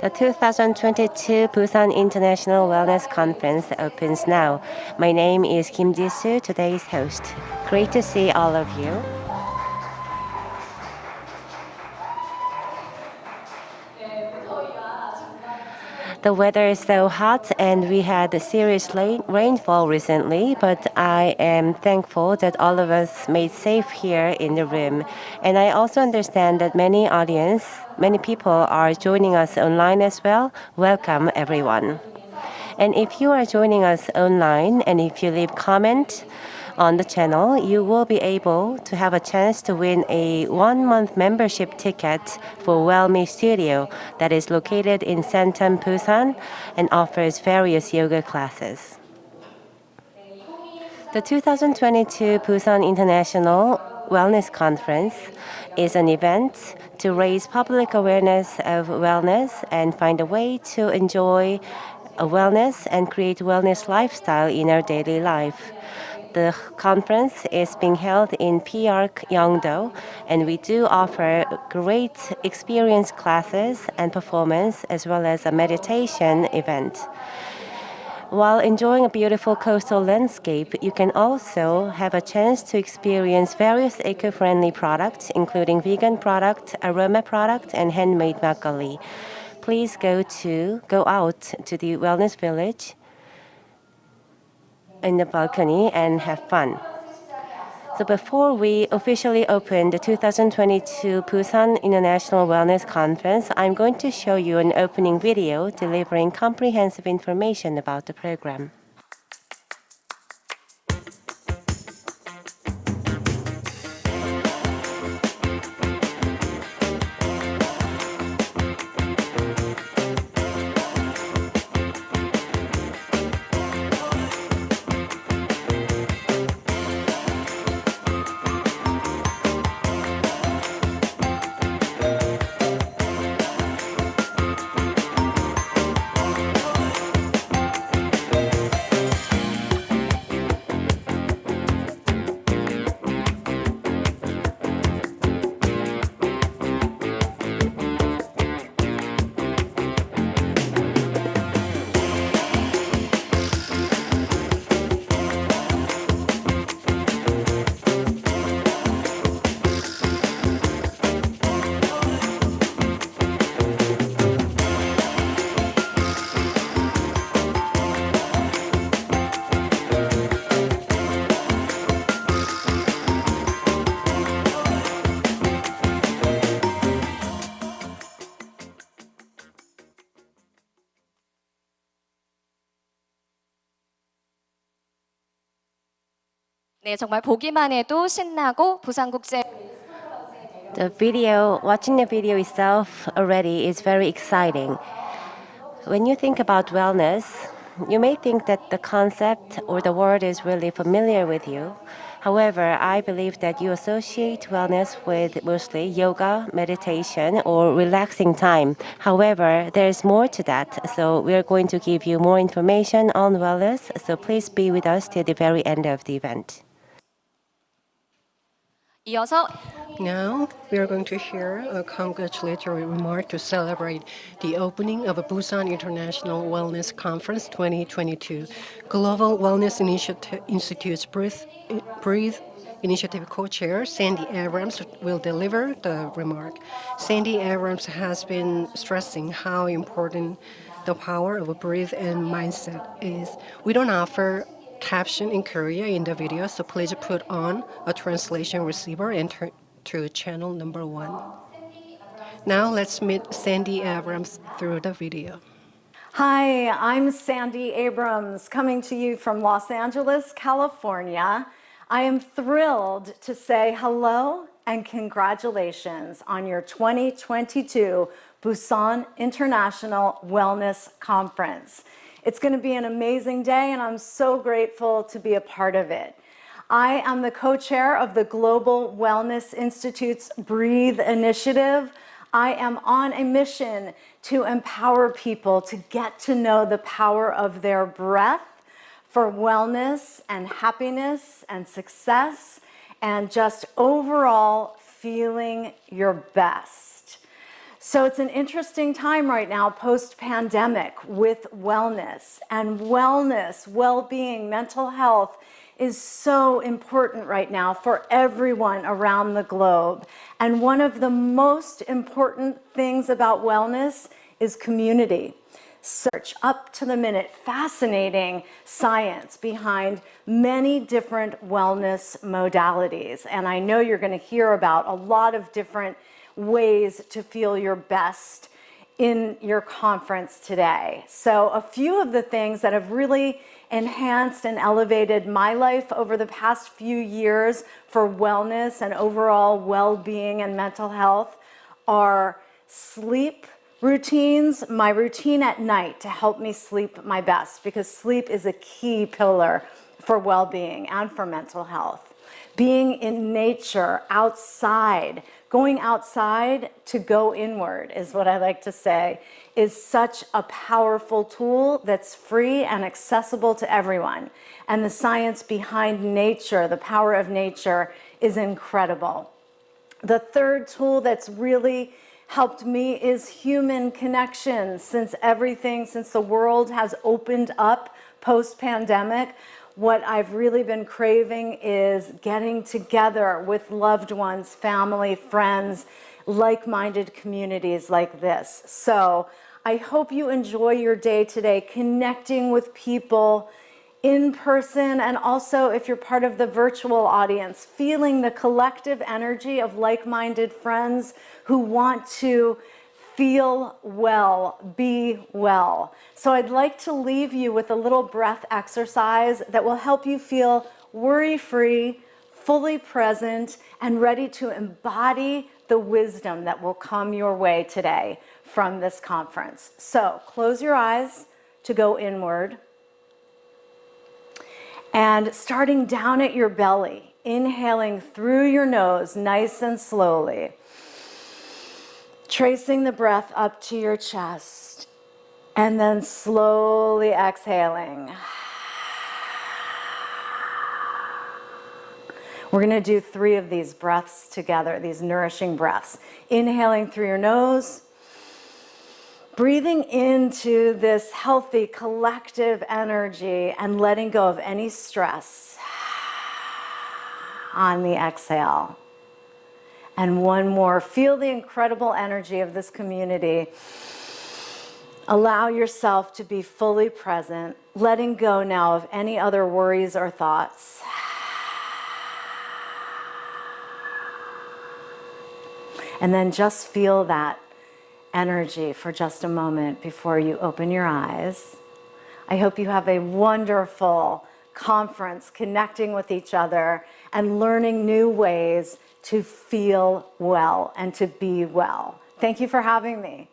The 2022 Busan International Wellness Conference opens now. My name is Kim Ji-soo, today's host. Great to see all of you. The weather is so hot and we had a serious rainfall recently, but I am thankful that all of us made safe here in the room. And I also understand that many people are joining us online as well. Welcome everyone. And if you are joining us online and if you leave comment on the channel, you will be able to have a chance to win a 1-month membership ticket for WellMe Studio that is located in Santan, Busan and offers various yoga classes. The 2022 Busan International Wellness Conference is an event to raise public awareness of wellness and find a way to enjoy a wellness and create wellness lifestyle in our daily life. The conference is being held in P.ARK, Yeong-do, and we do offer great experience classes and performance as well as a meditation event. While enjoying a beautiful coastal landscape, you can also have a chance to experience various eco-friendly products, including vegan product, aroma product, and handmade makgeolli. Please go out to the Wellness Village in the balcony and have fun. So before we officially open the 2022 Busan International Wellness Conference, I'm going to show you an opening video delivering comprehensive information about the program. 네, 정말 보기만 해도 신나고 부산국제 Watching the video itself already is very exciting. When you think about wellness, you may think that the concept or the word is really familiar with you. However, I believe that you associate wellness with mostly yoga, meditation, or relaxing time. However, there's more to that, so we're going to give you more information on wellness, so please be with us till the very end of the event. 이어서 Now, we are going to hear a congratulatory remark to celebrate the opening of a Busan International Wellness Conference 2022. Global Wellness Institute's Breathe Initiative co-chair Sandy Abrams will deliver the remark. Sandy Abrams has been stressing how important the power of a breathe and mindset is. We don't offer caption in Korea in the video, so please put on a translation receiver and turn to channel number 1. Now let's meet Sandy Abrams through the video. Hi, I'm Sandy Abrams, coming to you from Los Angeles, California. I am thrilled to say hello and congratulations on your 2022 Busan International Wellness Conference. It's going to be an amazing day, and I'm so grateful to be a part of it. I am the co-chair of the Global Wellness Institute's Breathe Initiative. I am on a mission to empower people to get to know the power of their breath for wellness and happiness and success and just overall feeling your best. So it's an interesting time right now, post-pandemic, with wellness. And wellness, well-being, mental health is so important right now for everyone around the globe. And one of the most important things about wellness is community. Search up to the minute, fascinating science behind many different wellness modalities. And I know you're going to hear about a lot of different ways to feel your best in your conference today. So a few of the things that have really enhanced and elevated my life over the past few years for wellness and overall well-being and mental health are sleep routines, my routine at night to help me sleep my best, because sleep is a key pillar for well-being and for mental health. Being in nature, outside, going outside to go inward is what I like to say, is such a powerful tool that's free and accessible to everyone. And the science behind nature, the power of nature, is incredible. The third tool that's really helped me is human connection. Since the world has opened up post-pandemic, what I've really been craving is getting together with loved ones, family, friends, like-minded communities like this. So I hope you enjoy your day today, connecting with people in person, and also if you're part of the virtual audience, feeling the collective energy of like-minded friends who want to feel well, be well. So I'd like to leave you with a little breath exercise that will help you feel worry-free, fully present, and ready to embody the wisdom that will come your way today from this conference. So close your eyes to go inward. And starting down at your belly, inhaling through your nose nice and slowly. Tracing the breath up to your chest, and then slowly exhaling. We're going to do 3 of these breaths together, these nourishing breaths. Inhaling through your nose, breathing into this healthy collective energy and letting go of any stress on the exhale. And one more, feel the incredible energy of this community. Allow yourself to be fully present, letting go now of any other worries or thoughts. And then just feel that energy for just a moment before you open your eyes. I hope you have a wonderful conference, connecting with each other and learning new ways to feel well and to be well. Thank you for having me.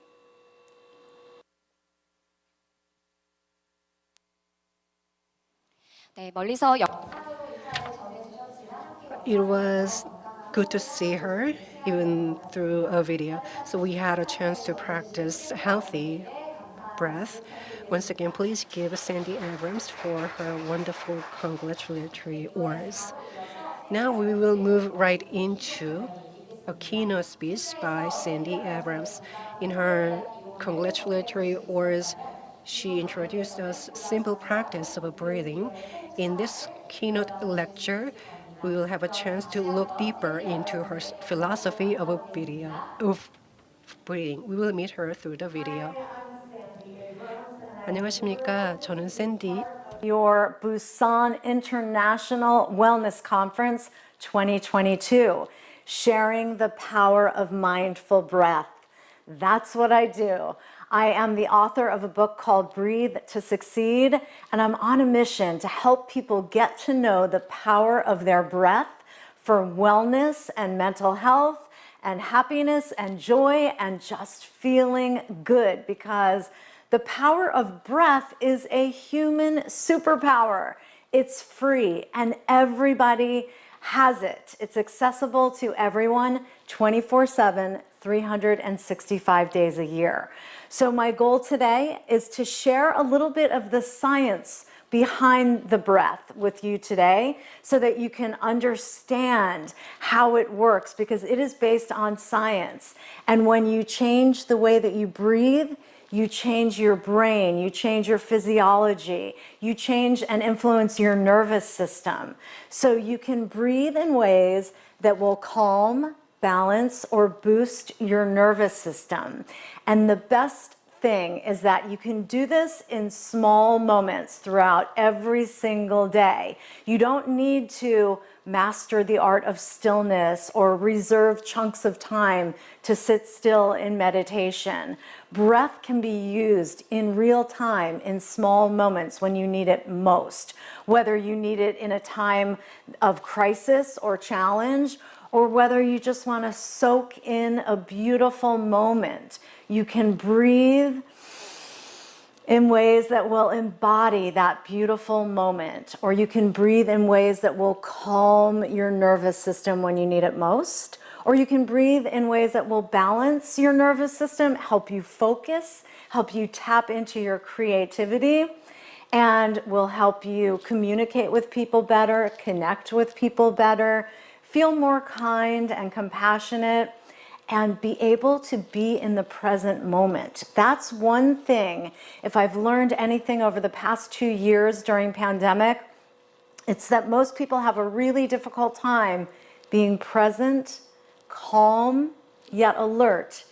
네, 멀리서 It was good to see her, even through a video. So we had a chance to practice healthy breath. Once again, please give Sandy Abrams for her wonderful congratulatory words. Now we will move right into a keynote speech by Sandy Abrams. In her congratulatory words, she introduced us simple practice of breathing. In this keynote lecture, we will have a chance to look deeper into her philosophy of breathing. We will meet her through the video. 안녕하십니까? 저는 샌디. Your Busan International Wellness Conference 2022, sharing the power of mindful breath. That's what I do. I am the author of a book called Breathe to Succeed, and I'm on a mission to help people get to know the power of their breath for wellness and mental health and happiness and joy and just feeling good, because the power of breath is a human superpower. It's free and everybody has it. It's accessible to everyone 24/7, 365 days a year. So my goal today is to share a little bit of the science behind the breath with you today so that you can understand how it works, because it is based on science. And when you change the way that you breathe, you change your brain, you change your physiology, you change and influence your nervous system. So you can breathe in ways that will calm, balance, or boost your nervous system. And the best thing is that you can do this in small moments throughout every single day. You don't need to master the art of stillness or reserve chunks of time to sit still in meditation. Breath can be used in real time in small moments when you need it most, whether you need it in a time of crisis or challenge, or whether you just want to soak in a beautiful moment. You can breathe in ways that will embody that beautiful moment, or you can breathe in ways that will calm your nervous system when you need it most, or you can breathe in ways that will balance your nervous system, help you focus, help you tap into your creativity, and will help you communicate with people better, connect with people better, feel more kind and compassionate, and be able to be in the present moment. That's one thing, if I've learned anything over the past 2 years during pandemic, it's that most people have a really difficult time being present, calm, yet alert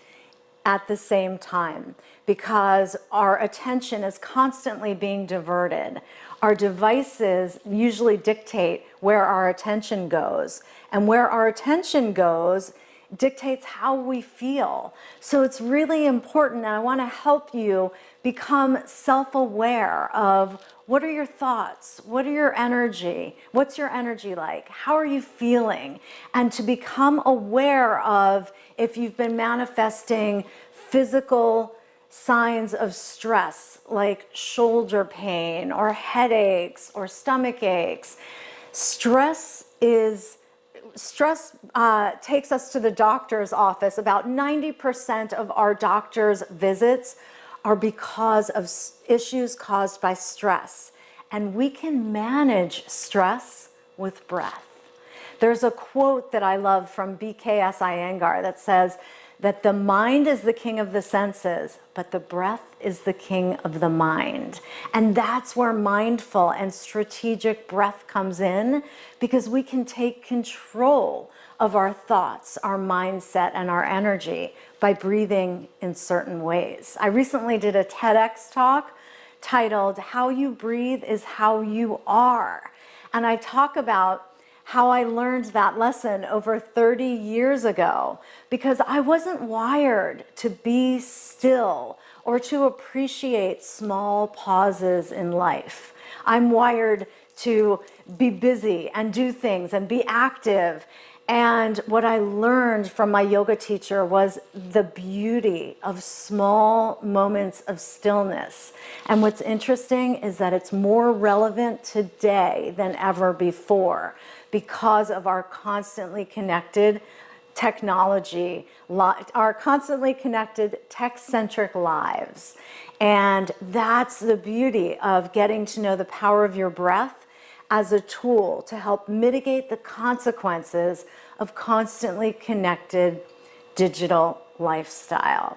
at the same time, because our attention is constantly being diverted. Our devices usually dictate where our attention goes, and where our attention goes dictates how we feel. So it's really important, and I want to help you become self-aware of what are your thoughts, what are your energy, what's your energy like, how are you feeling, and to become aware of if you've been manifesting physical signs of stress like shoulder pain or headaches or stomach aches. Stress takes us to the doctor's office. About 90% of our doctor's visits are because of issues caused by stress. And we can manage stress with breath. There's a quote that I love from BKS Iyengar that says that the mind is the king of the senses, but the breath is the king of the mind. And that's where mindful and strategic breath comes in, because we can take control of our thoughts, our mindset, and our energy by breathing in certain ways. I recently did a TEDx talk titled, "How You Breathe is How You Are." And I talk about how I learned that lesson over 30 years ago, because I wasn't wired to be still or to appreciate small pauses in life. I'm wired to be busy and do things and be active. And what I learned from my yoga teacher was the beauty of small moments of stillness. And what's interesting is that it's more relevant today than ever before, because of our constantly connected technology, our constantly connected tech-centric lives. And that's the beauty of getting to know the power of your breath as a tool to help mitigate the consequences of constantly connected digital lifestyle.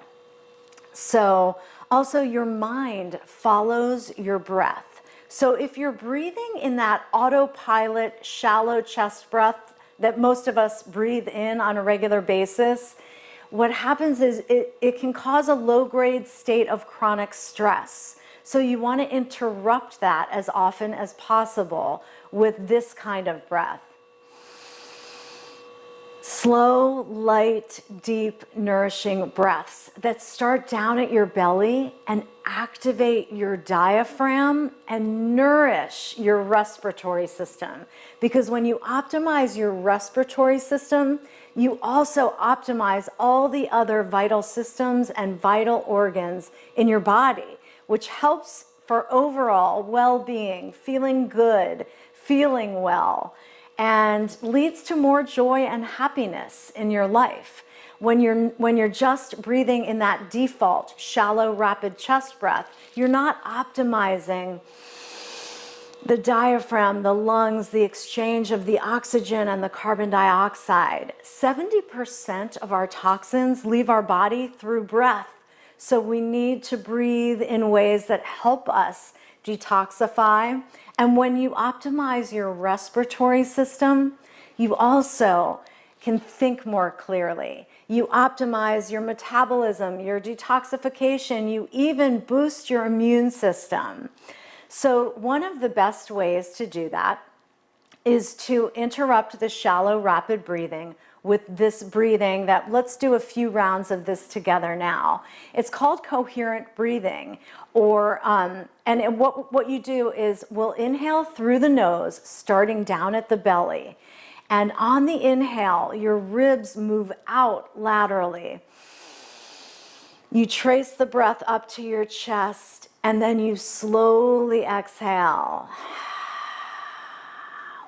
So also your mind follows your breath. So if you're breathing in that autopilot, shallow chest breath that most of us breathe in on a regular basis, what happens is it can cause a low-grade state of chronic stress. So you want to interrupt that as often as possible with this kind of breath. Slow, light, deep, nourishing breaths that start down at your belly and activate your diaphragm and nourish your respiratory system. Because when you optimize your respiratory system, you also optimize all the other vital systems and vital organs in your body, which helps for overall well-being, feeling good, feeling well, and leads to more joy and happiness in your life. When you're just breathing in that default, shallow, rapid chest breath, you're not optimizing The diaphragm, the lungs, the exchange of the oxygen and the carbon dioxide. 70% of our toxins leave our body through breath. So we need to breathe in ways that help us detoxify. And when you optimize your respiratory system, you also can think more clearly. You optimize your metabolism, your detoxification, you even boost your immune system. So one of the best ways to do that is to interrupt the shallow, rapid breathing with this breathing that, let's do a few rounds of this together now. It's called coherent breathing, or, and what you do is we'll inhale through the nose, starting down at the belly. And on the inhale, your ribs move out laterally. You trace the breath up to your chest, and then you slowly exhale.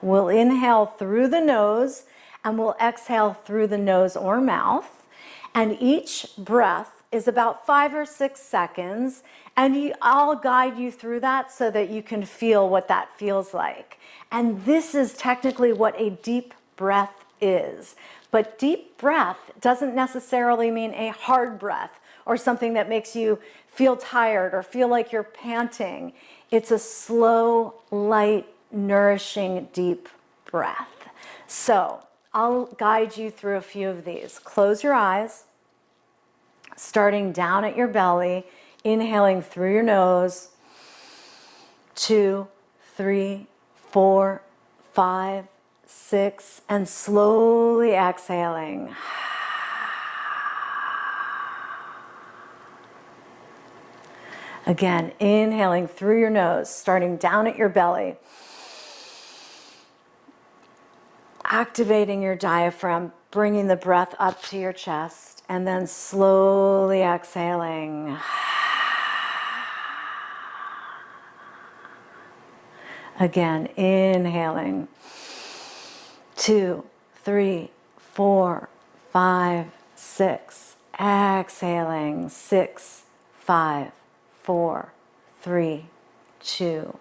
We'll inhale through the nose, and we'll exhale through the nose or mouth. And each breath is about 5 or 6 seconds, and I'll guide you through that so that you can feel what that feels like. And this is technically what a deep breath is. But deep breath doesn't necessarily mean a hard breath or something that makes you feel tired or feel like you're panting. It's a slow, light, nourishing, deep breath. So I'll guide you through a few of these. Close your eyes, starting down at your belly, inhaling through your nose, 2, 3, 4, 5, 6, and slowly exhaling. Again, inhaling through your nose, starting down at your belly. Activating your diaphragm, bringing the breath up to your chest, and then slowly exhaling. Again, inhaling. 2, 3, 4, 5, 6. Exhaling. 6, 5, 4, 3, 2,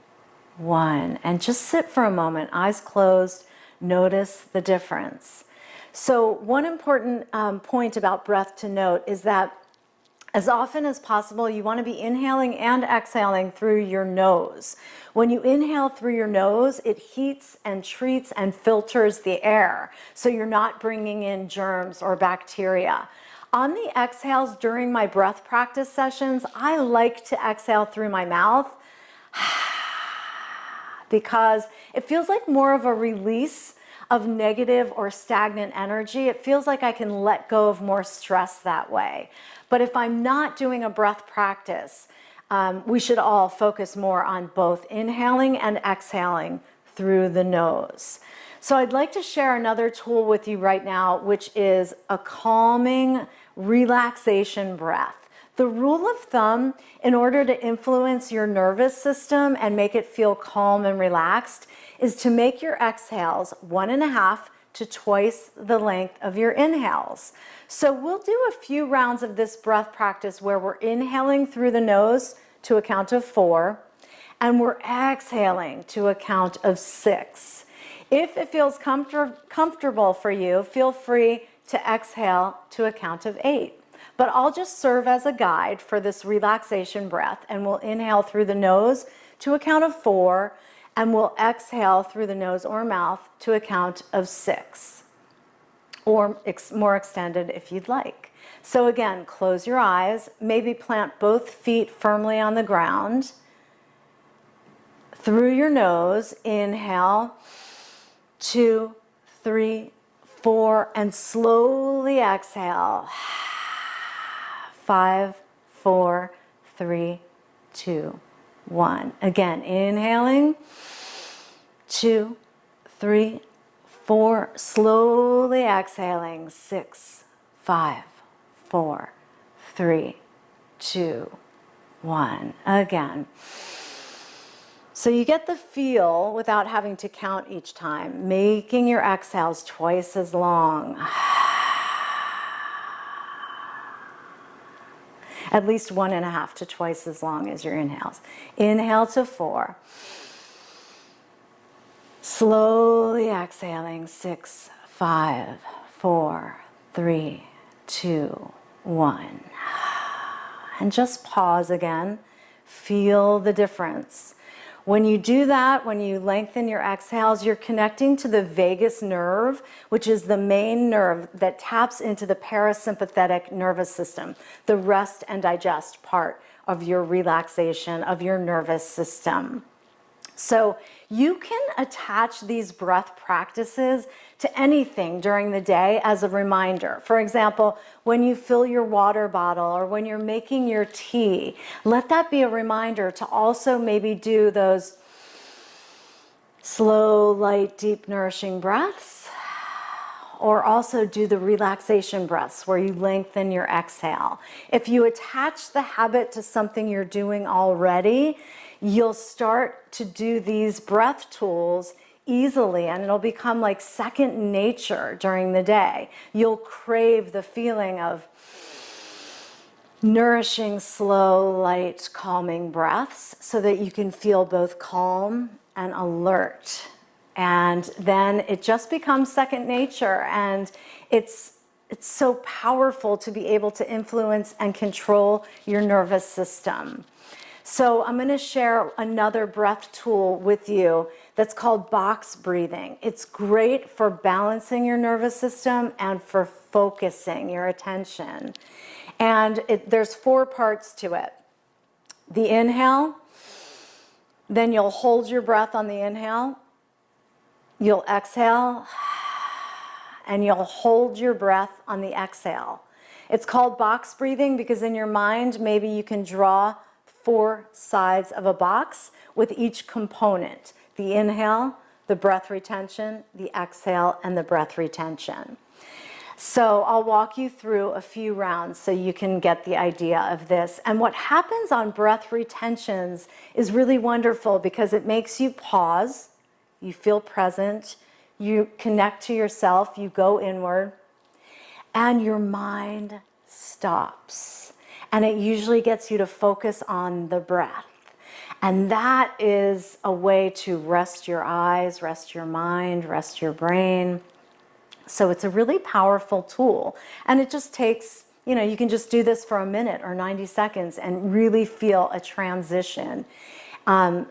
1. And just sit for a moment, eyes closed. Notice the difference. So one important point about breath to note is that as often as possible, you want to be inhaling and exhaling through your nose. When you inhale through your nose, it heats and treats and filters the air, so you're not bringing in germs or bacteria. On the exhales during my breath practice sessions, I like to exhale through my mouth because it feels like more of a release of negative or stagnant energy. It feels like I can let go of more stress that way. But if I'm not doing a breath practice, we should all focus more on both inhaling and exhaling through the nose. So I'd like to share another tool with you right now, which is a calming relaxation breath. The rule of thumb, in order to influence your nervous system and make it feel calm and relaxed, is to make your exhales 1.5 to twice the length of your inhales. So we'll do a few rounds of this breath practice where we're inhaling through the nose to a count of 4, and we're exhaling to a count of 6. If it feels comfortable for you, feel free to exhale to a count of 8. But I'll just serve as a guide for this relaxation breath, and we'll inhale through the nose to a count of 4, and we'll exhale through the nose or mouth to a count of 6, or more extended if you'd like. So again, close your eyes, maybe plant both feet firmly on the ground. Through your nose, inhale, 2, 3, 4, and slowly exhale. 5, 4, 3, 2, 1. Again, inhaling, 2, 3, 4, slowly exhaling, 6, 5, 4, 3, 2, 1. Again. So you get the feel without having to count each time, making your exhales twice as long. At least 1.5 to twice as long as your inhales. Inhale to 4. Slowly exhaling, 6, 5, 4, 3, 2, 1. And just pause again. Feel the difference. When you do that, when you lengthen your exhales, you're connecting to the vagus nerve, which is the main nerve that taps into the parasympathetic nervous system, the rest and digest part of your relaxation of your nervous system. So you can attach these breath practices to anything during the day as a reminder. For example, when you fill your water bottle or when you're making your tea, let that be a reminder to also maybe do those slow, light, deep, nourishing breaths, or also do the relaxation breaths where you lengthen your exhale. If you attach the habit to something you're doing already, you'll start to do these breath tools easily, and it'll become like second nature during the day. You'll crave the feeling of nourishing, slow, light, calming breaths so that you can feel both calm and alert. And then it just becomes second nature, and it's so powerful to be able to influence and control your nervous system. So I'm going to share another breath tool with you that's called box breathing. It's great for balancing your nervous system and for focusing your attention. And there's 4 parts to it. The inhale, then you'll hold your breath on the inhale, you'll exhale, and you'll hold your breath on the exhale. It's called box breathing because in your mind, maybe you can draw 4 sides of a box with each component: the inhale, the breath retention, the exhale, and the breath retention. So I'll walk you through a few rounds so you can get the idea of this. And what happens on breath retentions is really wonderful because it makes you pause, you feel present, you connect to yourself, you go inward, and your mind stops. And it usually gets you to focus on the breath. And that is a way to rest your eyes, rest your mind, rest your brain. So it's a really powerful tool. And it just takes, you can just do this for a minute or 90 seconds and really feel a transition.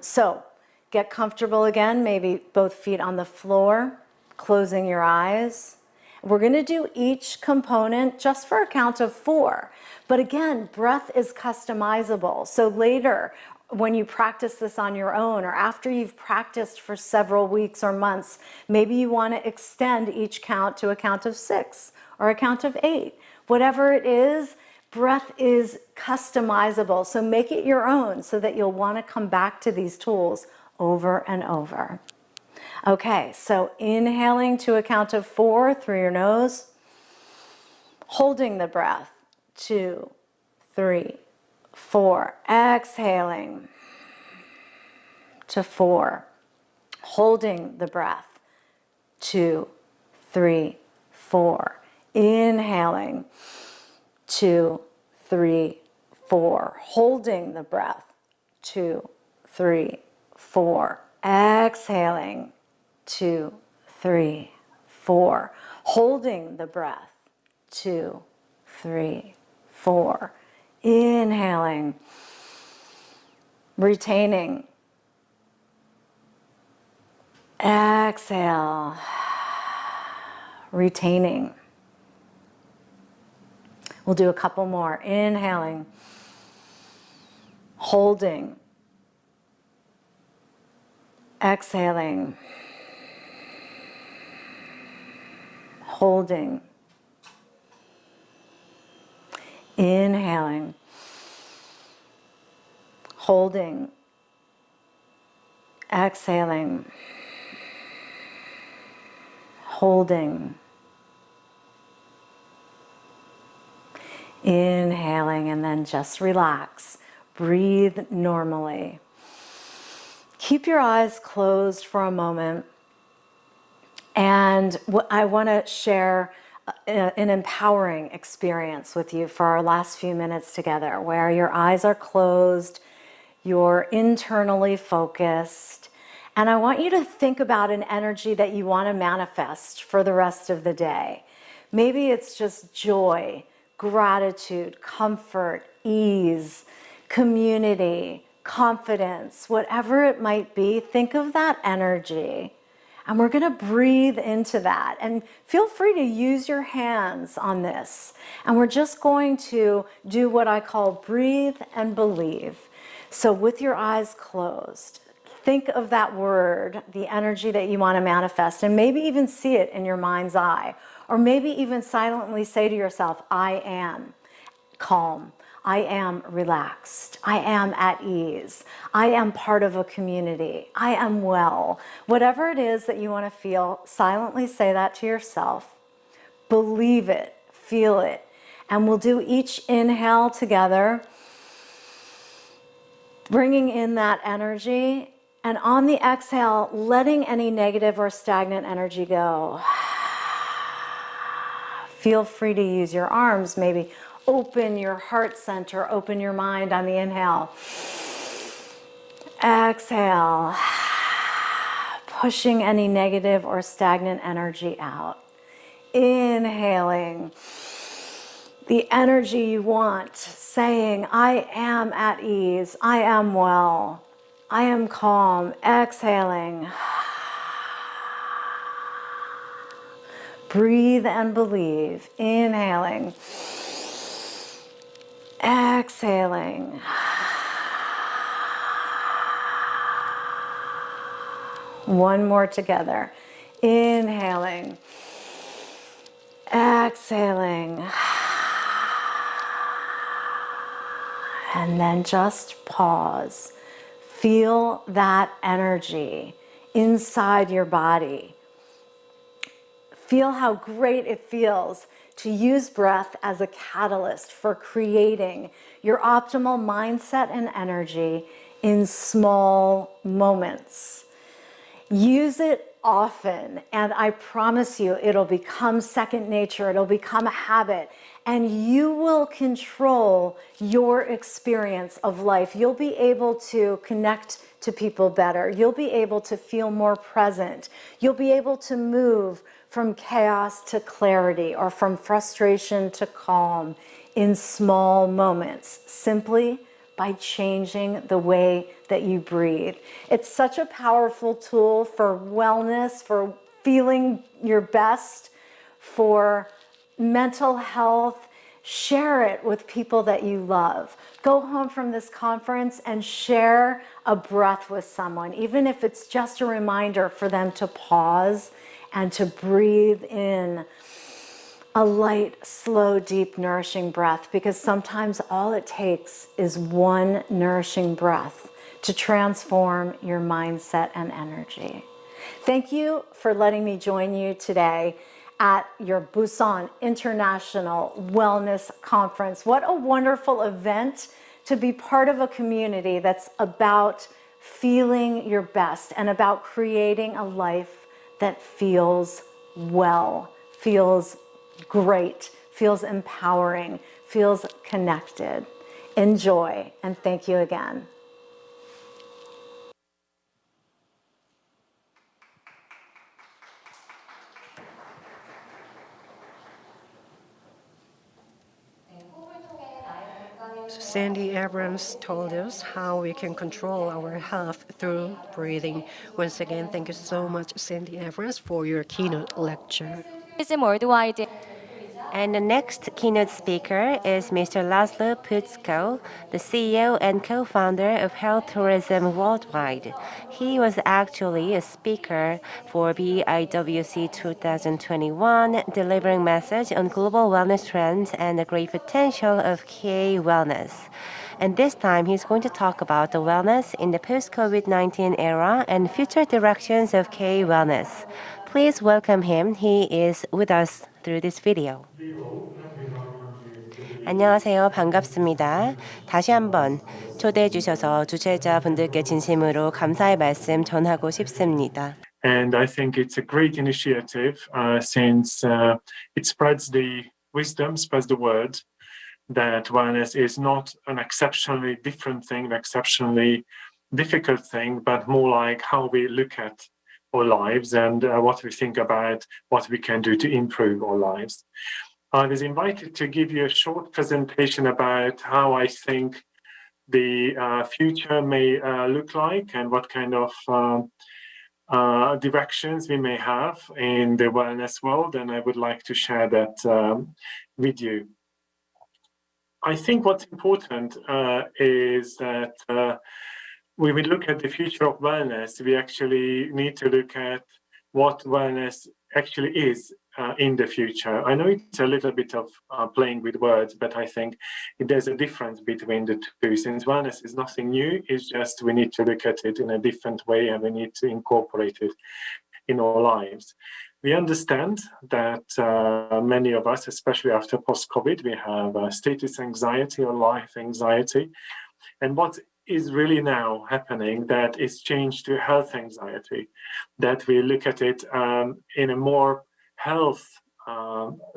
So get comfortable again, maybe both feet on the floor, closing your eyes. We're going to do each component just for a count of 4. But again, breath is customizable. So later, when you practice this on your own, or after you've practiced for several weeks or months, maybe you want to extend each count to a count of 6 or a count of 8. Whatever it is, breath is customizable. So make it your own so that you'll want to come back to these tools over and over. Okay, so inhaling to a count of 4 through your nose, holding the breath, 2, 3, 4, exhaling to 4, holding the breath, 2, 3, 4, inhaling, 2, 3, 4, holding the breath, 2, 3, 4, exhaling, 2, 3, 4, holding the breath, 2, 3, 4, inhaling, retaining, exhale, retaining. We'll do a couple more. Inhaling, holding, exhaling, holding, inhaling, holding, exhaling, holding, inhaling, and then just relax. Breathe normally. Keep your eyes closed for a moment. And I want to share an empowering experience with you for our last few minutes together, where your eyes are closed, you're internally focused, And I want you to think about an energy that you want to manifest for the rest of the day. Maybe it's just joy, gratitude, comfort, ease, community, confidence, whatever it might be. Think of that energy. And we're going to breathe into that. And feel free to use your hands on this. And we're just going to do what I call breathe and believe. So with your eyes closed, think of that word, the energy that you want to manifest, and maybe even see it in your mind's eye. Or maybe even silently say to yourself, I am calm. I am relaxed. I am at ease. I am part of a community. I am well. Whatever it is that you want to feel, silently say that to yourself. Believe it, feel it. And we'll do each inhale together, bringing in that energy. And on the exhale, letting any negative or stagnant energy go. Feel free to use your arms, maybe open your heart center, open your mind on the inhale. Exhale, pushing any negative or stagnant energy out. Inhaling the energy you want, saying, I am at ease, I am well, I am calm. Exhaling. Breathe and believe. Inhaling. Exhaling. One more together. Inhaling. Exhaling. And then just pause. Feel that energy inside your body. Feel how great it feels to use breath as a catalyst for creating your optimal mindset and energy in small moments. Use it often, and I promise you it'll become second nature, it'll become a habit, and you will control your experience of life. You'll be able to connect to people better. You'll be able to feel more present. You'll be able to move from chaos to clarity or from frustration to calm in small moments, simply by changing the way that you breathe. It's such a powerful tool for wellness, for feeling your best, for mental health. Share it with people that you love. Go home from this conference and share a breath with someone, even if it's just a reminder for them to pause and to breathe in a light, slow, deep, nourishing breath, because sometimes all it takes is one nourishing breath to transform your mindset and energy. Thank you for letting me join you today at your Busan International Wellness Conference. What a wonderful event to be part of a community that's about feeling your best and about creating a life that feels well, feels great, feels empowering, feels connected. Enjoy, and thank you again. Sandy Abrams told us how we can control our health through breathing. Once again, thank you so much, Sandy Abrams, for your keynote lecture. tourism worldwide. And the next keynote speaker is Mr. Laszlo Putzko, the CEO and co-founder of Health Tourism Worldwide. He was actually a speaker for BIWC 2021, delivering message on global wellness trends and the great potential of K-wellness. And this time, he's going to talk about the wellness in the post-COVID-19 era and future directions of K-wellness. Please welcome him. He is with us through this video. 안녕하세요. 반갑습니다. 다시 한번 초대해 주셔서 주최자분들께 진심으로 감사의 말씀 전하고 싶습니다. And I think it's a great initiative since it spreads the wisdom, spreads the word that wellness is not an exceptionally different thing, an exceptionally difficult thing, but more like how we look at our lives and what we think about what we can do to improve our lives. I was invited to give you a short presentation about how I think the future may look like and what kind of directions we may have in the wellness world, and I would like to share that with you. I think what's important is that when we look at the future of wellness, we actually need to look at what wellness actually is in the future. I know it's a little bit of playing with words, but I think there's a difference between the two. Since wellness is nothing new, it's just we need to look at it in a different way and we need to incorporate it in our lives. We understand that many of us, especially after post-COVID, we have status anxiety or life anxiety. And what is really now happening that is changed to health anxiety, that we look at it in a more health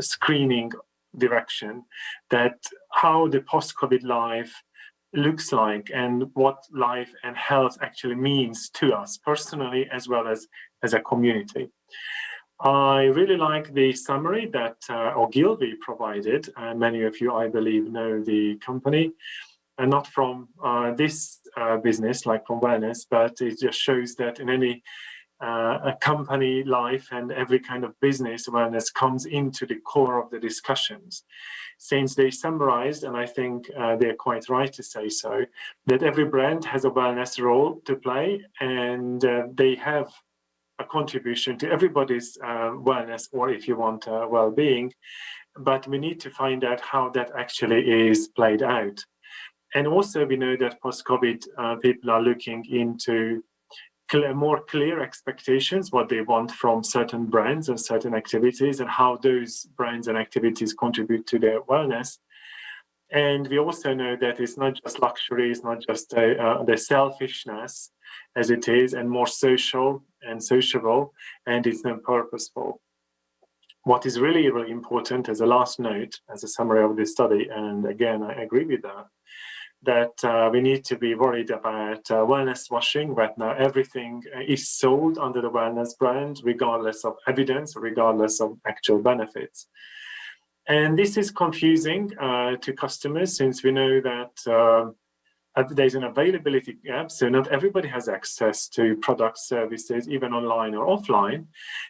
screening direction, that how the post-COVID life looks like and what life and health actually means to us personally as well as a community. I really like the summary that Ogilvy provided. Many of you, I believe, know the company. And not from this business, like from wellness, but it just shows that in any a company life and every kind of business, wellness comes into the core of the discussions. Since they summarized, and I think they're quite right to say so, that every brand has a wellness role to play, and they have a contribution to everybody's wellness, or if you want, well-being. But we need to find out how that actually is played out. And also we know that post-COVID, people are looking into more clear expectations, what they want from certain brands and certain activities and how those brands and activities contribute to their wellness. And we also know that it's not just luxury, it's not just the selfishness as it is, and more social and sociable, and it's then purposeful. What is really, really important as a last note, as a summary of this study, and again, I agree with that we need to be worried about wellness washing. Right now, everything is sold under the wellness brand, regardless of evidence, regardless of actual benefits. And this is confusing to customers, since we know that there's an availability gap, so not everybody has access to product services, even online or offline.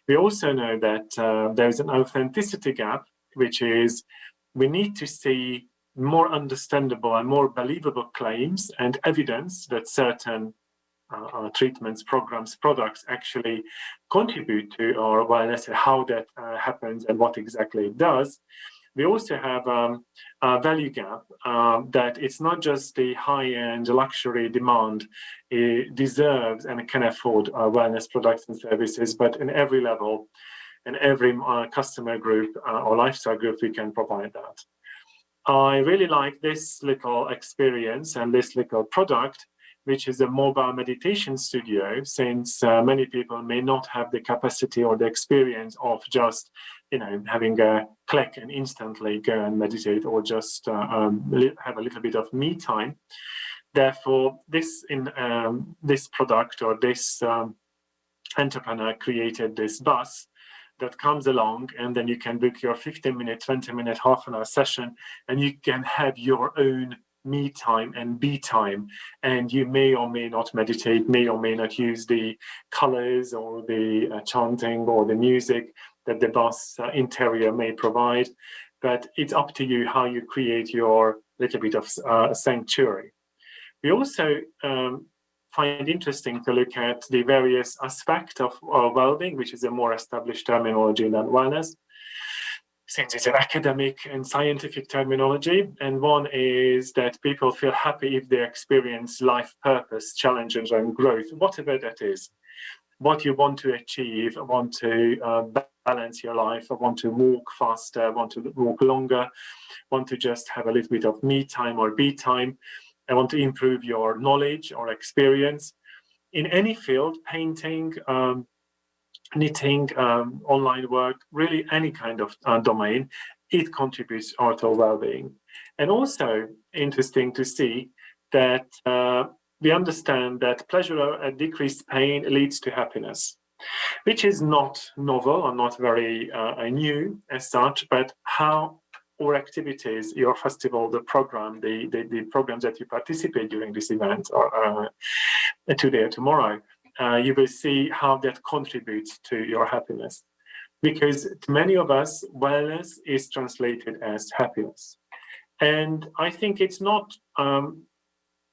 We also know that there's an authenticity gap, which is we need to see more understandable and more believable claims and evidence that certain treatments, programs, products actually contribute to our wellness, and how that happens and what exactly it does. We also have a value gap that it's not just the high-end luxury demand deserves and can afford wellness products and services, but in every level and every customer group or lifestyle group, we can provide that. I really like this little experience and this little product, which is a mobile meditation studio, since many people may not have the capacity or the experience of just, having a click and instantly go and meditate, or just have a little bit of me time. Therefore, this product, or this entrepreneur created this bus that comes along, and then you can book your 15-minute, 20-minute, half-an-hour session, and you can have your own me time and be time. And you may or may not meditate, may or may not use the colors or the chanting or the music that the bus interior may provide, but it's up to you how you create your little bit of sanctuary. We also find interesting to look at the various aspects of well-being, which is a more established terminology than wellness, since it's an academic and scientific terminology. And one is that people feel happy if they experience life purpose, challenges, and growth, whatever that is. What you want to achieve, want to balance your life, want to walk faster, want to walk longer, want to just have a little bit of me time or be time, I want to improve your knowledge or experience in any field, painting, knitting, online work, really any kind of domain. It contributes to our well-being. And also interesting to see that we understand that pleasure at decreased pain leads to happiness, which is not novel or not very new as such, but how our activities, your festival, the program, the programs that you participate during this event or today or tomorrow, you will see how that contributes to your happiness. Because to many of us, wellness is translated as happiness. And I think it's not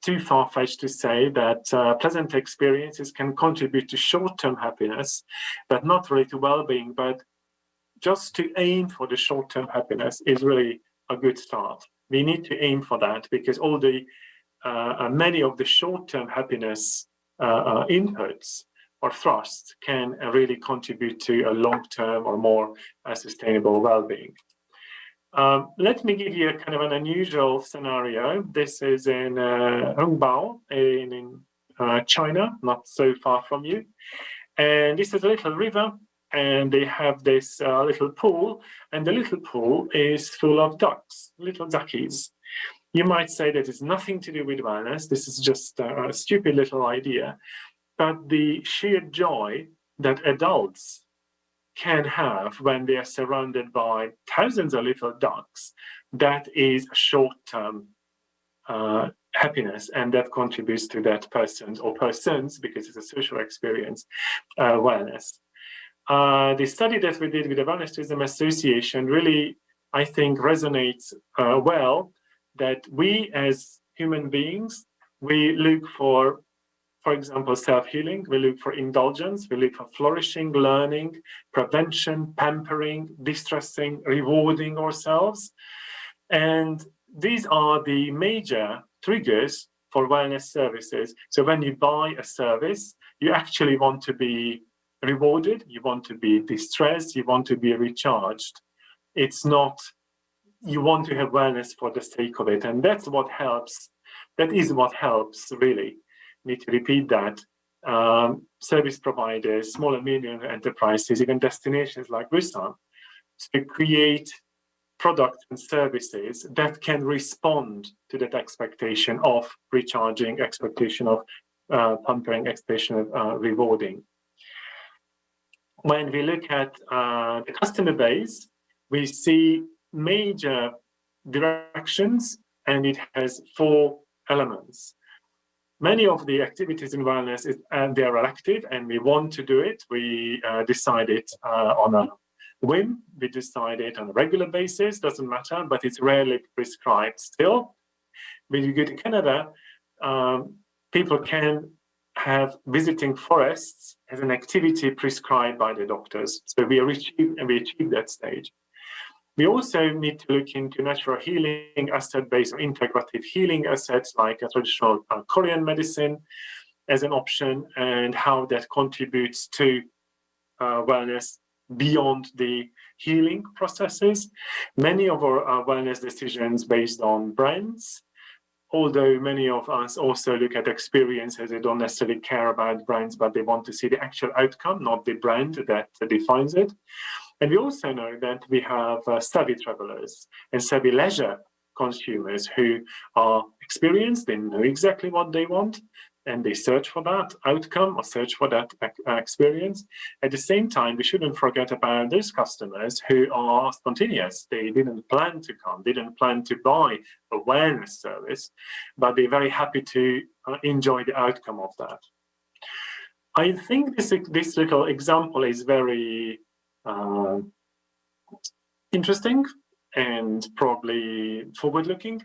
too far-fetched to say that pleasant experiences can contribute to short-term happiness, but not really to well-being. But just to aim for the short-term happiness is really a good start. We need to aim for that because all the many of the short-term happiness inputs or thrusts can really contribute to a long-term or more sustainable well-being. Let me give you a kind of an unusual scenario. This is in Hongbao in China, not so far from you. And this is a little river, and they have this little pool, and the little pool is full of ducks, little duckies. You might say that it's nothing to do with wellness. This is just a stupid little idea. But the sheer joy that adults can have when they are surrounded by thousands of little ducks, that is a short-term happiness, and that contributes to that person's or persons, because it's a social experience, wellness. The study that we did with the Wellness Tourism Association really, I think, resonates well, that we as human beings, we look for example, self-healing, we look for indulgence, we look for flourishing, learning, prevention, pampering, distressing, rewarding ourselves. And these are the major triggers for wellness services. So when you buy a service, you actually want to be rewarded, you want to be distressed, you want to be recharged. It's not, you want to have wellness for the sake of it. And that's what helps, that is what helps really. Need to repeat that. Service providers, small and medium enterprises, even destinations like Busan, to create products and services that can respond to that expectation of recharging, expectation of pampering, expectation of rewarding. When we look at the customer base, we see major directions, and it has 4 elements. Many of the activities in wellness, they are elective, and we want to do it. We decide it on a whim. We decide it on a regular basis, doesn't matter, but it's rarely prescribed still. When you go to Canada, people can have visiting forests as an activity prescribed by the doctors. So we achieve that stage. We also need to look into natural healing, asset-based or integrative healing assets like a traditional Korean medicine as an option, and how that contributes to wellness beyond the healing processes. Many of our wellness decisions based on brands, although many of us also look at experiences. They don't necessarily care about brands, but they want to see the actual outcome, not the brand that defines it. And we also know that we have savvy travelers and savvy leisure consumers who are experienced, they know exactly what they want, and they search for that outcome or search for that experience. At the same time, we shouldn't forget about those customers who are spontaneous. They didn't plan to come, didn't plan to buy a wellness service, but they're very happy to enjoy the outcome of that. I think this little example is very interesting and probably forward-looking,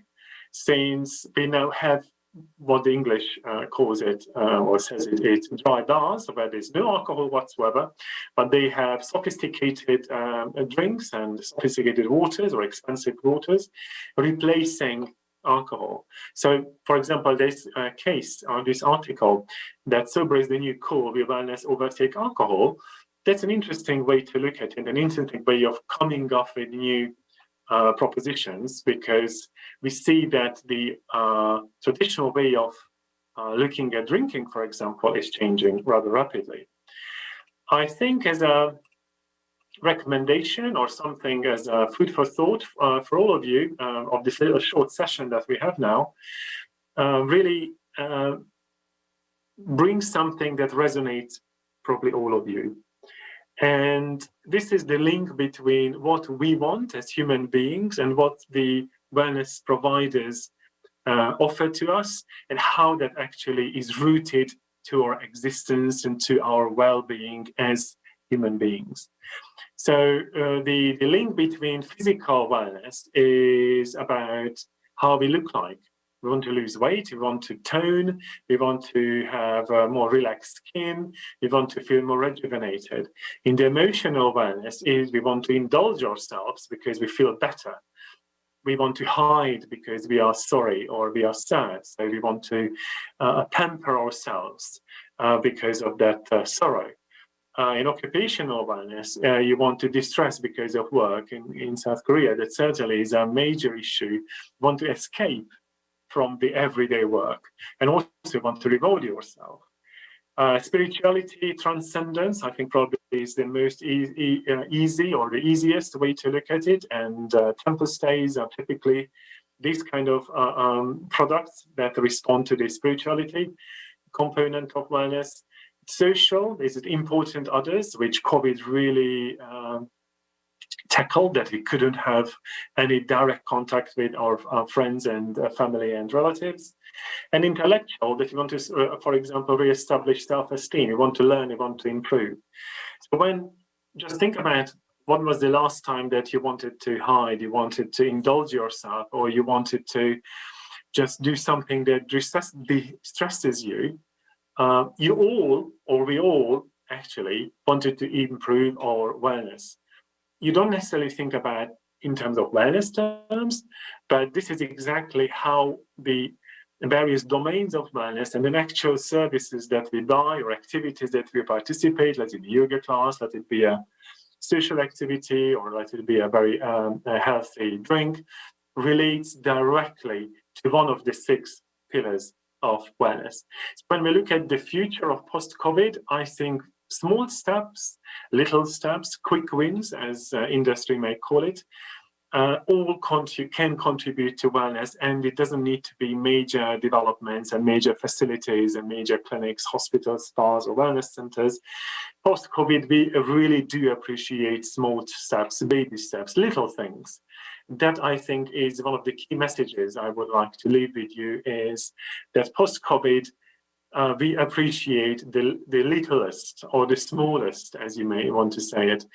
since we now have what the English calls it, or says it's dry bars, where there's no alcohol whatsoever, but they have sophisticated drinks and sophisticated waters or expensive waters replacing alcohol. So, for example, this case on this article that sober is the new cool, will wellness overtake alcohol. That's an interesting way to look at it, an interesting way of coming up with new propositions, because we see that the traditional way of looking at drinking, for example, is changing rather rapidly. I think as a recommendation or something as a food for thought for all of you of this little short session that we have now, really bring something that resonates probably all of you. And this is the link between what we want as human beings and what the wellness providers offer to us, and how that actually is rooted to our existence and to our well-being as human beings. So the link between physical wellness is about how we look like. We want to lose weight, we want to tone, we want to have a more relaxed skin, we want to feel more rejuvenated. In the emotional wellness is we want to indulge ourselves because we feel better. We want to hide because we are sorry or we are sad. So we want to pamper ourselves because of that sorrow. In occupational wellness, you want to distress because of work. In South Korea, that certainly is a major issue. You want to escape from the everyday work and also want to reward yourself. Spirituality, transcendence, I think probably is the most easy or the easiest way to look at it. And temple stays are typically these kind of products that respond to the spirituality component of wellness. Social, is it important others, which COVID really tackled, that we couldn't have any direct contact with our friends and family and relatives. And intellectual, that you want to, for example, re-establish self-esteem, you want to learn, you want to improve. So just think about what was the last time that you wanted to hide, you wanted to indulge yourself, or you wanted to just do something that stresses you. We all actually wanted to improve our wellness. You don't necessarily think about in terms of wellness terms, but this is exactly how the various domains of wellness and the actual services that we buy or activities that we participate, let it be yoga class, let it be a social activity, or let it be a very healthy drink, relates directly to one of the 6 pillars of wellness. So when we look at the future of post-COVID, I think small steps, little steps, quick wins, as industry may call it, all can contribute to wellness, and it doesn't need to be major developments and major facilities and major clinics, hospitals, spas, or wellness centers. Post-COVID, we really do appreciate small steps, baby steps, little things. That, I think, is one of the key messages I would like to leave with you, is that post-COVID, we appreciate the littlest or the smallest, as you may want to say it,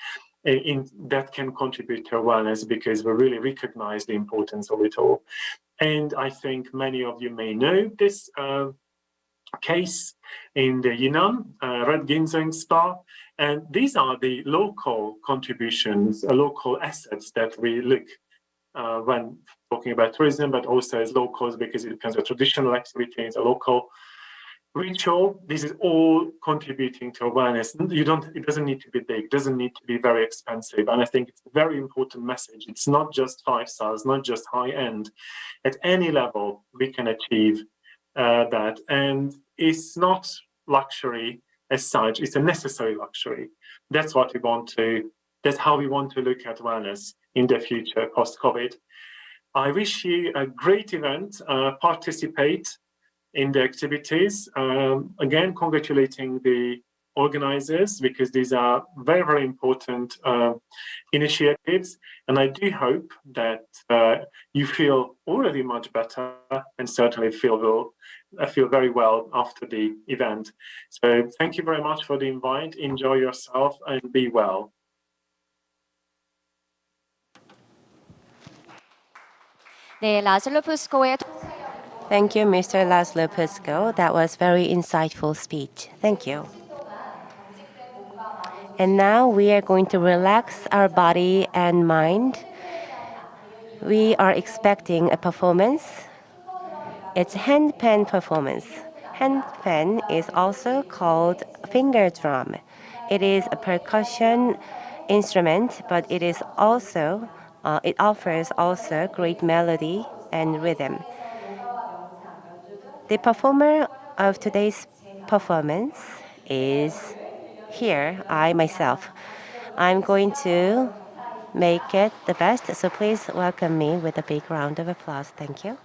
that can contribute to wellness, because we really recognize the importance of it all. And I think many of you may know this case in the Yunnan, Red Ginseng Spa. And these are the local contributions, local assets that we look when talking about tourism, but also as locals, because it becomes a traditional activity, it's a local ritual. This is all contributing to awareness. It doesn't need to be big, it doesn't need to be very expensive. And I think it's a very important message. It's not just 5 stars, not just high end. At any level, we can achieve that. And it's not luxury as such, it's a necessary luxury. That's what we want to, that's how we want to look at wellness in the future post-COVID. I wish you a great event. Participate in the activities. Again, congratulating the organizers, because these are very, very important initiatives. And I do hope that you feel already much better, and certainly feel very well after the event. So thank you very much for the invite. Enjoy yourself and be well. 네, 라슬로 푸스코의 Thank you, Mr. Laszlo Pusko. That was very insightful speech. Thank you. And now we are going to relax our body and mind. We are expecting a performance. It's hand-pan performance. Hand-pan is also called finger drum. It is a percussion instrument, but it offers also great melody and rhythm. The performer of today's performance is here, I myself. I'm going to make it the best, so please welcome me with a big round of applause. Thank you.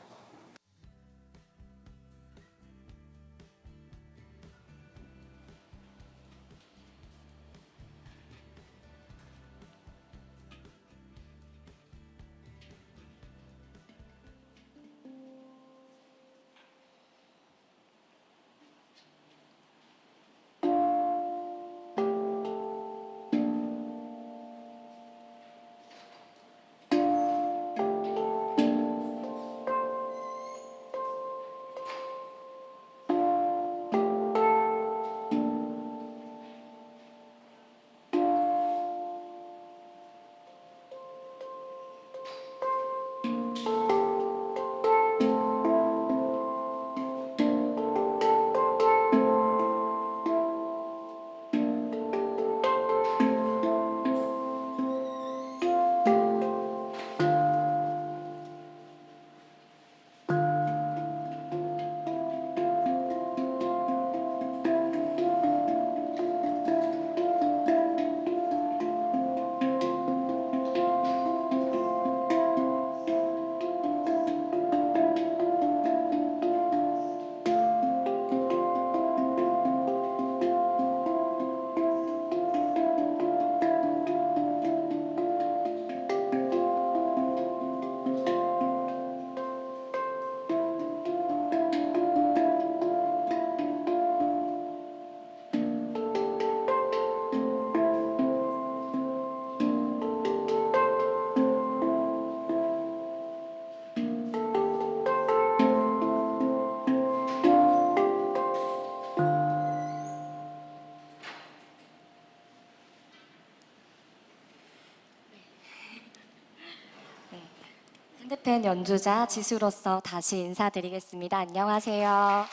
팬 연주자 지수로서 다시 인사드리겠습니다. 안녕하세요.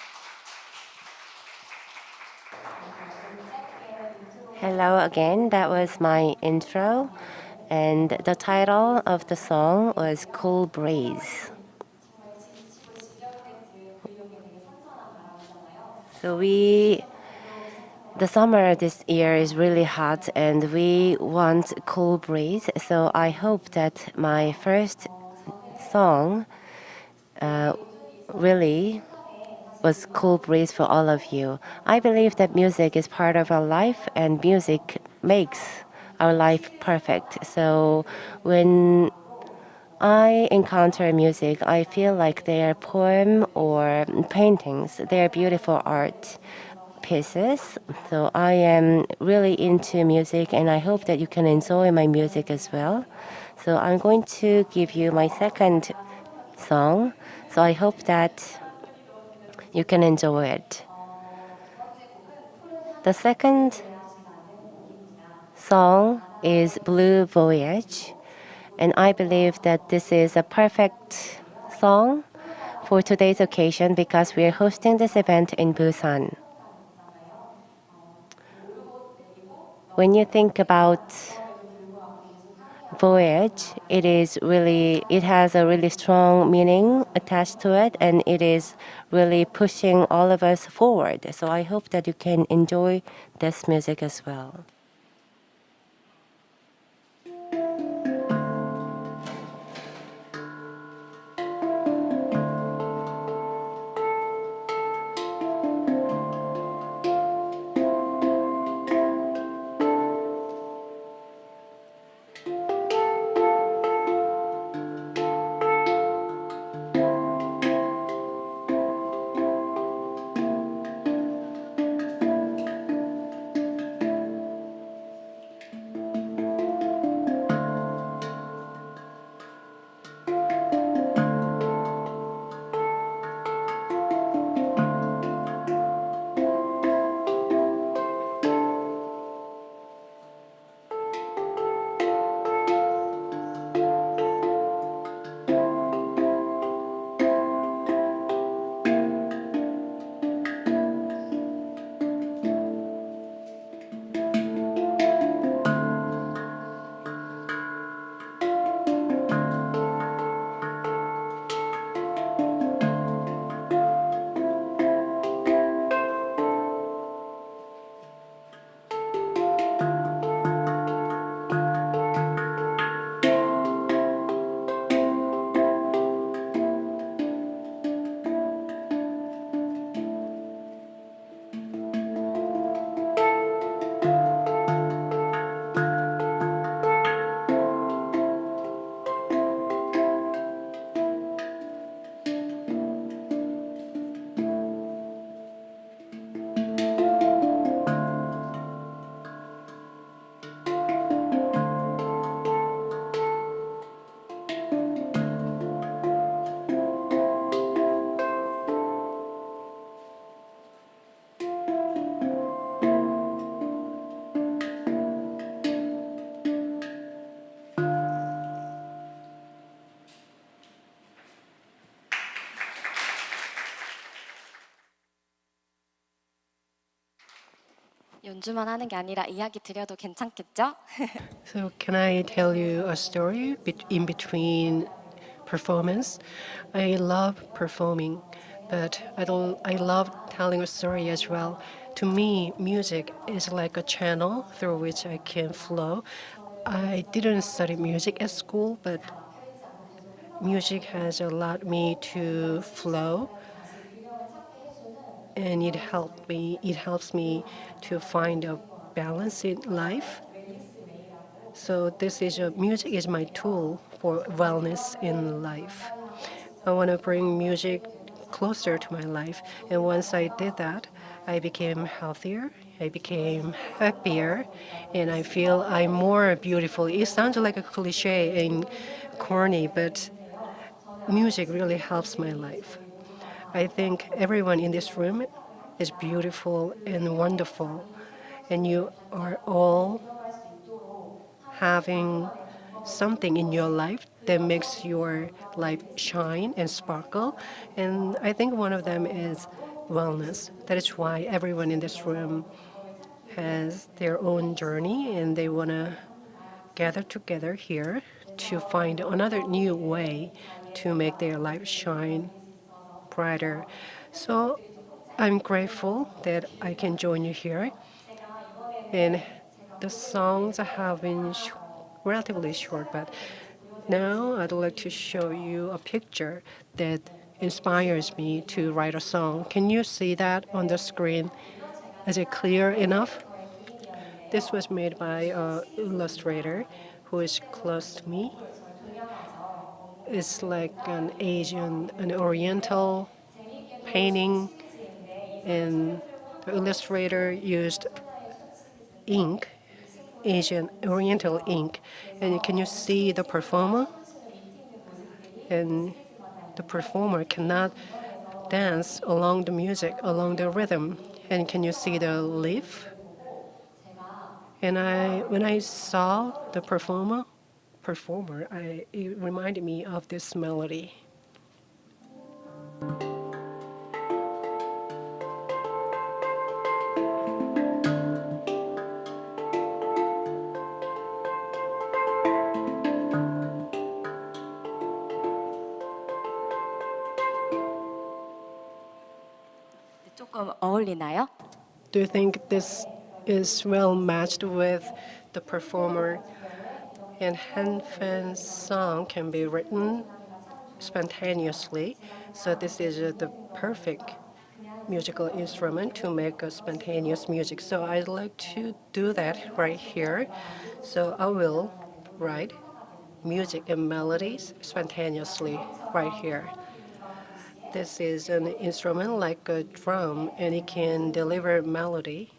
Hello again. That was my intro, and the title of the song was Cool Breeze. So the summer this year is really hot and we want cool breeze. So I hope that my first song really was cool breeze for all of you. I believe that music is part of our life and music makes our life perfect. So when I encounter music, I feel like they are poem or paintings. They are beautiful art pieces. So I am really into music and I hope that you can enjoy my music as well. So I'm going to give you my second song. So I hope that you can enjoy it. The second song is Blue Voyage, and I believe that this is a perfect song for today's occasion because we are hosting this event in Busan. When you think about voyage, it has a really strong meaning attached to it, and it is really pushing all of us forward. So I hope that you can enjoy this music as well. 연주만 하는 게 아니라 이야기 드려도 괜찮겠죠? So can I tell you a story in between performance? I love performing, but I love telling a story as well. To me, music is like a channel through which I can flow. I didn't study music at school, but music has allowed me to flow, and it helps me to find a balance in life. So music is my tool for wellness in life. I want to bring music closer to my life, and once I did that, I became healthier, I became happier, and I feel I'm more beautiful. It sounds like a cliche and corny, but music really helps my life. I think everyone in this room is beautiful and wonderful, and you are all having something in your life that makes your life shine and sparkle. And I think one of them is wellness. That is why everyone in this room has their own journey and they want to gather together here to find another new way to make their life shine brighter. So I'm grateful that I can join you here. And the songs have been relatively short, but now I'd like to show you a picture that inspires me to write a song. Can you see that on the screen? Is it clear enough? This was made by an illustrator who is close to me. It's like an oriental painting, and the illustrator used ink, Asian oriental ink. And can you see the performer? And the performer cannot dance along the music, along the rhythm. And can you see the leaf? And when I saw the performer, it reminded me of this melody. 조금 어울리나요? Do you think this is well matched with the performer? And Han Fan's song can be written spontaneously, so this is the perfect musical instrument to make a spontaneous music. So I'd like to do that right here. So I will write music and melodies spontaneously right here. This is an instrument like a drum, and it can deliver melody.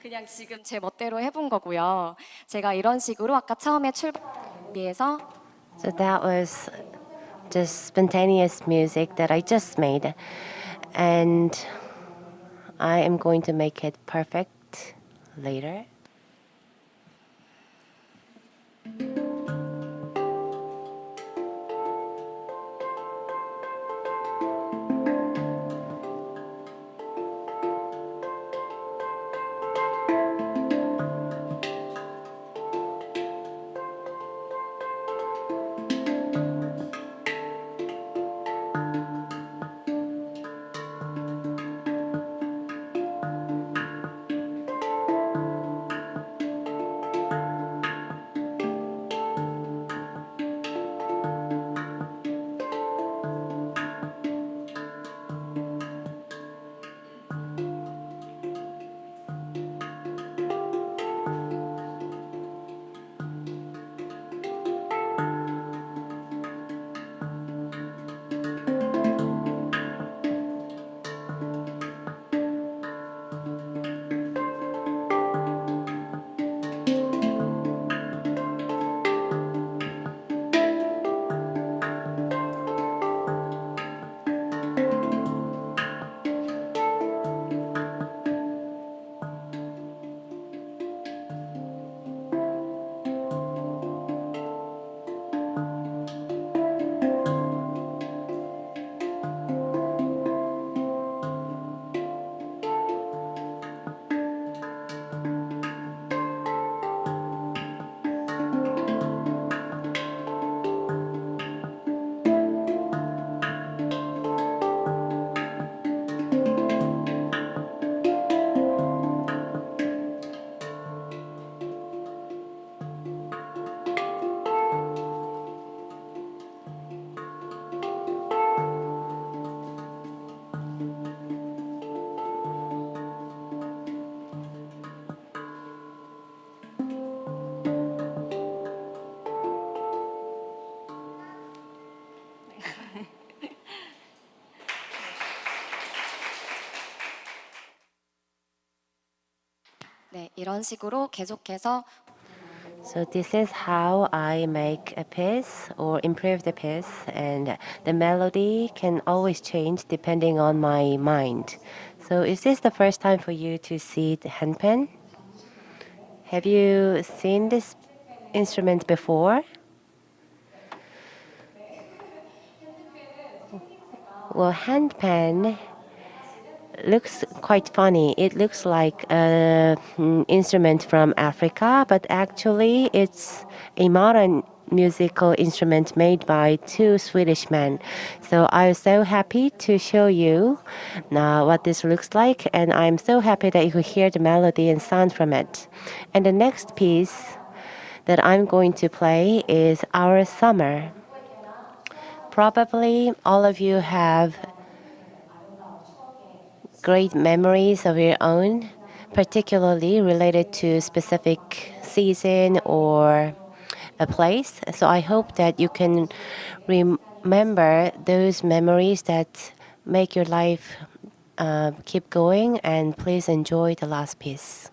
그냥 지금 제 멋대로 해본 거고요. 제가 이런 식으로 아까 처음에 출발해서 So that was just spontaneous music that I just made. And I am going to make it perfect later. 네, 이런 식으로 계속해서 So this is how I make a piece or improve the piece, and the melody can always change depending on my mind. So is this the first time for you to see the handpan? Have you seen this instrument before? Well, handpan looks quite funny. It looks like an instrument from Africa, but actually it's a modern musical instrument made by two Swedish men. So I'm so happy to show you what this looks like, and I'm so happy that you could hear the melody and sound from it. And the next piece that I'm going to play is Our Summer. Probably all of you have great memories of your own, particularly related to specific season or a place. So I hope that you can remember those memories that make your life keep going, and please enjoy the last piece.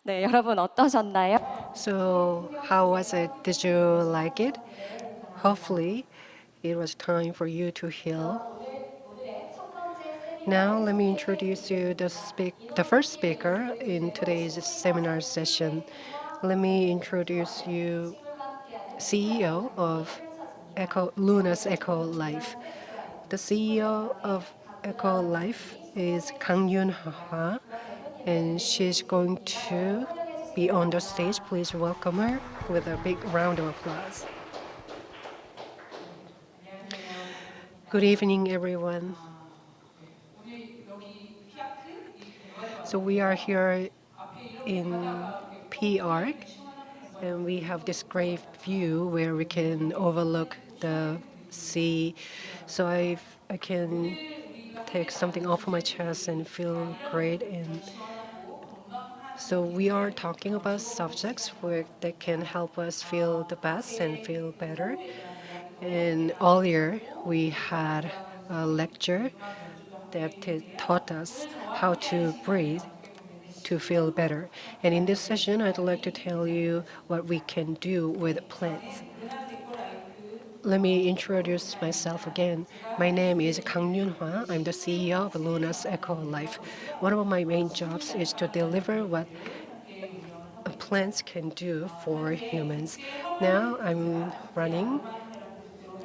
네, 여러분 어떠셨나요? So, how was it? Did you like it? Hopefully, it was time for you to heal. Now, let me introduce you the first speaker in today's seminar session. Let me introduce you CEO of Luna's Eco Life. The CEO of Eco Life is Kang Yun-ha, and she's going to be on the stage. Please welcome her with a big round of applause. Good evening, everyone. So we are here in P.ARK, and we have this great view where we can overlook the sea. So I can take something off my chest and feel great. And so we are talking about subjects that can help us feel the best and feel better. And earlier we had a lecture that taught us how to breathe to feel better. And in this session, I'd like to tell you what we can do with plants. Let me introduce myself again. My name is Kang Yun-hwa. I'm the CEO of Luna's Eco Life. One of my main jobs is to deliver what plants can do for humans. Now I'm running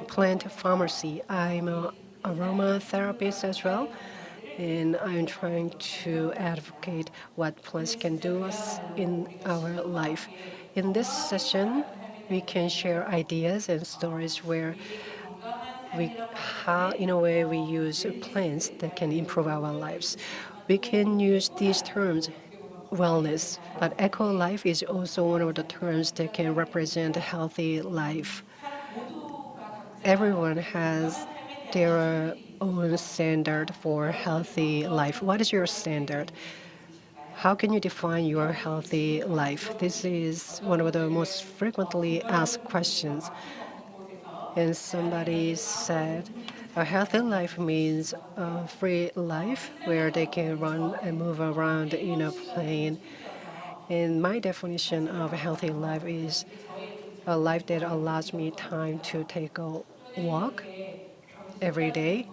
plant pharmacy. I'm an aromatherapist as well, and I'm trying to advocate what plants can do us in our life. In this session, we can share ideas and stories where how, in a way, we use plants that can improve our lives. We can use these terms, wellness, but eco life is also one of the terms that can represent a healthy life. Everyone has their own standard for healthy life. What is your standard? How can you define your healthy life? This is one of the most frequently asked questions. And somebody said, a healthy life means a free life where they can run and move around in a plane. And my definition of a healthy life is a life that allows me time to take a walk every day.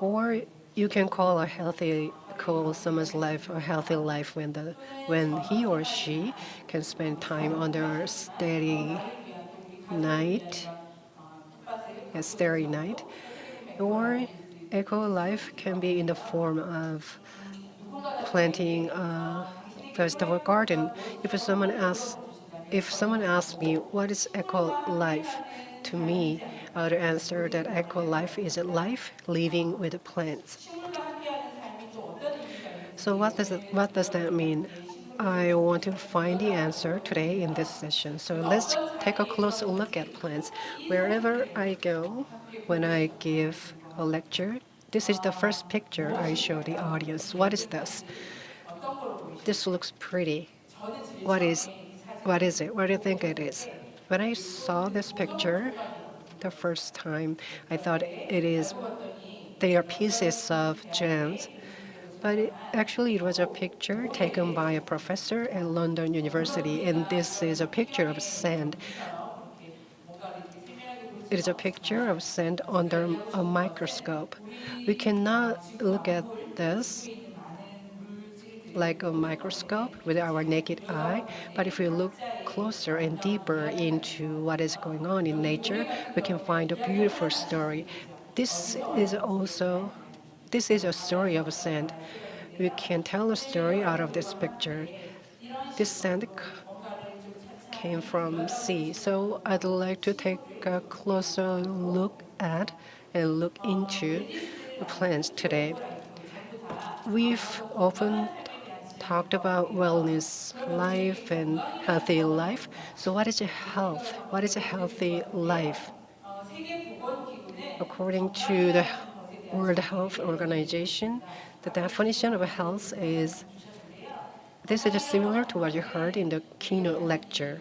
Or you can call someone's life a healthy life when he or she can spend time under night, a starry night. Or eco life can be in the form of planting a vegetable garden. If someone asks me what is eco life, to me, I would answer that eco life is a life living with plants. So what does that mean? I want to find the answer today in this session. So let's take a closer look at plants. Wherever I go, when I give a lecture, this is the first picture I show the audience. What is this? This looks pretty. What is it? What do you think it is? When I saw this picture the first time, I thought they are pieces of gems. But actually, it was a picture taken by a professor at London University, and this is a picture of sand. It is a picture of sand under a microscope. We cannot look at this like a microscope with our naked eye, but if we look closer and deeper into what is going on in nature, we can find a beautiful story. This is also this is a story of sand. We can tell a story out of this picture. This sand came from sea, so I'd like to take a closer look at and look into the plants today. We've often talked about wellness life and healthy life. So what is a health? What is a healthy life? According to the World Health Organization, the definition of health is this is similar to what you heard in the keynote lecture.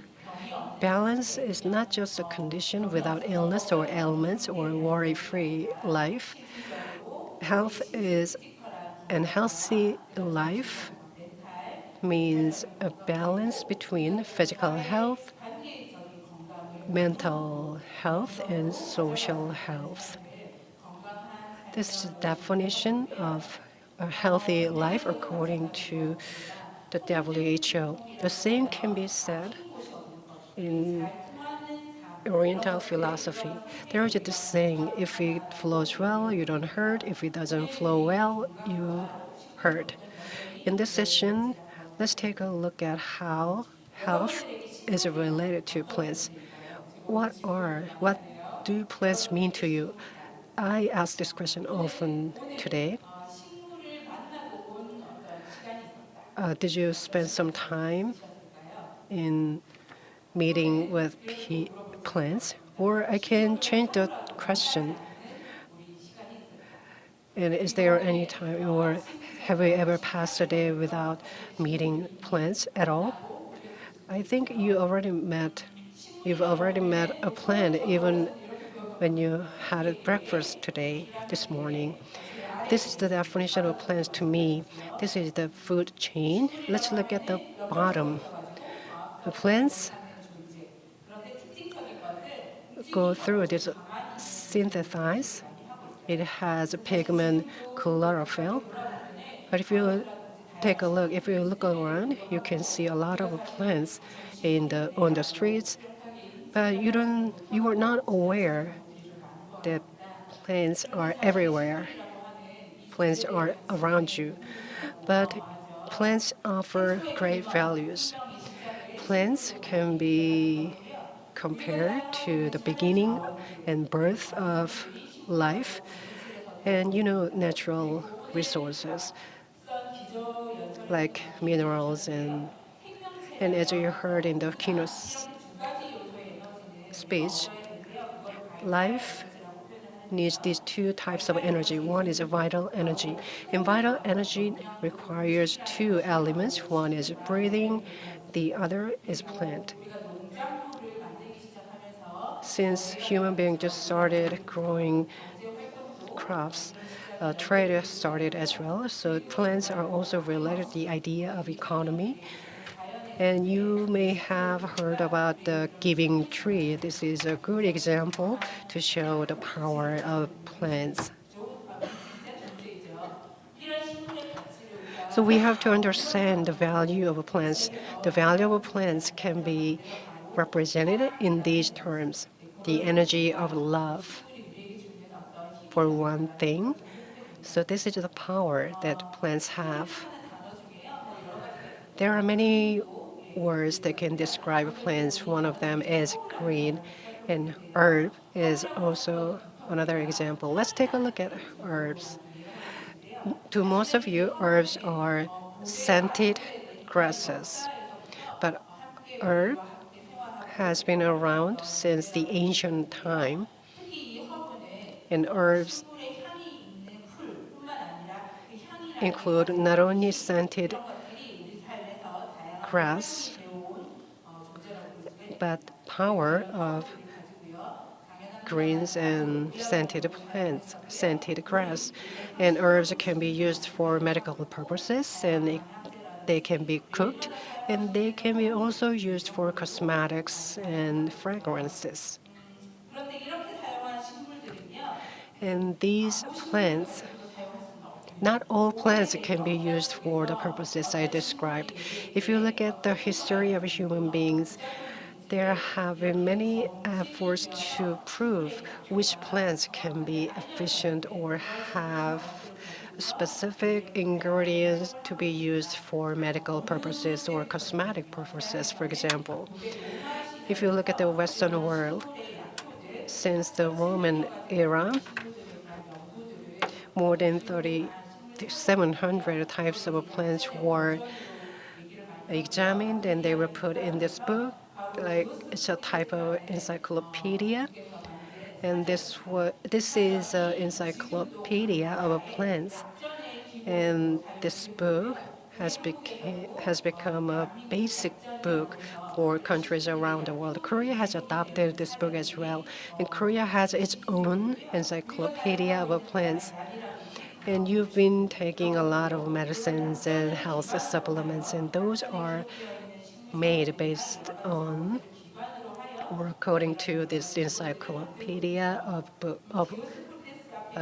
Balance is not just a condition without illness or ailments or worry-free life. Health is and healthy life means a balance between physical health, mental health, and social health. This is the definition of a healthy life according to the WHO. The same can be said in Oriental philosophy. There is this saying, if it flows well, you don't hurt. If it doesn't flow well, you hurt. In this session, let's take a look at how health is related to plants. What do plants mean to you? I ask this question often today. did you spend some time in meeting with plants? Or I can change the question. And is there any time, or have you ever passed a day without meeting plants at all? I think you've already met a plant even when you had a breakfast this morning. This is the definition of plants to me. This is the food chain. Let's look at the bottom. The plants go through this synthesize. It has a pigment chlorophyll. But if you look around, you can see a lot of plants on the streets. But you are not aware that plants are everywhere. Plants are around you. But plants offer great values. Plants can be compared to the beginning and birth of life and natural resources like minerals and as you heard in the keynote speech, life needs these two types of energy. One is a vital energy. And vital energy requires two elements. One is breathing, the other is plant. Since human beings just started growing crops, trade started as well. So plants are also related to the idea of economy. And you may have heard about the giving tree. This is a good example to show the power of plants. So we have to understand the value of plants. The value of plants can be represented in these terms. The energy of love, for one thing. So this is the power that plants have. There are many words that can describe plants. One of them is green, and herb is also another example. Let's take a look at herbs. To most of you, herbs are scented grasses, but herb has been around since the ancient time, and herbs include not only scented grass, but power of greens and scented plants, scented grass. And herbs can be used for medical purposes, and they can be cooked, and they can be also used for cosmetics and fragrances. And these plants, not all plants can be used for the purposes I described. If you look at the history of human beings, there have been many efforts to prove which plants can be efficient or have specific ingredients to be used for medical purposes or cosmetic purposes, for example. If you look at the Western world, since the Roman era, more than 3,700 types of plants were examined and they were put in this book. Like it's a type of encyclopedia, and this is an encyclopedia of plants, and this book has become a basic book for countries around the world. Korea has adopted this book as well, and Korea has its own encyclopedia of plants. And you've been taking a lot of medicines and health supplements, and those are made based on or according to this encyclopedia of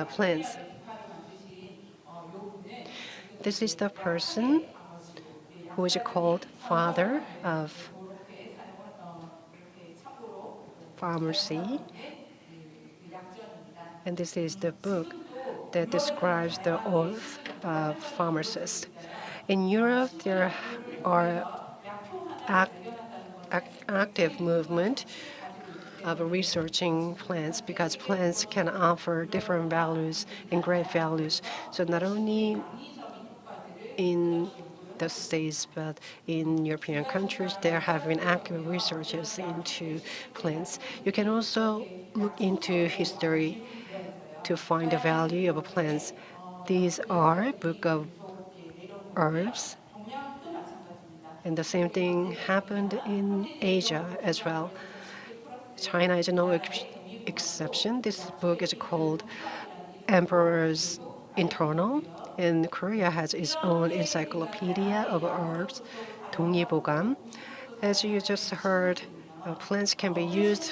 plants. This is the person who is called father of pharmacy, and this is the book that describes the oath of pharmacists. In Europe, there are active movement of researching plants because plants can offer different values and great values. So not only in the States, but in European countries, there have been active researches into plants. You can also look into history to find the value of plants. These are book of herbs, and the same thing happened in Asia as well. China is no exception. This book is called Emperor's Internal, and Korea has its own encyclopedia of herbs, 동의보감. As you just heard, plants can be used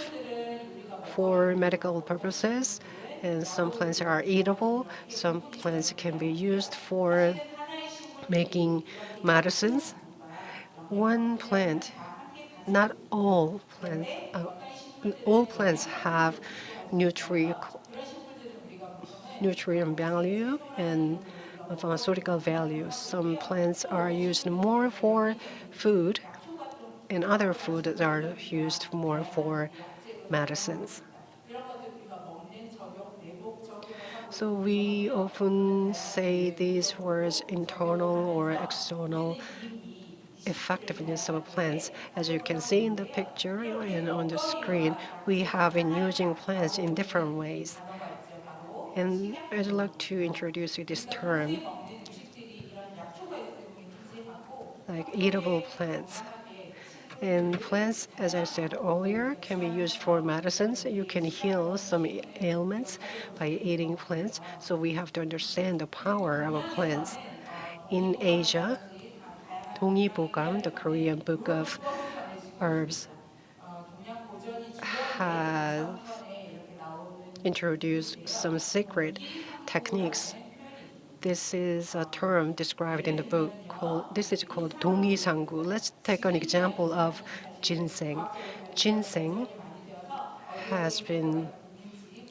for medical purposes, and some plants are eatable. Some plants can be used for making medicines. One plant, not all plants have nutrient value and pharmaceutical value. Some plants are used more for food, and other foods are used more for medicines. So we often say these words internal or external effectiveness of plants. As you can see in the picture and on the screen, we have been using plants in different ways. And I'd like to introduce you this term, like eatable plants. And plants, as I said earlier, can be used for medicines. You can heal some ailments by eating plants. So we have to understand the power of plants. In Asia, 동의보감, the Korean book of herbs, has introduced some secret techniques. This is a term described in the book this is called 동의상구. Let's take an example of ginseng. Ginseng has been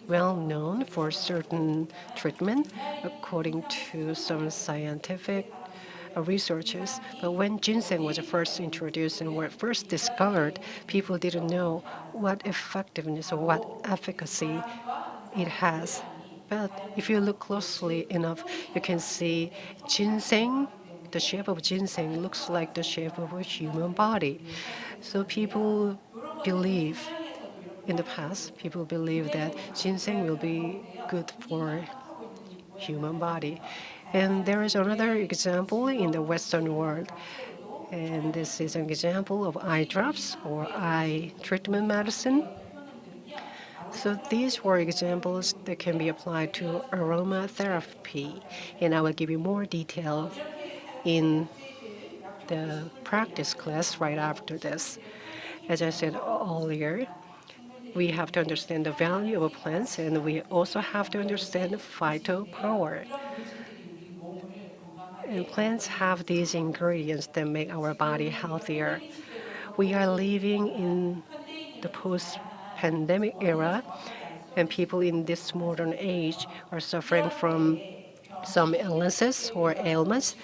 well known for certain treatment according to some scientific researches. But when ginseng was first introduced and were first discovered, people didn't know what effectiveness or what efficacy it has. But if you look closely enough, you can see ginseng, the shape of ginseng looks like the shape of a human body. So in the past, people believe that ginseng will be good for human body. And there is another example in the Western world. And this is an example of eye drops or eye treatment medicine. So these were examples that can be applied to aromatherapy. And I will give you more detail in the practice class right after this. As I said earlier, we have to understand the value of plants, and we also have to understand phytopower. And plants have these ingredients that make our body healthier. We are living in the post-pandemic era, and people in this modern age are suffering from some illnesses or ailments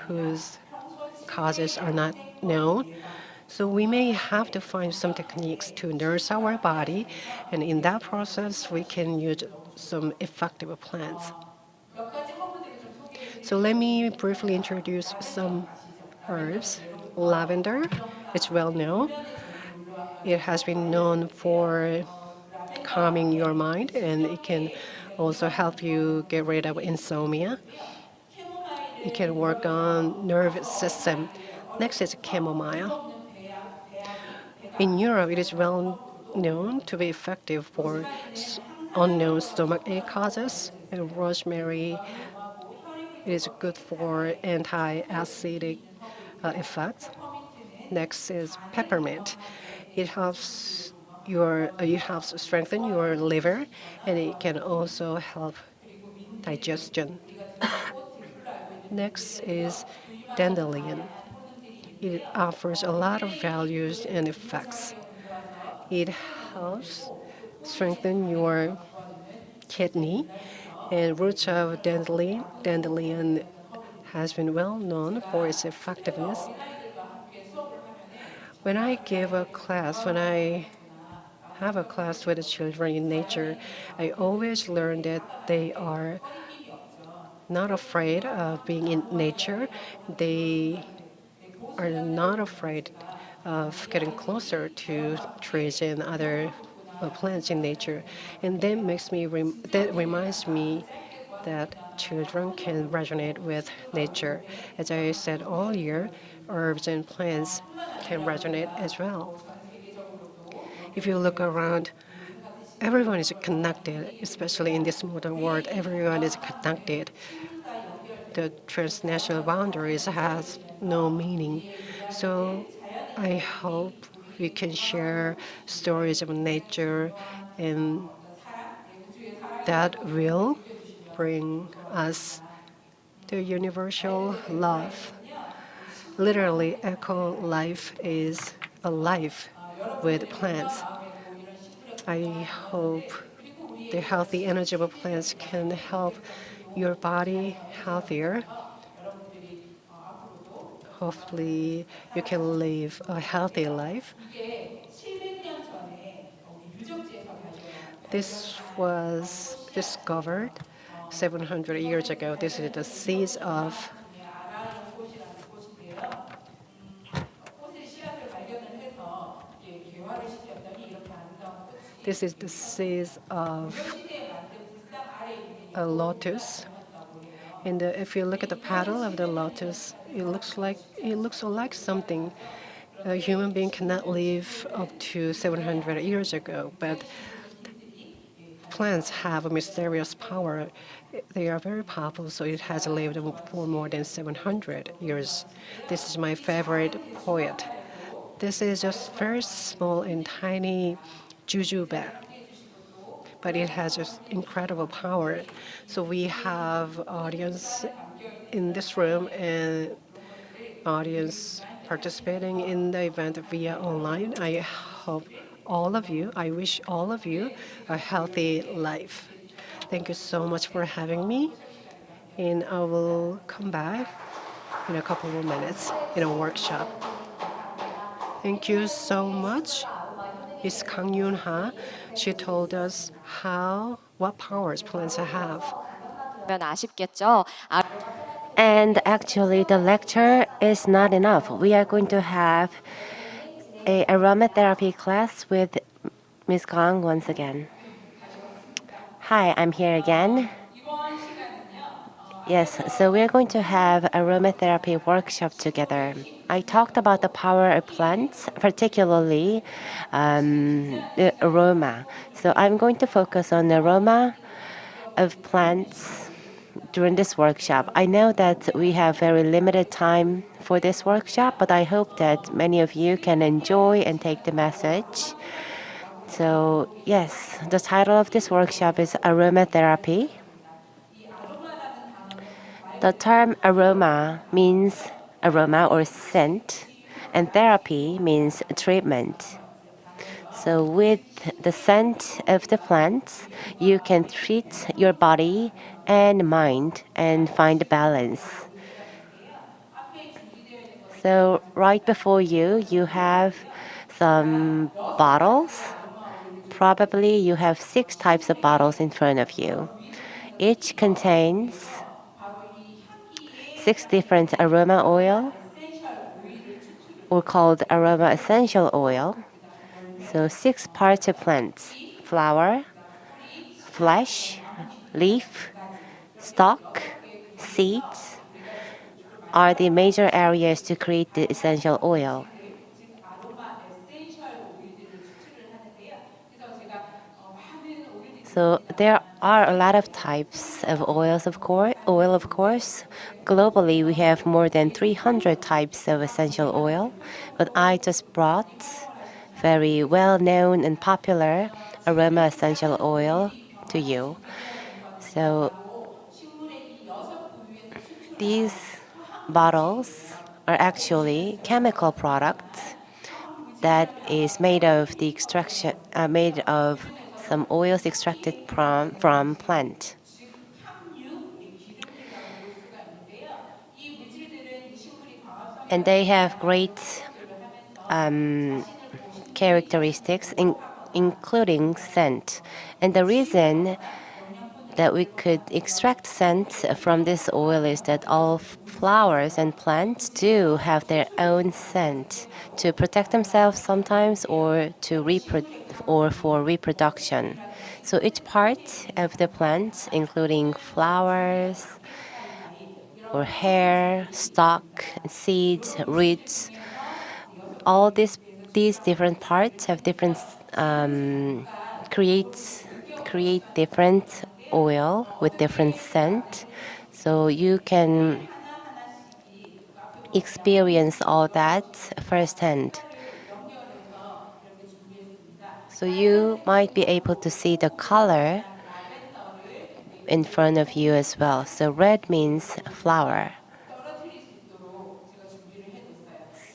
whose causes are not known. So we may have to find some techniques to nurse our body, and in that process, we can use some effective plants. So let me briefly introduce some herbs. Lavender, it's well known. It has been known for calming your mind, and it can also help you get rid of insomnia. It can work on nervous system. Next is chamomile. In Europe, it is well known to be effective for unknown stomach ache causes. And rosemary is good for anti-acidic effects. Next is peppermint. It helps strengthen your liver, and it can also help digestion. Next is dandelion. It offers a lot of values and effects. It helps strengthen your kidney, and roots of dandelion has been well known for its effectiveness. When I have a class with the children in nature, I always learn that they are not afraid of being in nature. They are not afraid of getting closer to trees and other plants in nature, and that reminds me that children can resonate with nature. As I said earlier, herbs and plants can resonate as well. If you look around, everyone is connected, especially in this modern world. Everyone is connected. The transnational boundaries has no meaning. So I hope we can share stories of nature and that will bring us the universal love. Literally, eco life is a life with plants. I hope the healthy energy of plants can help your body healthier. Hopefully, you can live a healthy life. This was discovered 700 years ago. This is the seeds of a lotus. And if you look at the petal of the lotus, it looks like something a human being cannot live up to 700 years ago. But plants have a mysterious power. They are very powerful, so it has lived for more than 700 years. This is my favorite poet. This is just very small and tiny jujube, but it has just incredible power. So we have audience in this room and audience participating in the event via online. I wish all of you a healthy life. Thank you so much for having me, and I will come back in a couple of minutes in a workshop. Thank you so much, Ms. Kang Yoon-ha. She told us what powers plants have. 면 아쉽겠죠? And actually, the lecture is not enough. We are going to have a aromatherapy class with Ms. Kang once again. Hi, I'm here again. Yes, so we're going to have aromatherapy workshop together. I talked about the power of plants, particularly the aroma. So I'm going to focus on the aroma of plants during this workshop. I know that we have very limited time for this workshop, but I hope that many of you can enjoy and take the message. So yes, the title of this workshop is aromatherapy. The term aroma means aroma or scent, and therapy means treatment. So with the scent of the plants, you can treat your body and mind and find balance. So right before you, you have some bottles. Probably you have 6 types of bottles in front of you. Each contains 6 different aroma oil, or called aroma essential oil. So 6 parts of plants: flower, flesh, leaf, stalk, seeds are the major areas to create the essential oil. So there are a lot of types of oils, of course. Globally, we have more than 300 types of essential oil, but I just brought very well-known and popular aroma essential oil to you. So these bottles are actually chemical products that is made of some oils extracted from plant. And they have great characteristics, including scent. And the reason that we could extract scent from this oil is that all flowers and plants do have their own scent to protect themselves sometimes or for reproduction. So each part of the plant, including flowers or hair, stalk, seeds, roots, all these different parts have different create different oil with different scent, so you can experience all that firsthand. So you might be able to see the color in front of you as well. So red means flower.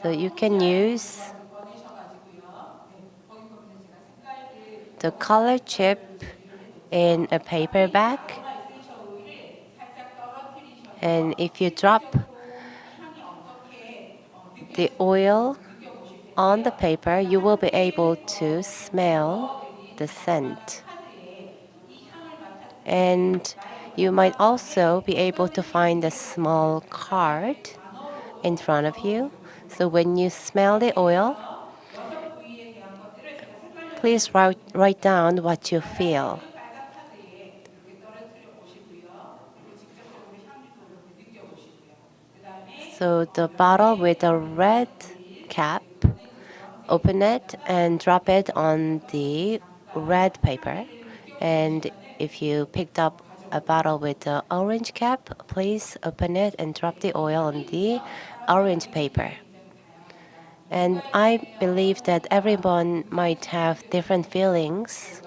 So you can use the color chip in a paper bag, and if you drop the oil on the paper, you will be able to smell the scent. And you might also be able to find a small card in front of you. So when you smell the oil, please write down what you feel. So the bottle with a red cap, open it and drop it on the red paper. And if you picked up a bottle with an orange cap, please open it and drop the oil on the orange paper. And I believe that everyone might have different feelings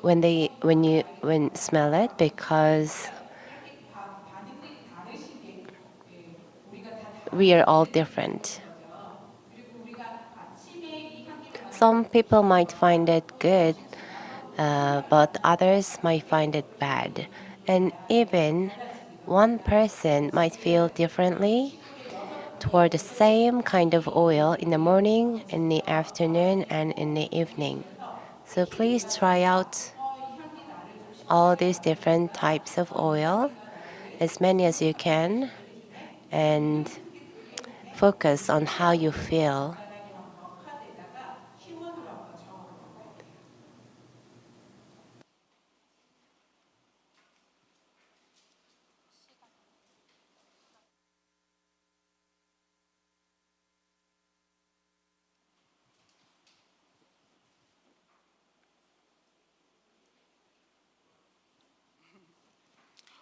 when smell it, because we are all different. Some people might find it good, but others might find it bad. And even one person might feel differently toward the same kind of oil in the morning, in the afternoon, and in the evening. So please try out all these different types of oil, as many as you can, and focus on how you feel.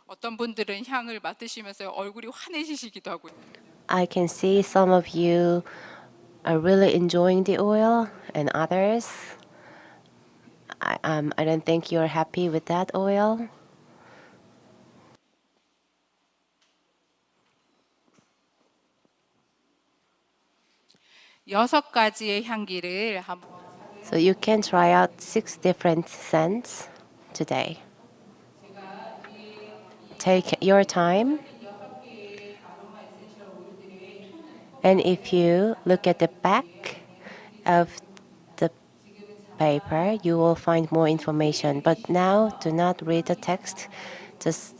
어떤 분들은 향을 맡으시면서 얼굴이 환해지시기도 하고요. I can see some of you are really enjoying the oil, and others, I don't think you're happy with that oil. 여섯 가지의 향기를 한번 So you can try out 6 different scents today. Take your time. And if you look at the back of the paper, you will find more information. But now, do not read the text. Just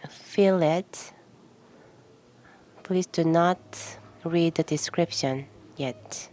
feel it. Please do not read the description yet.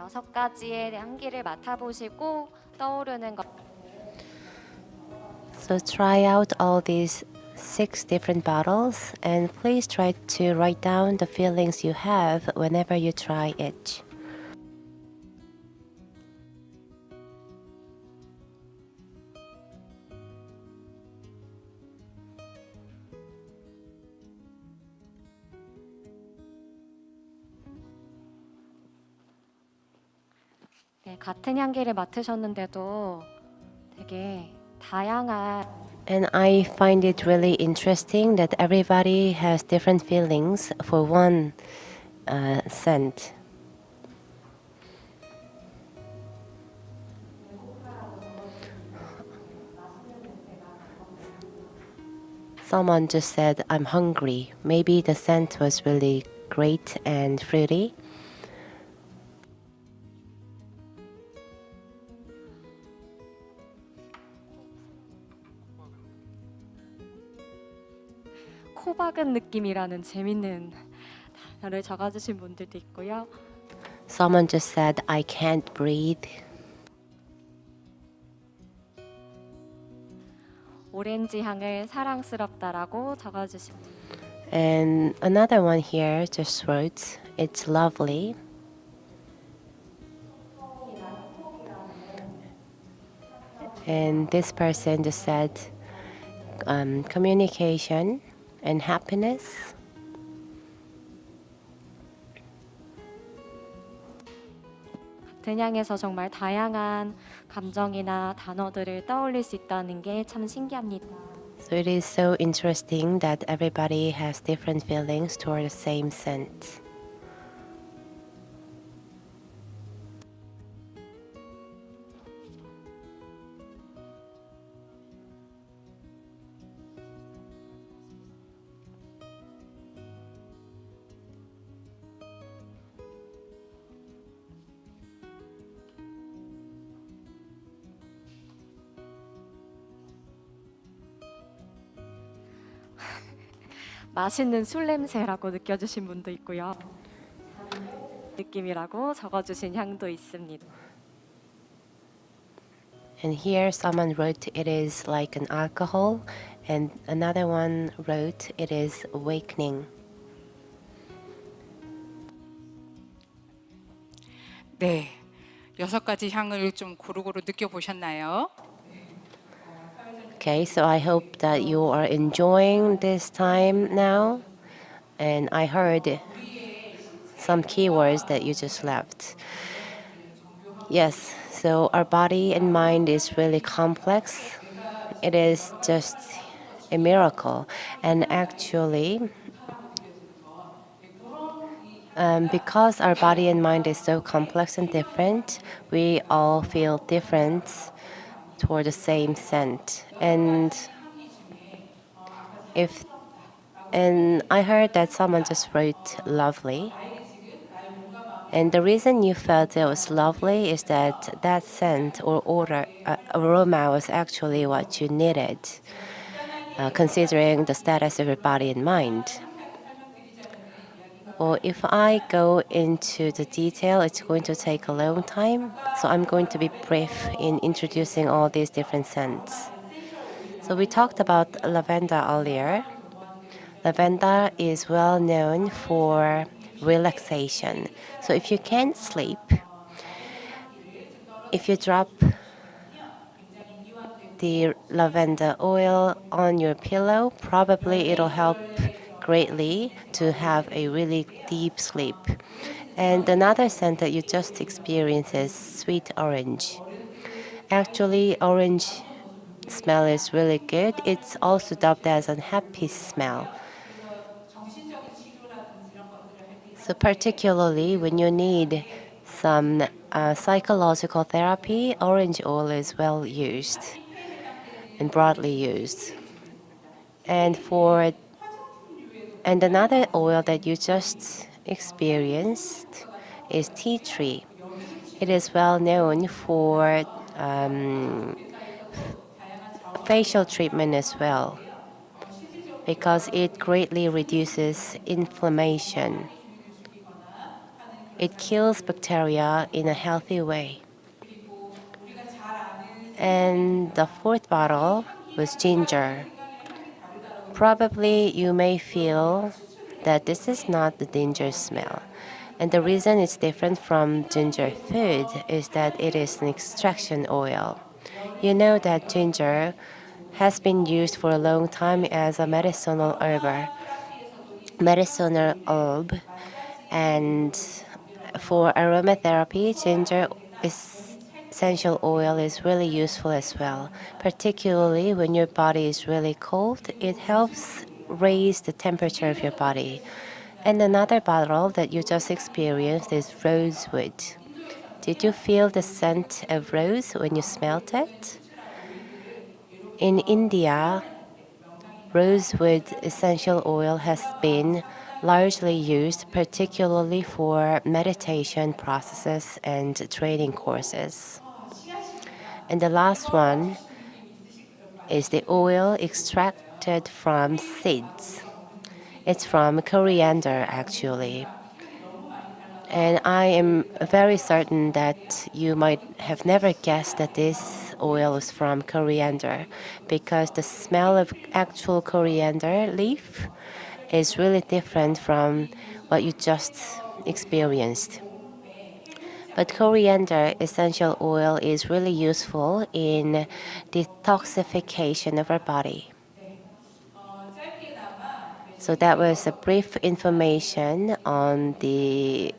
6가지의 향기를 맡아보시고 떠오르는 것. So try out all these 6 different bottles and please try to write down the feelings you have whenever you try it. 네, 같은 향기를 맡으셨는데도 되게 다양한 And I find it really interesting that everybody has different feelings for one scent. Someone just said, I'm hungry. Maybe the scent was really great and fruity. 코 박은 느낌이라는 재밌는 단어를 적어주신 분들도 있고요. Someone just said, I can't breathe. 오렌지 향을 사랑스럽다라고 적어주신 분. And another one here just wrote, it's lovely. And this person just said, communication and happiness. 같은 향에서 정말 다양한 감정이나 단어들을 떠올릴 수 있다는 게 참 신기합니다. So it is so interesting that everybody has different feelings toward the same scent. 맛있는 술 냄새라고 느껴주신 분도 있고요. 느낌이라고 적어주신 향도 있습니다. And here someone wrote it is like an alcohol, and another one wrote it is awakening. 네, 6가지 향을 좀 고루고루 느껴보셨나요? Okay, so I hope that you are enjoying this time now. And I heard some keywords that you just left. Yes, so our body and mind is really complex. It is just a miracle. And actually, because our body and mind is so complex and different, we all feel different toward the same scent. And I heard that someone just wrote lovely. And the reason you felt it was lovely is that that scent or aroma was actually what you needed, considering the status of your body and mind. Well, if I go into the detail, it's going to take a long time. So I'm going to be brief in introducing all these different scents. So we talked about lavender earlier. Lavender is well known for relaxation. So if you can't sleep, if you drop the lavender oil on your pillow, probably it'll help greatly to have a really deep sleep. And another scent that you just experienced is sweet orange. Actually, orange smell is really good. It's also dubbed as a happy smell. So particularly when you need some psychological therapy, orange oil is well used and broadly used. And another oil that you just experienced is tea tree. It is well known for facial treatment as well because it greatly reduces inflammation. It kills bacteria in a healthy way. And the fourth bottle was ginger. Probably you may feel that this is not the ginger smell. And the reason it's different from ginger food is that it is an extraction oil. You know that ginger has been used for a long time as a medicinal herb. And for aromatherapy, ginger essential oil is really useful as well, particularly when your body is really cold. It helps raise the temperature of your body. And another bottle that you just experienced is rosewood. Did you feel the scent of rose when you smelled it? In India, rosewood essential oil has been largely used, particularly for meditation processes and training courses. And the last one is the oil extracted from seeds. It's from coriander, actually. And I am very certain that you might have never guessed that this oil is from coriander, because the smell of actual coriander leaf is really different from what you just experienced. But coriander essential oil is really useful in detoxification of our body. So that was a brief information on the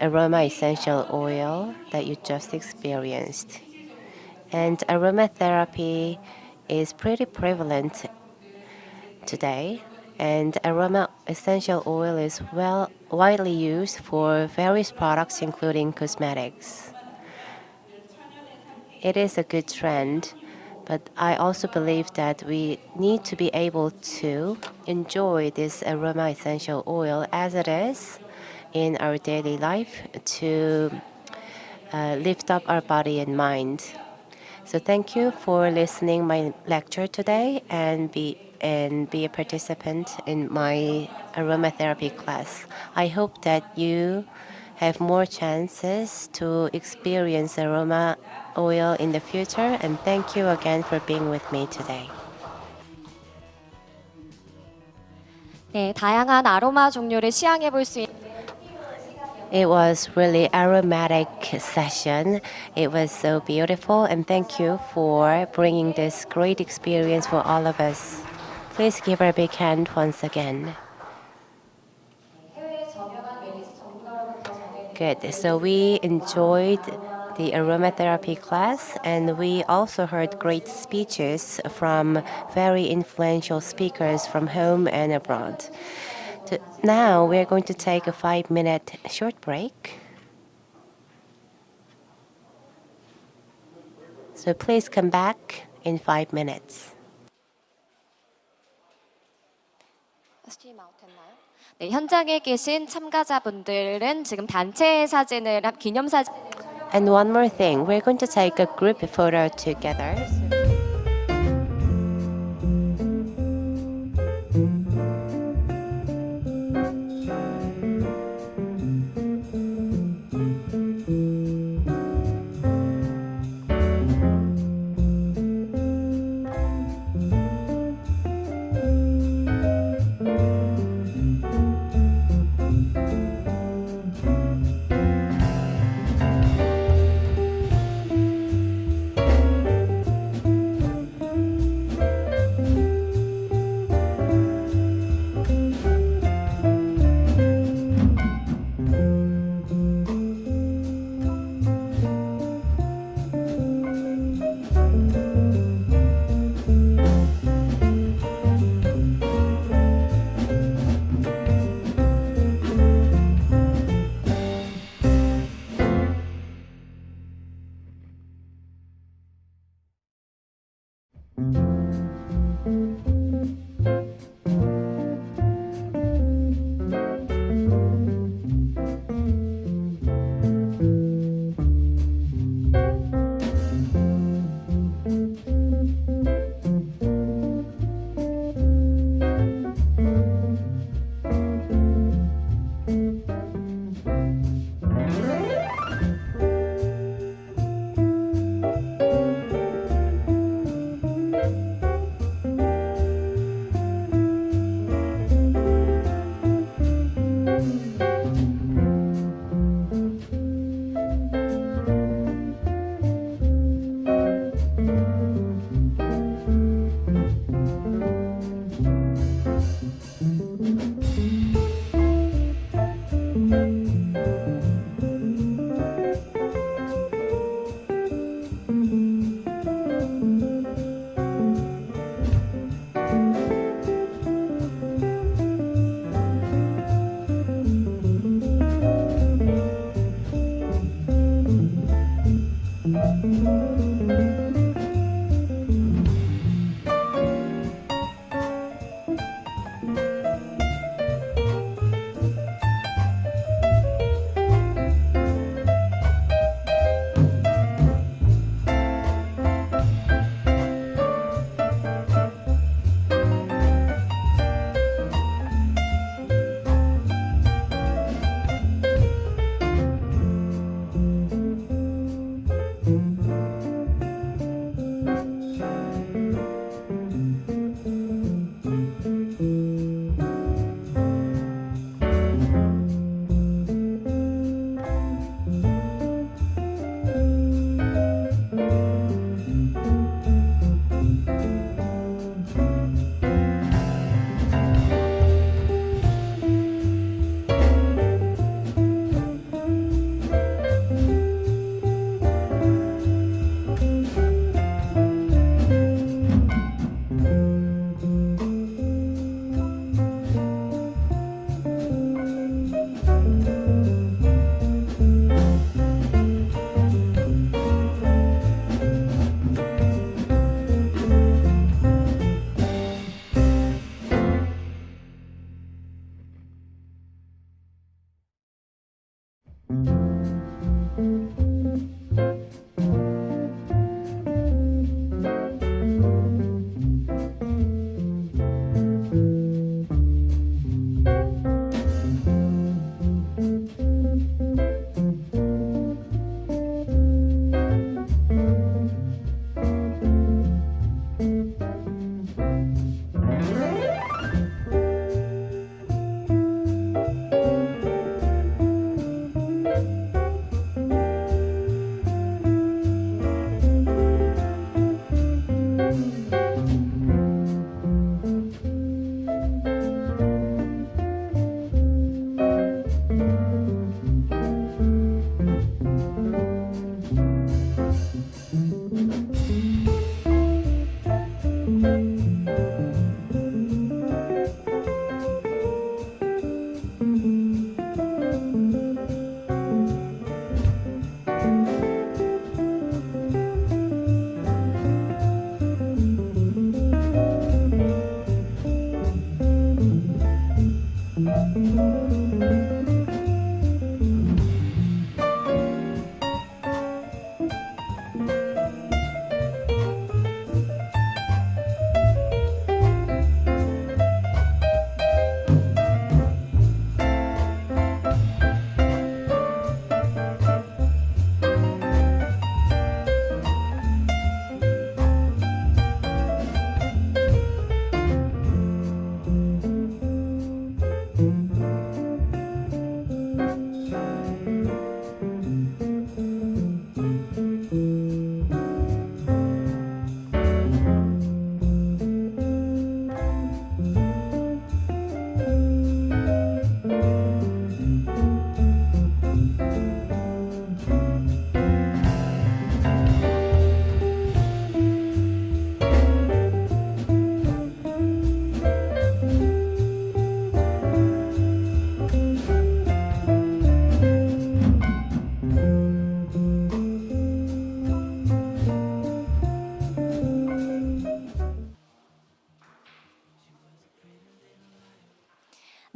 aroma essential oil that you just experienced. And aromatherapy is pretty prevalent today, and aroma essential oil is widely used for various products, including cosmetics. It is a good trend, but I also believe that we need to be able to enjoy this aroma essential oil as it is in our daily life to lift up our body and mind. So thank you for listening my lecture today and be a participant in my aromatherapy class. I hope that you have more chances to experience aroma oil in the future, and thank you again for being with me today. 네, 다양한 아로마 종류를 시향해 볼 수 있는 It was really aromatic session. It was so beautiful, and thank you for bringing this great experience for all of us. Please give her a big hand once again. Good. So we enjoyed the aromatherapy class, and we also heard great speeches from very influential speakers from home and abroad. Now we're going to take a 5-minute short break. So please come back in 5 minutes. 스트림 아웃 했나요? 네, 현장에 계신 참가자분들은 지금 단체 사진을 기념사진. And one more thing, we're going to take a group photo together.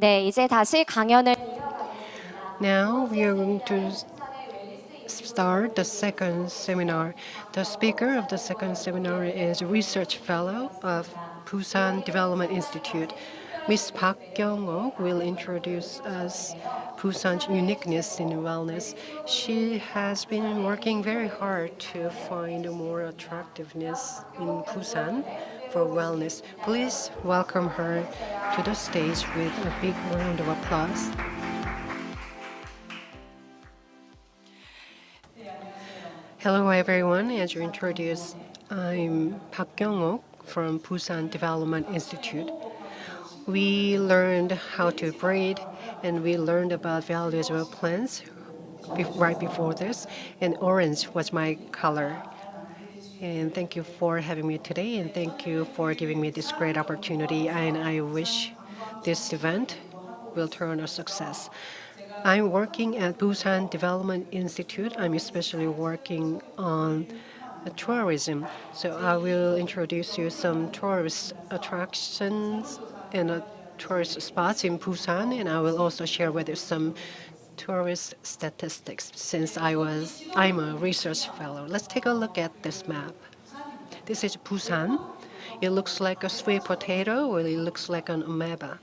네, 이제 다시 강연을 Now we are going to start the second seminar. The speaker of the second seminar is Research Fellow of Busan Development Institute. Ms. Park Kyung-ok will introduce us Busan's uniqueness in wellness. She has been working very hard to find more attractiveness in Busan for wellness. Please welcome her to the stage with a big round of applause. Hello everyone, as you introduced, I'm Park Kyung-ok from Busan Development Institute. We learned how to breed, and we learned about values of plants right before this, and orange was my color. And thank you for having me today, and thank you for giving me this great opportunity. And I wish this event will turn a success. I'm working at Busan Development Institute. I'm especially working on tourism. So I will introduce you some tourist attractions and tourist spots in Busan, and I will also share with you some tourist statistics since I'm a research fellow. Let's take a look at this map. This is Busan. It looks like a sweet potato, or it looks like an amoeba.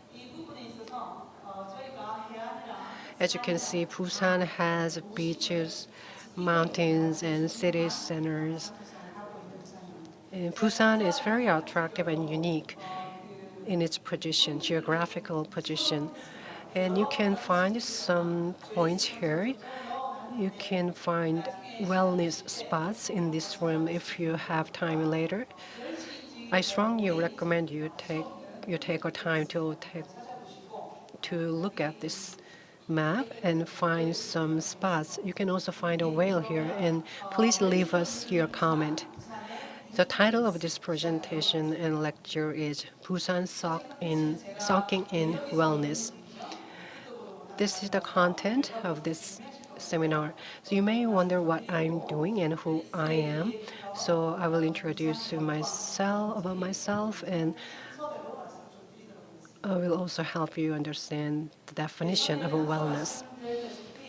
As you can see, Busan has beaches, mountains, and city centers. And Busan is very attractive and unique in its position, geographical position. And you can find some points here. You can find wellness spots in this room if you have time later. I strongly recommend you take a time to look at this map and find some spots. You can also find a whale here, and please leave us your comment. The title of this presentation and lecture is Busan Soaking in Wellness. This is the content of this seminar. So you may wonder what I'm doing and who I am. So I will introduce about myself, and I will also help you understand the definition of wellness.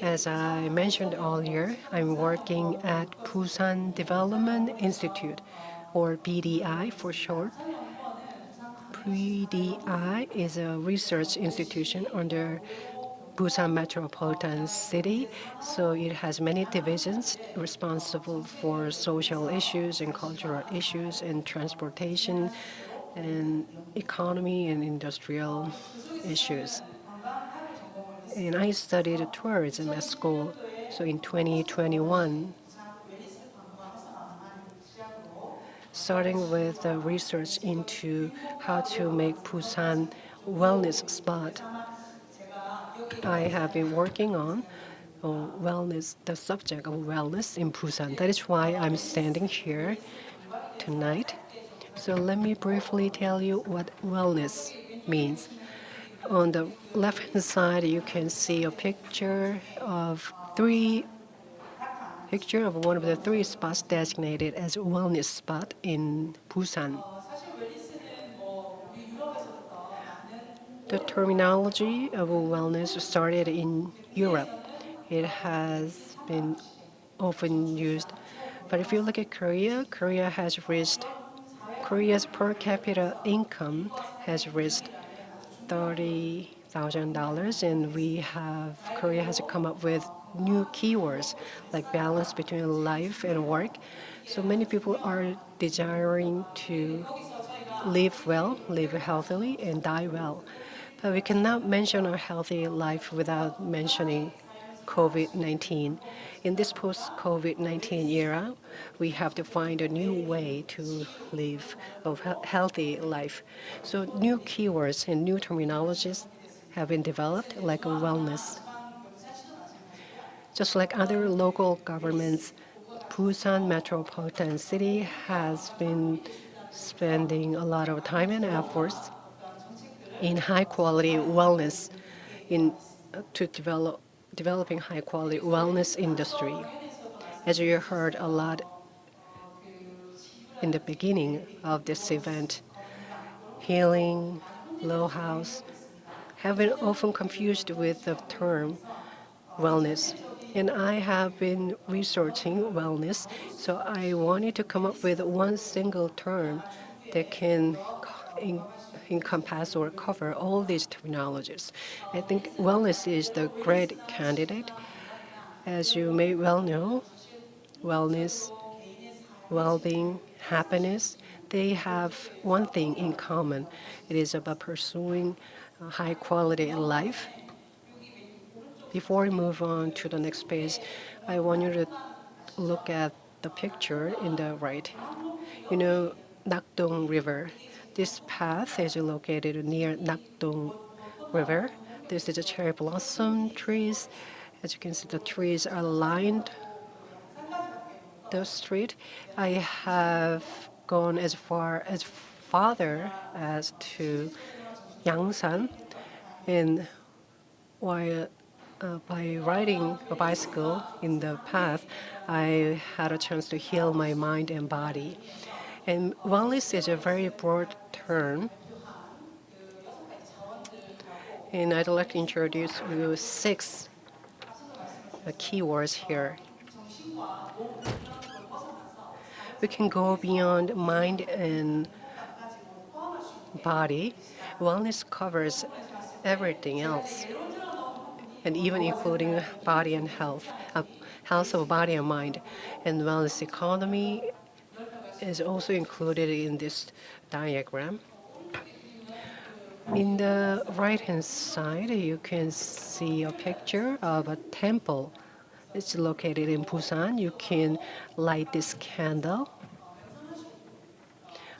As I mentioned earlier, I'm working at Busan Development Institute, or BDI for short. BDI is a research institution under Busan Metropolitan City, so it has many divisions responsible for social issues and cultural issues and transportation and economy and industrial issues. And I studied tourism at school. So in 2021, starting with the research into how to make Busan wellness spot, I have been working on wellness, the subject of wellness in Busan. That is why I'm standing here tonight. So let me briefly tell you what wellness means. On the left-hand side, you can see a picture of one of the three spots designated as wellness spot in Busan. The terminology of wellness started in Europe. It has been often used. But if you look at Korea's per capita income has reached $30,000, and Korea has come up with new keywords like balance between life and work. So many people are desiring to live well, live healthily, and die well. But we cannot mention a healthy life without mentioning COVID-19. In this post-COVID-19 era, we have to find a new way to live a healthy life. So new keywords and new terminologies have been developed, like wellness. Just like other local governments, Busan Metropolitan City has been spending a lot of time and efforts in high-quality wellness, to developing high-quality wellness industry. As you heard a lot in the beginning of this event, healing, low house have been often confused with the term wellness. And I have been researching wellness, so I wanted to come up with one single term that can encompass or cover all these terminologies. I think wellness is the great candidate. As you may well know, wellness, well-being, happiness, they have one thing in common. It is about pursuing a high quality life. Before we move on to the next page, I want you to look at the picture in the right. You know, Nakdong River. This path is located near Nakdong River. This is a cherry blossom trees. As you can see, the trees are lined the street. I have gone as far as farther as to Yangsan, and while by riding a bicycle in the path, I had a chance to heal my mind and body. And wellness is a very broad term, and I'd like to introduce you 6 keywords here. We can go beyond mind and body. Wellness covers everything else, and even including body and health, health of body and mind. And wellness economy is also included in this diagram. In the right-hand side, you can see a picture of a temple. It's located in Busan. You can light this candle,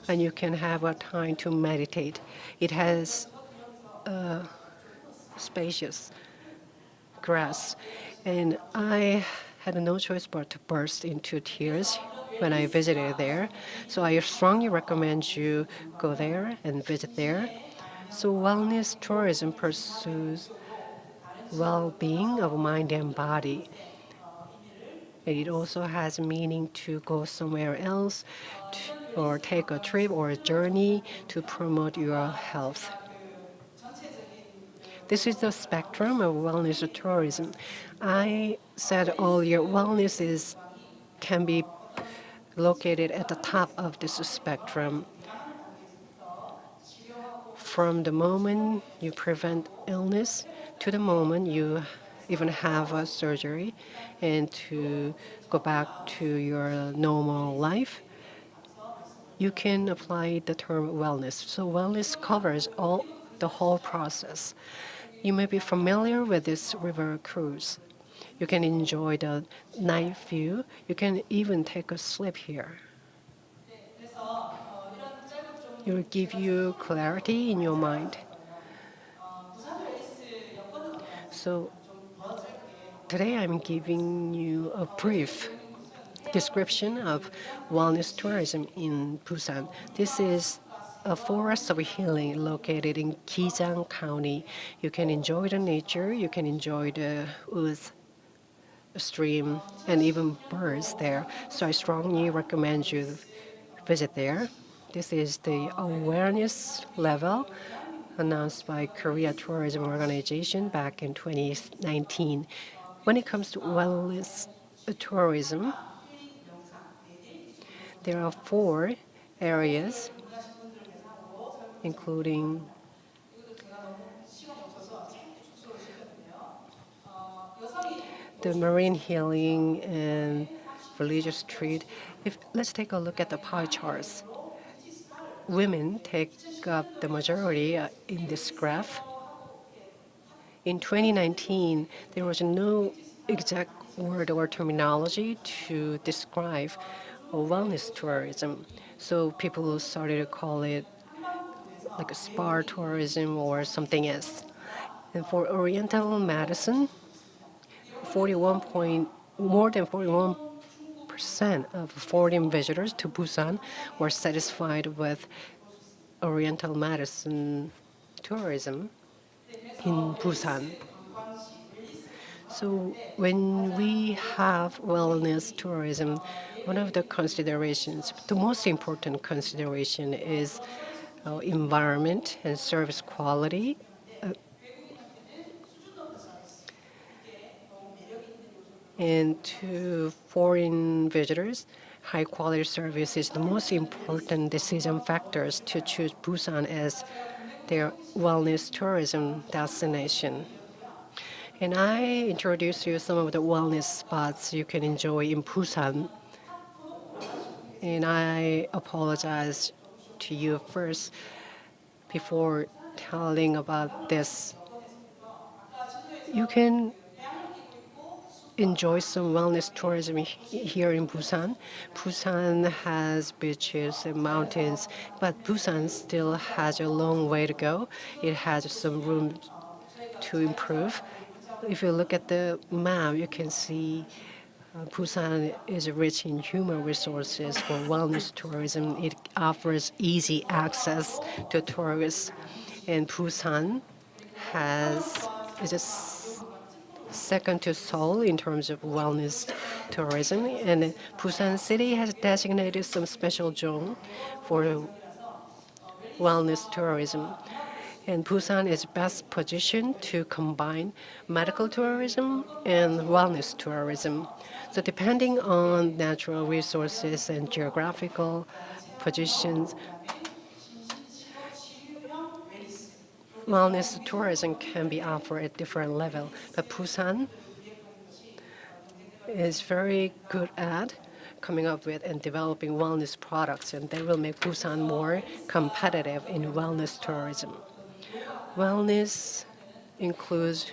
and you can have a time to meditate. It has spacious grass, and I had no choice but to burst into tears when I visited there. So I strongly recommend you go there and visit there. So wellness tourism pursues well-being of mind and body. And it also has meaning to go somewhere else or take a trip or a journey to promote your health. This is the spectrum of wellness tourism. I said earlier, can be located at the top of this spectrum. From the moment you prevent illness to the moment you even have a surgery and to go back to your normal life, you can apply the term wellness. So wellness covers the whole process. You may be familiar with this river cruise. You can enjoy the night view. You can even take a sleep here. It will give you clarity in your mind. So today I'm giving you a brief description of wellness tourism in Busan. This is a forest of healing located in Gijang County. You can enjoy the nature, you can enjoy the woods, stream, and even birds there. So I strongly recommend you visit there. This is the awareness level announced by Korea Tourism Organization back in 2019. When it comes to wellness tourism, there are 4 areas, including the marine healing and religious treat. Let's take a look at the pie charts. Women take up the majority in this graph. In 2019, there was no exact word or terminology to describe wellness tourism. So people started to call it like a spa tourism or something else. And for Oriental medicine, more than 41% of foreign visitors to Busan were satisfied with Oriental medicine tourism in Busan. So when we have wellness tourism, one of the considerations, the most important consideration is environment and service quality. And to foreign visitors, high quality service is the most important decision factors to choose Busan as their wellness tourism destination. And I introduce you some of the wellness spots you can enjoy in Busan. And I apologize to you first before telling about this. You can enjoy some wellness tourism here in Busan. Busan has beaches and mountains, but Busan still has a long way to go. It has some room to improve. If you look at the map, you can see Busan is rich in human resources for wellness tourism. It offers easy access to tourists. And Busan is a second to Seoul in terms of wellness tourism. And Busan City has designated some special zone for wellness tourism. And Busan is best positioned to combine medical tourism and wellness tourism. So depending on natural resources and geographical positions, wellness tourism can be offered at different level. But Busan is very good at coming up with and developing wellness products, and they will make Busan more competitive in wellness tourism. Wellness includes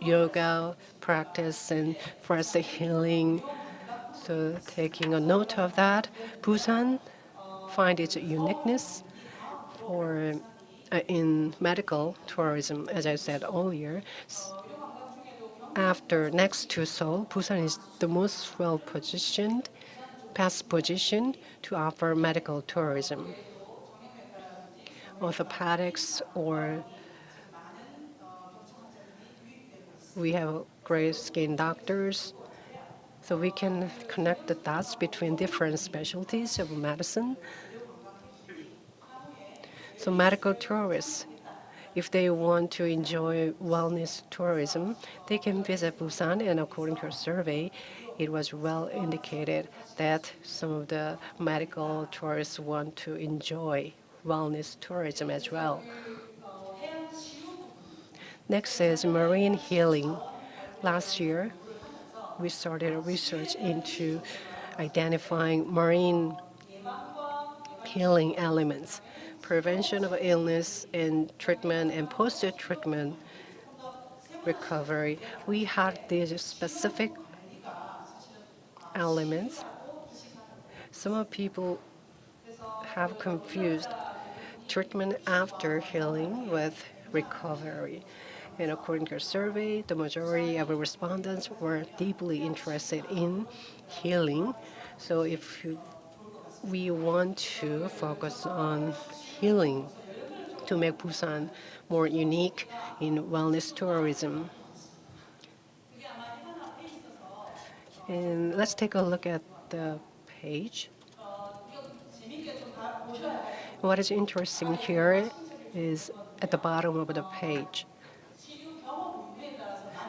yoga practice and first healing. So taking a note of that, Busan find its uniqueness for in medical tourism, as I said earlier. After next to Seoul, Busan is the most well positioned, best positioned to offer medical tourism. Orthopedics, or we have great skin doctors, so we can connect the dots between different specialties of medicine. So medical tourists, if they want to enjoy wellness tourism, they can visit Busan, and according to a survey, it was well indicated that some of the medical tourists want to enjoy wellness tourism as well. Next is marine healing. Last year, we started a research into identifying marine healing elements, prevention of illness and treatment and post-treatment recovery. We had these specific elements. Some people have confused treatment after healing with recovery. And according to a survey, the majority of respondents were deeply interested in healing. So if we want to focus on healing to make Busan more unique in wellness tourism. And let's take a look at the page. What is interesting here is at the bottom of the page.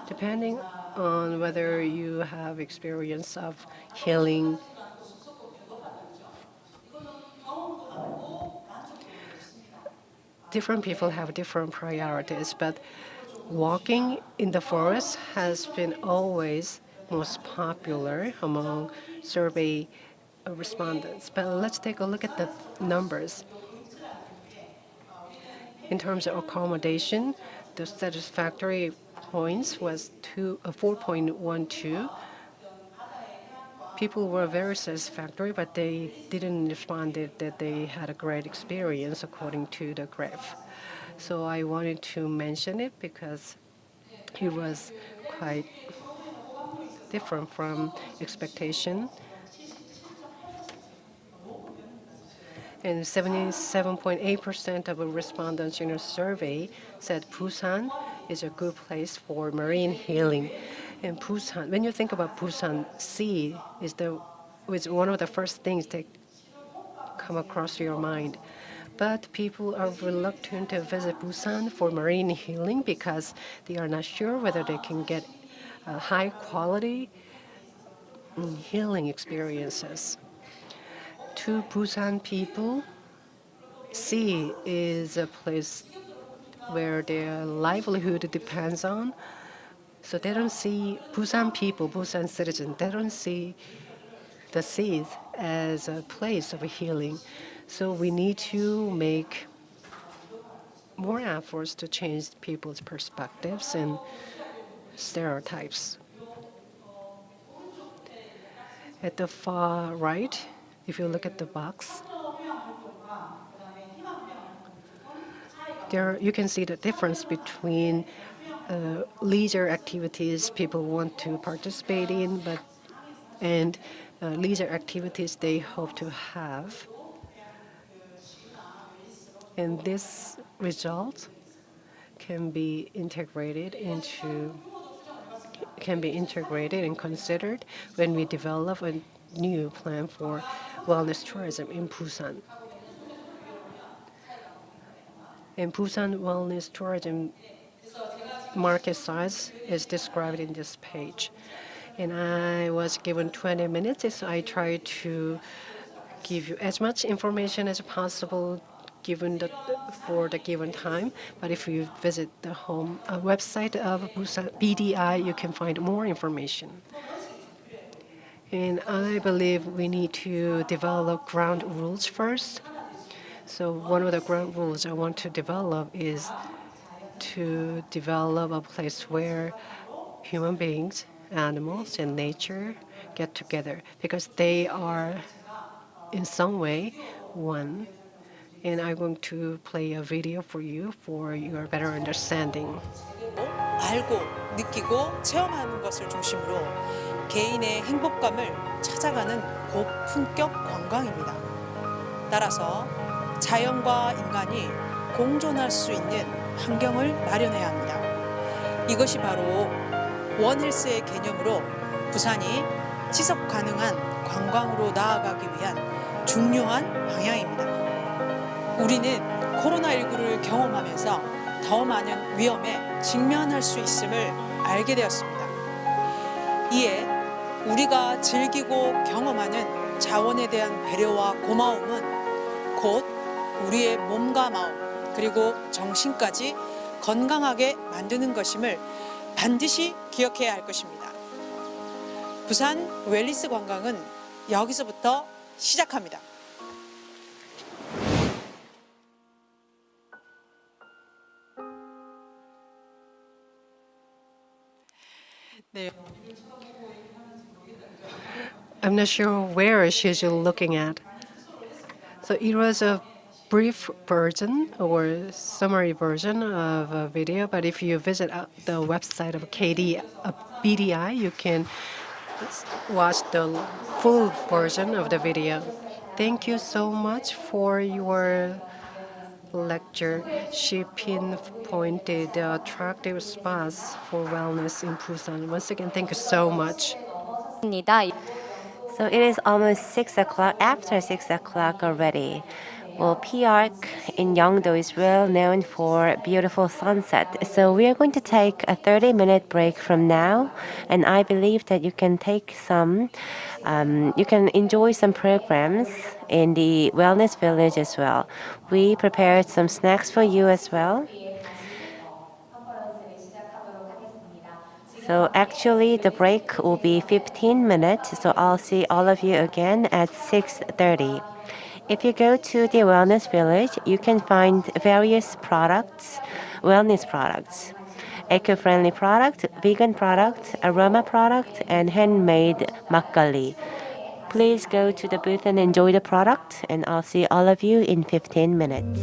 Depending on whether you have experience of healing, different people have different priorities, but walking in the forest has been always most popular among survey respondents. But let's take a look at the numbers. In terms of accommodation, the satisfactory points was 4.12. People were very satisfactory, but they didn't respond that they had a great experience according to the graph. So I wanted to mention it because it was quite different from expectation. And 77.8% of the respondents in a survey said Busan is a good place for marine healing. And Busan, when you think about Busan, sea is one of the first things that come across your mind. But people are reluctant to visit Busan for marine healing because they are not sure whether they can get high quality healing experiences. To Busan people, sea is a place where their livelihood depends on. So they don't see Busan people, Busan citizens, they don't see the sea as a place of healing. So we need to make more efforts to change people's perspectives and stereotypes. At the far right, if you look at the box, there you can see the difference between leisure activities people want to participate in, and leisure activities they hope to have. And this result can be integrated and considered when we develop a new plan for wellness tourism in Busan. In Busan, wellness tourism market size is described in this page. And I was given 20 minutes, so I tried to give you as much information as possible for the given time. But if you visit the home website of Busan BDI, you can find more information. And I believe we need to develop ground rules first. So one of the ground rules I want to develop is to develop a place where human beings, animals, and nature get together because they are in some way one. And I'm going to play a video for you for your better understanding. 알고, 느끼고, 체험하는 것을 중심으로 개인의 행복감을 찾아가는 고품격 관광입니다. 따라서 자연과 인간이 공존할 수 있는 환경을 마련해야 합니다. 이것이 바로 원헬스의 개념으로 부산이 지속 가능한 관광으로 나아가기 위한 중요한 방향입니다. 우리는 코로나19를 경험하면서 더 많은 위험에 직면할 수 있음을 알게 되었습니다. 이에 우리가 즐기고 경험하는 자원에 대한 배려와 고마움은 곧 우리의 몸과 마음 그리고 정신까지 건강하게 만드는 것임을 반드시 기억해야 할 것입니다. 부산 웰니스 관광은 여기서부터 시작합니다. 네. I'm not sure where she's looking at. So it was a brief version or summary version of a video, but if you visit the website of BDI, you can watch the full version of the video. Thank you so much for your lecture. She pinpointed the attractive spots for wellness in Busan. Once again, thank you so much. So it is almost 6 o'clock, after 6 o'clock already. Well, P.ARK in Yeong-do is well known for beautiful sunset. So we are going to take a 30-minute break from now, and I believe that you can you can enjoy some programs in the wellness village as well. We prepared some snacks for you as well. So actually the break will be 15 minutes, so I'll see all of you again at 6:30. If you go to the wellness village, you can find various products, wellness products, eco-friendly product, vegan product, aroma product, and handmade makgeolli. Please go to the booth and enjoy the product, and I'll see all of you in 15 minutes.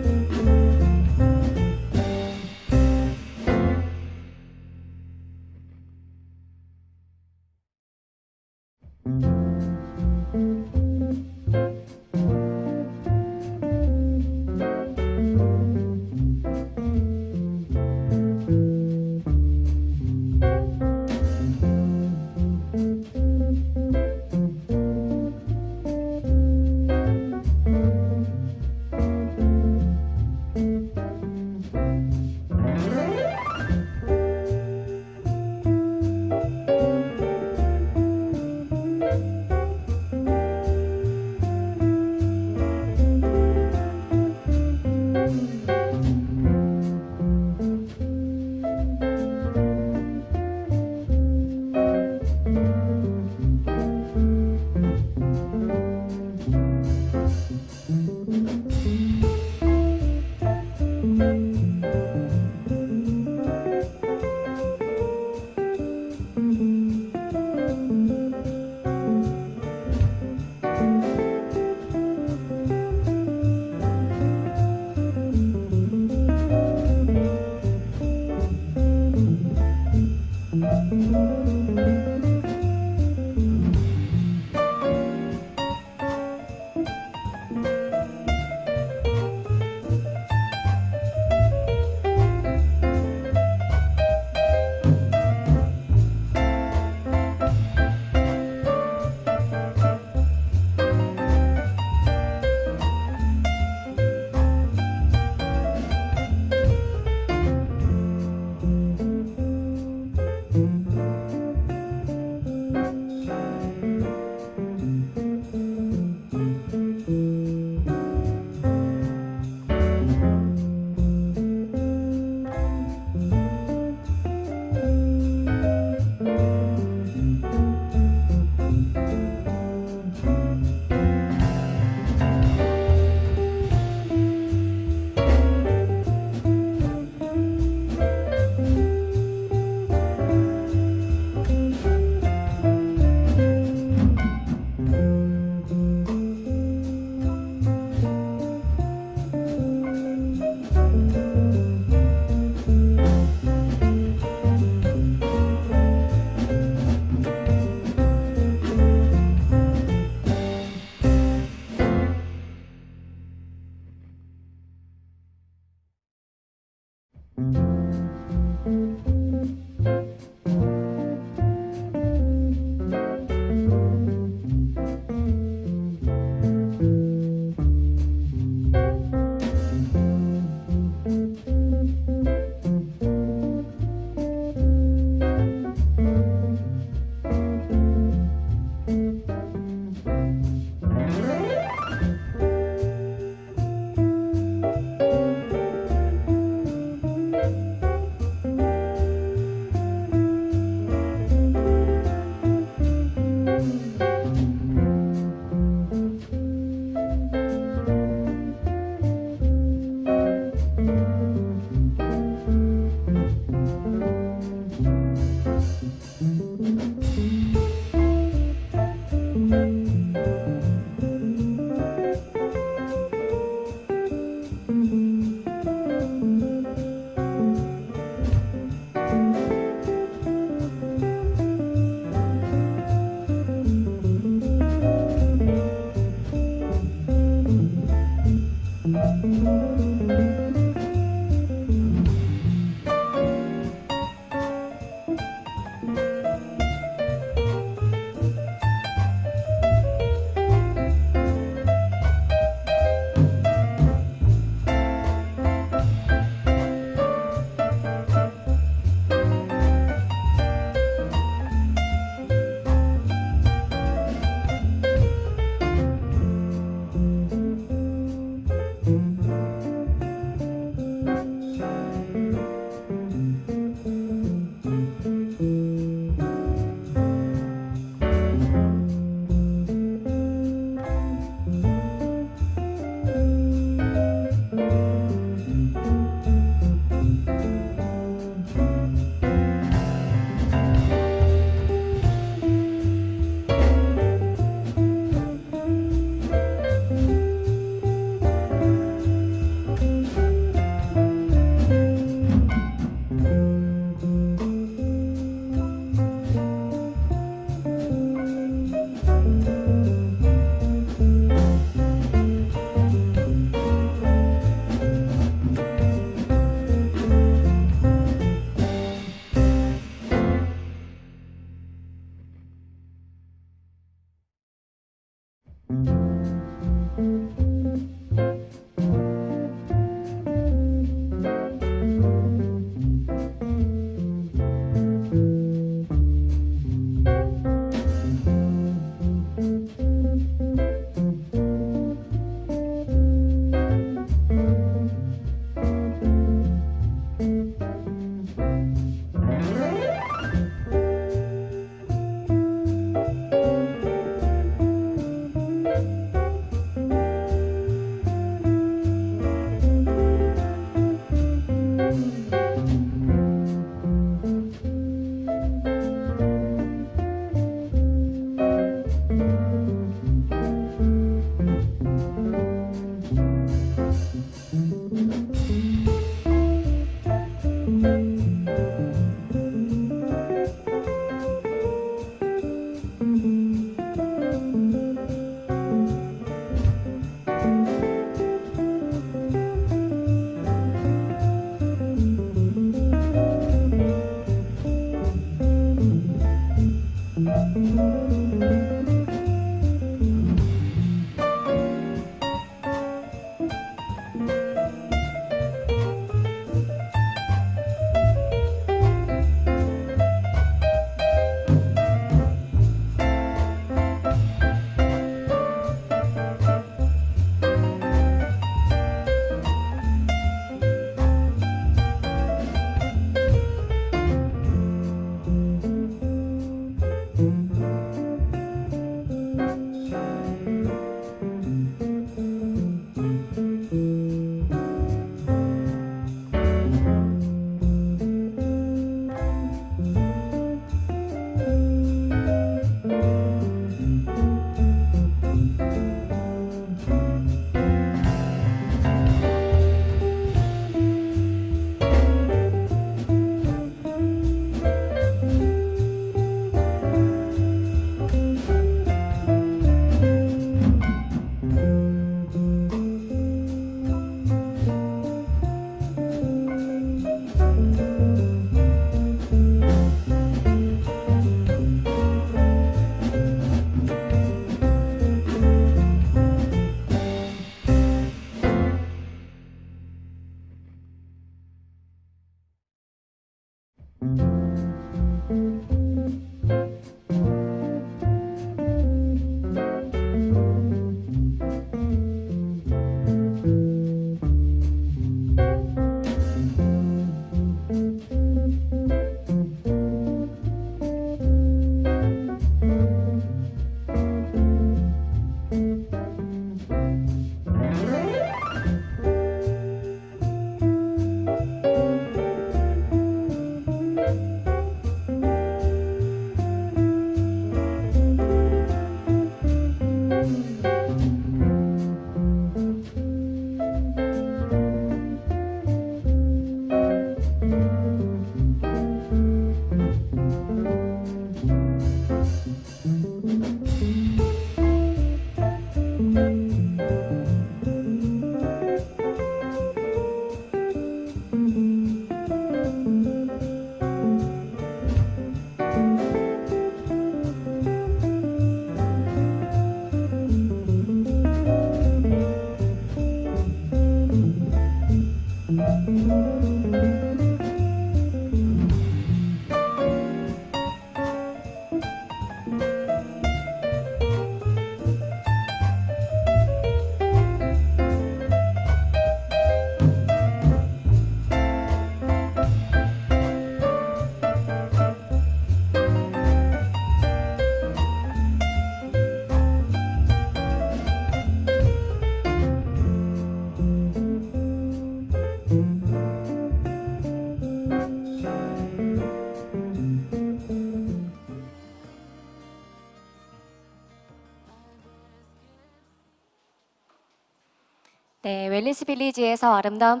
네, 웰니스 빌리지에서 아름다운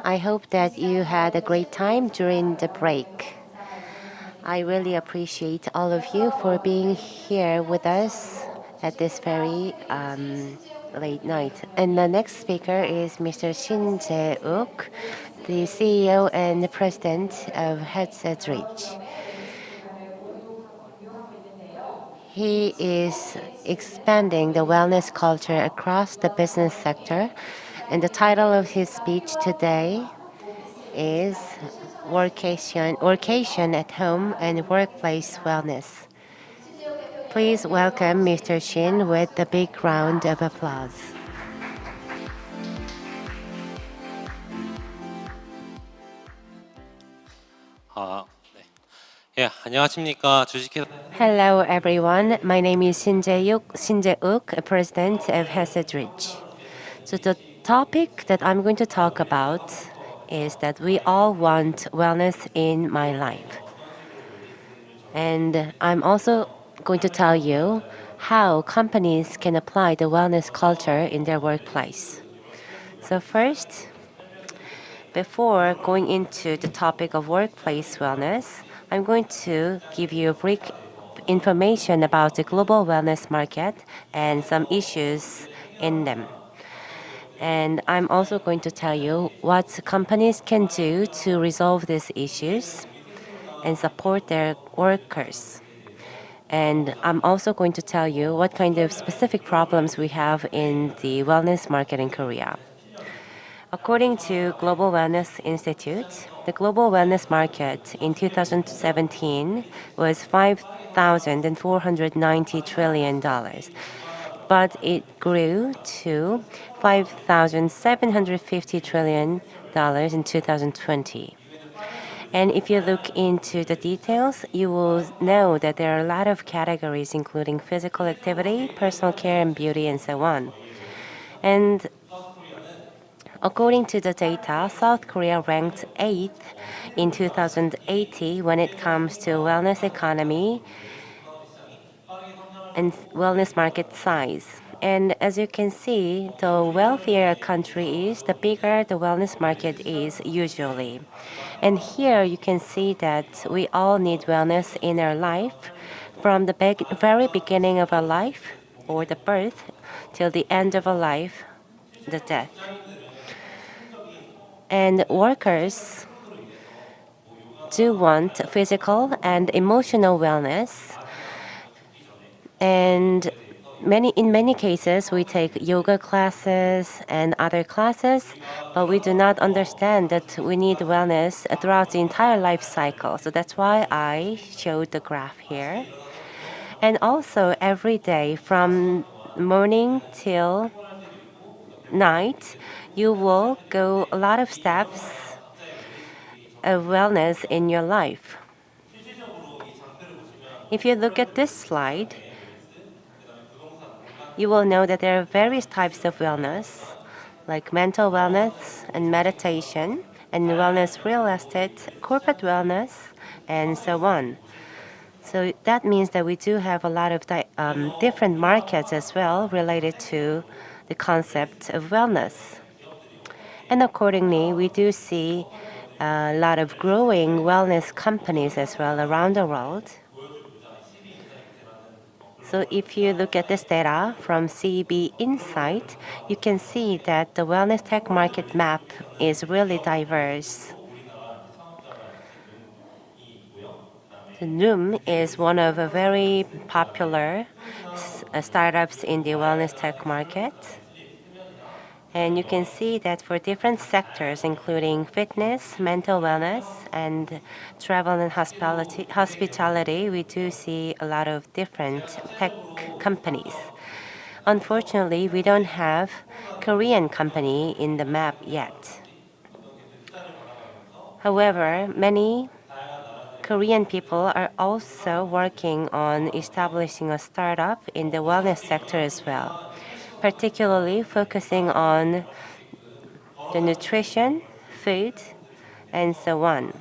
I hope that you had a great time during the break. I really appreciate all of you for being here with us at this very late night. And the next speaker is Mr. Shin Jae-uk, the CEO and President of Headset Reach. He is expanding the wellness culture across the business sector, and the title of his speech today is Workation at Home and Workplace Wellness. Please welcome Mr. Shin with a big round of applause. 예, 안녕하십니까. 주식회사 Hello, everyone. My name is Shin Jae-uk, President of Headset Reach. So the topic that I'm going to talk about is that we all want wellness in my life. And I'm also going to tell you how companies can apply the wellness culture in their workplace. So first, before going into the topic of workplace wellness, I'm going to give you a brief information about the global wellness market and some issues in them. And I'm also going to tell you what companies can do to resolve these issues. and support their workers. And I'm also going to tell you what kind of specific problems we have in the wellness market in Korea. According to Global Wellness Institute, the global wellness market in 2017 was $5,490 trillion, but it grew to $5,750 trillion in 2020. And if you look into the details, you will know that there are a lot of categories, including physical activity, personal care, and beauty, and so on. And according to the data, South Korea ranked 8th in 2018 when it comes to wellness economy and wellness market size. And as you can see, the wealthier a country is, the bigger the wellness market is usually. And here you can see that we all need wellness in our life from the very beginning of our life, or the birth, till the end of our life, the death. And workers do want physical and emotional wellness. And in many cases, we take yoga classes and other classes, but we do not understand that we need wellness throughout the entire life cycle. So that's why I showed the graph here. And also every day from morning till night, you will go a lot of steps of wellness in your life. If you look at this slide, you will know that there are various types of wellness, like mental wellness and meditation, and wellness real estate, corporate wellness, and so on. So that means that we do have a lot of different markets as well related to the concept of wellness. And accordingly, we do see a lot of growing wellness companies as well around the world. So if you look at this data from CB Insight, you can see that the wellness tech market map is really diverse. The Noom is one of a very popular startups in the wellness tech market. And you can see that for different sectors, including fitness, mental wellness, and travel and hospitality, we do see a lot of different tech companies. Unfortunately, we don't have Korean company in the map yet. However, many Korean people are also working on establishing a startup in the wellness sector as well, particularly focusing on the nutrition, food, and so on.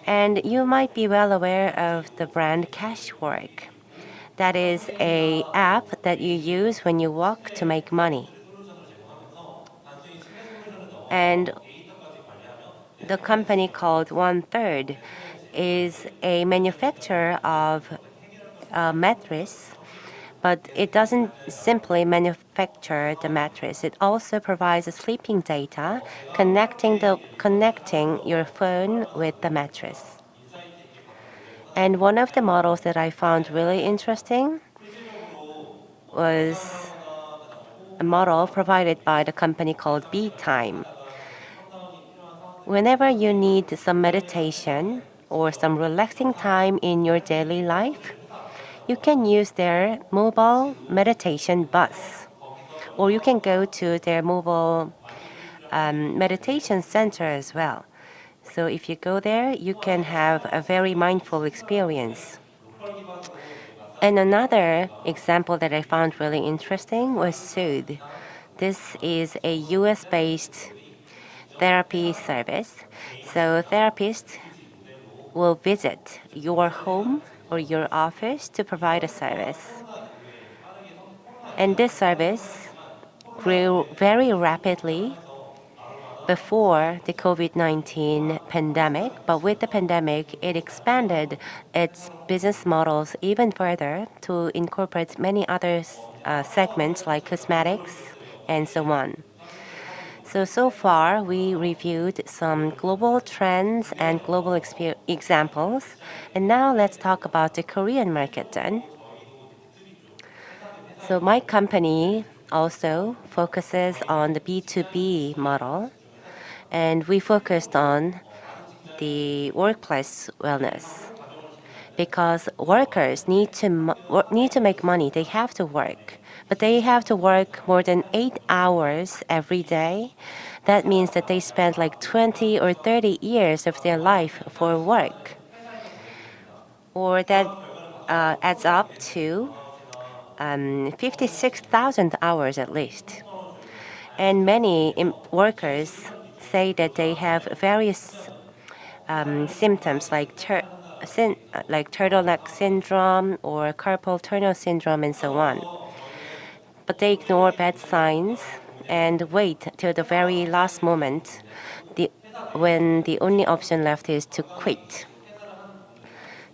And you might be well aware of the brand Cashwork. That is an app that you use when you walk to make money. And the company called One Third is a manufacturer of a mattress, but it doesn't simply manufacture the mattress. It also provides sleeping data connecting your phone with the mattress. And one of the models that I found really interesting was a model provided by the company called BeTime. Whenever you need some meditation or some relaxing time in your daily life, you can use their mobile meditation bus, or you can go to their mobile meditation center as well. So if you go there, you can have a very mindful experience. And another example that I found really interesting was Soothe. This is a US-based therapy service. So therapists will visit your home or your office to provide a service. And this service grew very rapidly before the COVID-19 pandemic, but with the pandemic, it expanded its business models even further to incorporate many other segments like cosmetics and so on. So far, we reviewed some global trends and global examples. And now let's talk about the Korean market then. So my company also focuses on the B2B model, and we focused on the workplace wellness because workers need to make money. They have to work, but they have to work more than 8 hours every day. That means that they spend like 20 or 30 years of their life for work, or that adds up to 56,000 hours at least. And many workers say that they have various symptoms like turtleneck syndrome or carpal tunnel syndrome and so on. But they ignore bad signs and wait till the very last moment when the only option left is to quit.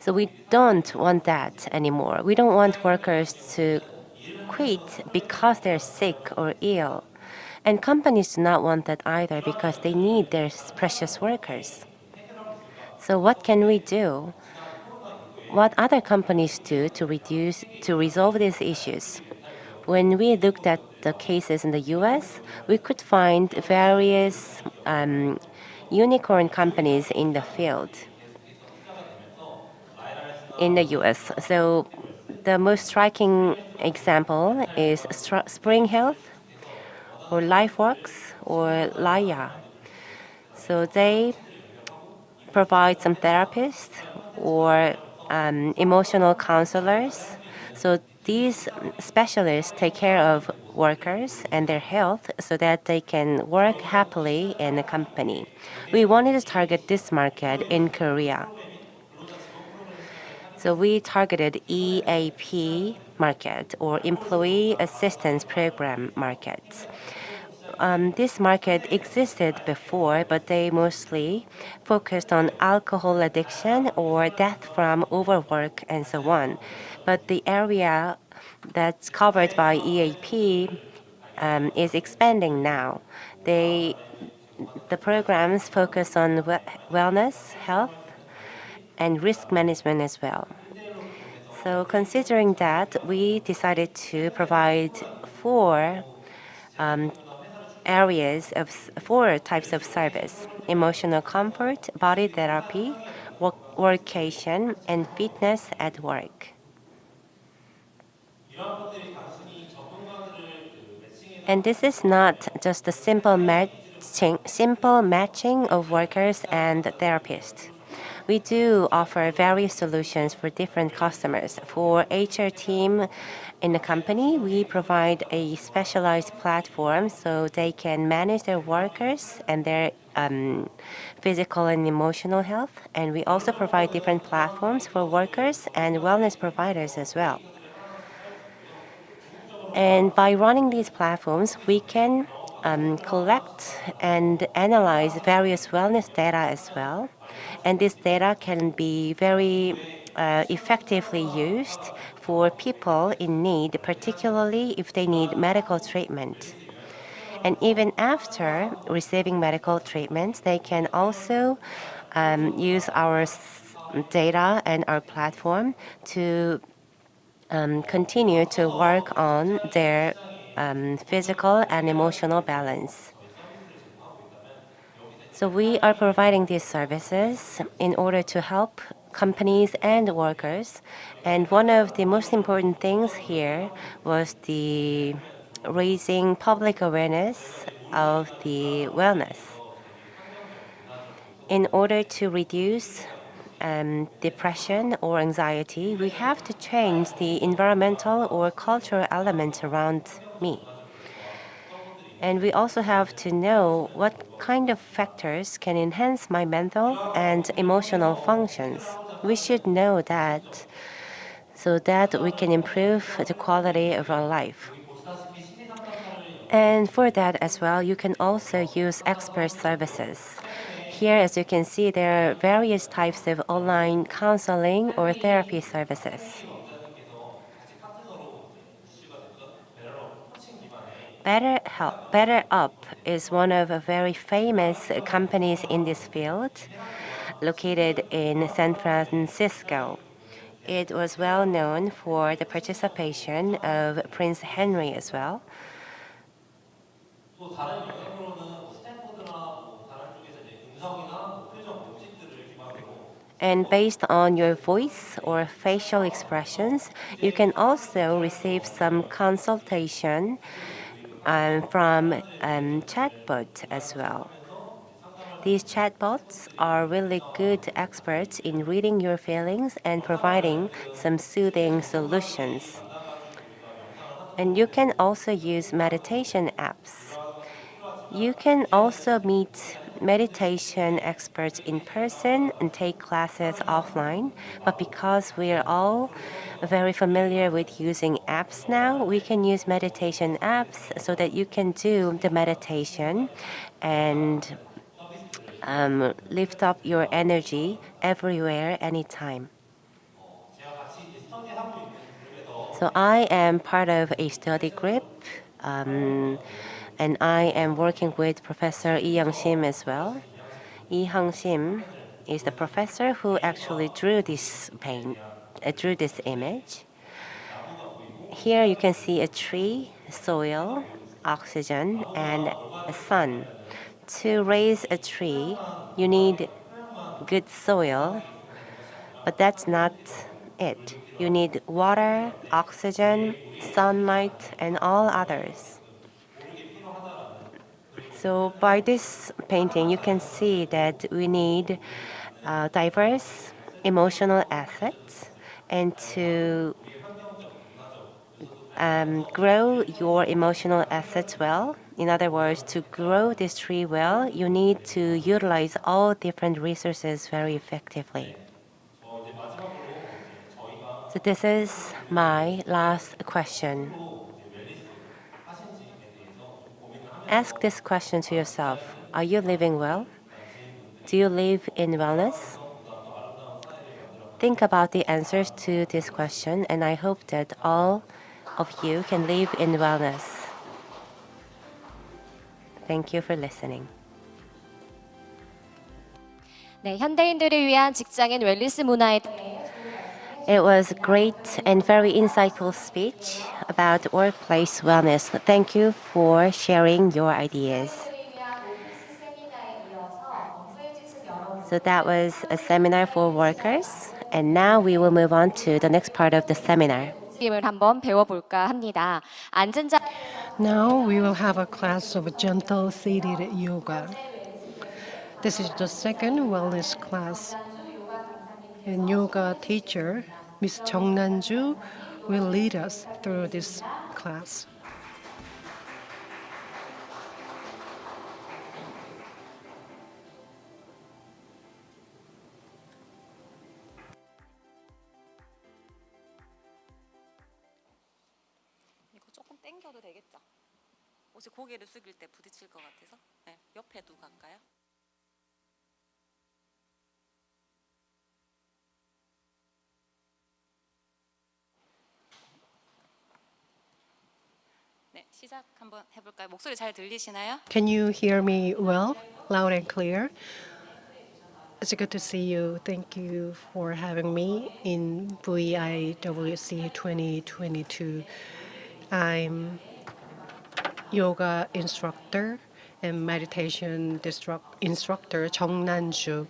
So we don't want that anymore. We don't want workers to quit because they're sick or ill. And companies do not want that either because they need their precious workers. So what can we do? What other companies do to resolve these issues? When we looked at the cases in the US, we could find various unicorn companies in the field in the US. So the most striking example is Spring Health or LifeWorks or Laya. So they provide some therapists or emotional counselors. So these specialists take care of workers and their health so that they can work happily in a company. We wanted to target this market in Korea. So we targeted EAP market or Employee Assistance Program markets. This market existed before, but they mostly focused on alcohol addiction or death from overwork and so on. But the area that's covered by EAP is expanding now. The programs focus on wellness, health, and risk management as well. So considering that, we decided to provide four types of service: emotional comfort, body therapy, workation, and fitness at work. And this is not just a simple matching of workers and therapists. We do offer various solutions for different customers. For HR team in the company, we provide a specialized platform so they can manage their workers and their physical and emotional health. And we also provide different platforms for workers and wellness providers as well. And by running these platforms, we can collect and analyze various wellness data as well. And this data can be very effectively used for people in need, particularly if they need medical treatment. And even after receiving medical treatments, they can also use our data and our platform to continue to work on their physical and emotional balance. So we are providing these services in order to help companies and workers. And one of the most important things here was the raising public awareness of the wellness. In order to reduce depression or anxiety, we have to change the environmental or cultural element around me. And we also have to know what kind of factors can enhance my mental and emotional functions. We should know that so that we can improve the quality of our life. And for that as well, you can also use expert services. Here, as you can see, there are various types of online counseling or therapy services. Better Up is one of the very famous companies in this field, located in San Francisco. It was well known for the participation of Prince Henry as well. 또 다른 영역으로는 뭐 스탠포드나 뭐 다른 쪽에서 이제 음성이나 뭐 표정, 몸짓들을 기반으로 And based on your voice or facial expressions, you can also receive some consultation from chatbot as well. These chatbots are really good experts in reading your feelings and providing some soothing solutions. And you can also use meditation apps. You can also meet meditation experts in person and take classes offline. But because we're all very familiar with using apps now, we can use meditation apps so that you can do the meditation and lift up your energy everywhere, anytime. So I am part of a study group, and I am working with Professor Lee Young-sim as well. Lee Young-sim is the professor who actually drew this image. Here you can see a tree, soil, oxygen, and a sun. To raise a tree, you need good soil, but that's not it. You need water, oxygen, sunlight, and all others. So by this painting, you can see that we need diverse emotional assets, and to grow your emotional assets well. In other words, to grow this tree well, you need to utilize all different resources very effectively. So this is my last question. Ask this question to yourself. Are you living well? Do you live in wellness? Think about the answers to this question, and I hope that all of you can live in wellness. Thank you for listening. 네, 현대인들을 위한 직장인 웰니스 문화에 It was a great and very insightful speech about workplace wellness. Thank you for sharing your ideas. So that was a seminar for workers, and now we will move on to the next part of the seminar. 을 한번 배워볼까 합니다. 앉은 자 Now we will have a class of gentle seated yoga. This is the second wellness class. And yoga teacher, Ms. Jung Nan-ju, will lead us through this class. 이거 조금 당겨도 되겠죠? 혹시 고개를 숙일 때 부딪힐 것 같아서 네, 옆에 두고 갈까요? 네, 시작 한번 해볼까요? 목소리 잘 들리시나요? Can you hear me well, loud and clear? It's good to see you. Thank you for having me in BIWC 2022. I'm yoga instructor and meditation instructor Jung Nan-ju.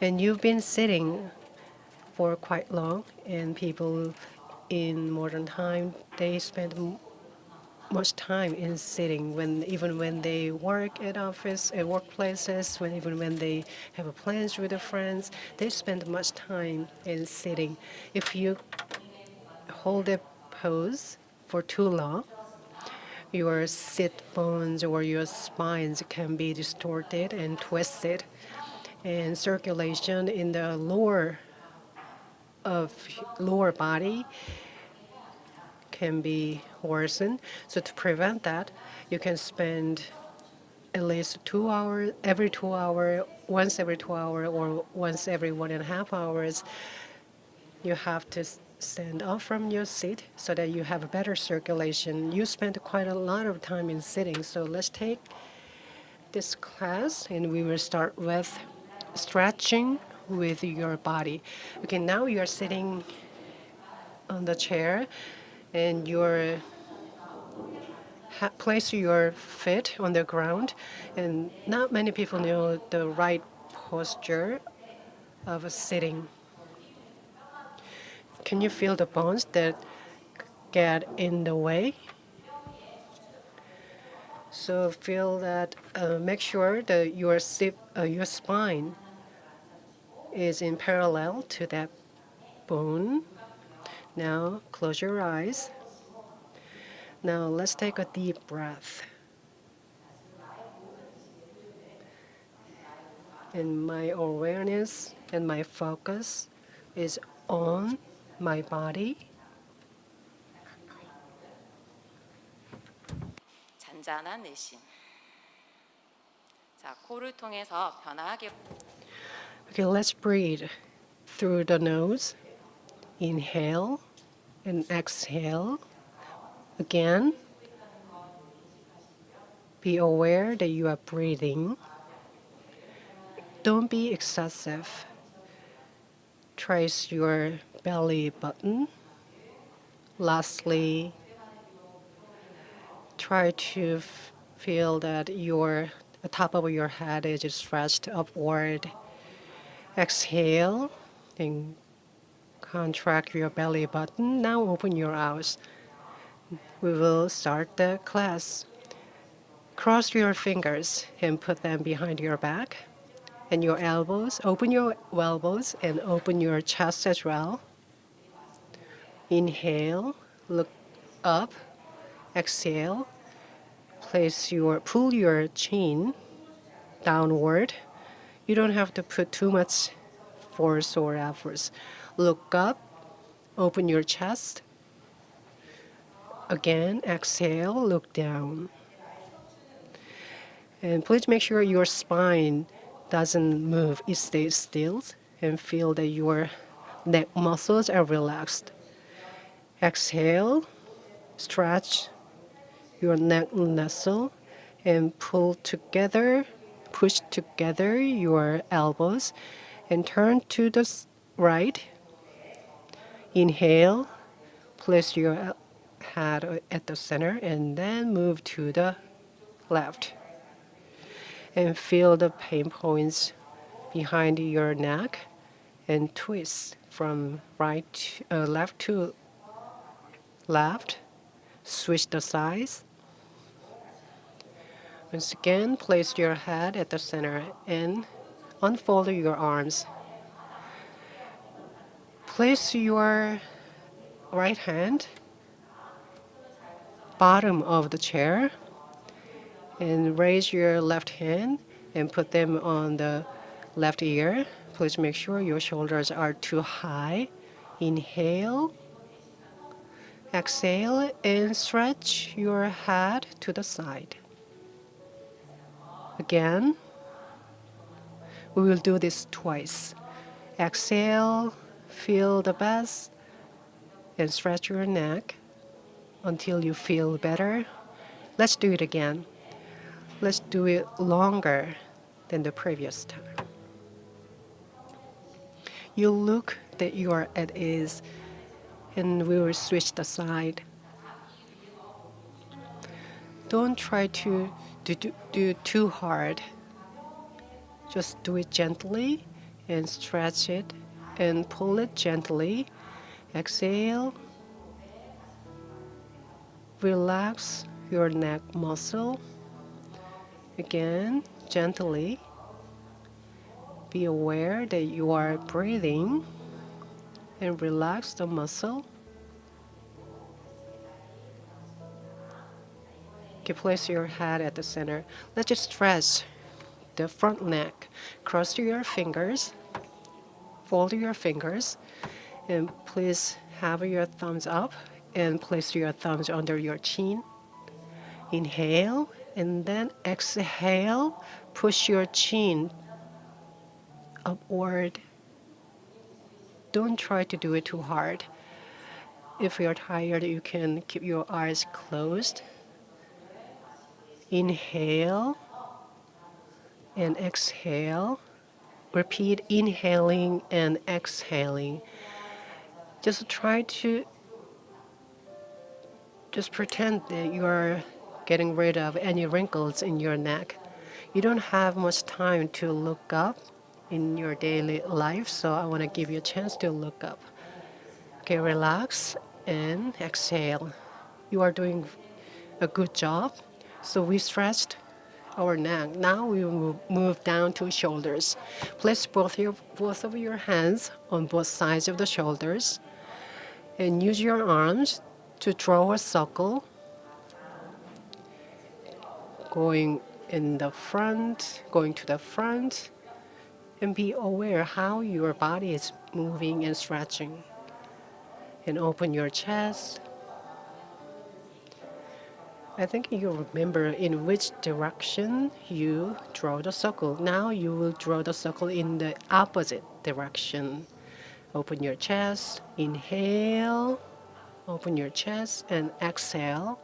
And you've been sitting for quite long, and people in modern time, they spend much time in sitting even when they work at office at workplaces, even when they have plans with their friends, they spend much time in sitting. If you hold a pose for too long, your sit bones or your spines can be distorted and twisted, and circulation in the lower body can be worsened. So to prevent that, you can spend at least 2 hours, once every 2 hours, or once every 1.5 hours. You have to stand up from your seat so that you have a better circulation. You spent quite a lot of time in sitting, so let's take this class and we will start with stretching with your body. Okay, now you are sitting on the chair and place your feet on the ground, and not many people know the right posture of sitting. Can you feel the bones that get in the way? So feel that, make sure that your spine is in parallel to that bone. Now close your eyes. Now let's take a deep breath. And my awareness and my focus is on my body. 잔잔한 내쉬. 자, 코를 통해서 편하게. Okay, let's breathe through the nose. Inhale and exhale. Again, be aware that you are breathing. Don't be excessive. Trace your belly button. Lastly, try to feel that the top of your head is stretched upward. Exhale and contract your belly button. Now open your eyes. We will start the class. Cross your fingers and put them behind your back and your elbows. Open your elbows and open your chest as well. Inhale, look up. Exhale, pull your chin downward. You don't have to put too much force or efforts. Look up, open your chest. Again, exhale, look down. And please make sure your spine doesn't move. It stays still, and feel that your neck muscles are relaxed. Exhale, stretch your neck muscle and push together your elbows and turn to the right. Inhale, place your head at the center and then move to the left. And feel the pain points behind your neck and twist from left to left. Switch the sides. Once again, place your head at the center and unfold your arms. Place your right hand bottom of the chair and raise your left hand and put them on the left ear. Please make sure your shoulders are too high. Inhale, exhale, and stretch your head to the side. Again, we will do this twice. Exhale, feel the bass, and stretch your neck until you feel better. Let's do it again. Let's do it longer than the previous time. You look that you are at ease, and we will switch the side. Don't try to do too hard. Just do it gently and stretch it and pull it gently. Exhale. Relax your neck muscle. Again, gently. Be aware that you are breathing and relax the muscle. Okay, place your head at the center. Let's just stretch the front neck. Cross your fingers, fold your fingers, and please have your thumbs up and place your thumbs under your chin. Inhale and then exhale. Push your chin upward. Don't try to do it too hard. If you're tired, you can keep your eyes closed. Inhale and exhale. Repeat inhaling and exhaling. Just try to just pretend that you are getting rid of any wrinkles in your neck. You don't have much time to look up in your daily life, so I want to give you a chance to look up. Okay, relax and exhale. You are doing a good job. So we stretched our neck. Now we will move down to shoulders. Place both of your hands on both sides of the shoulders and use your arms to draw a circle going to the front, and be aware how your body is moving and stretching. And open your chest. I think you remember in which direction you draw the circle. Now you will draw the circle in the opposite direction. Open your chest, inhale, open your chest, and exhale.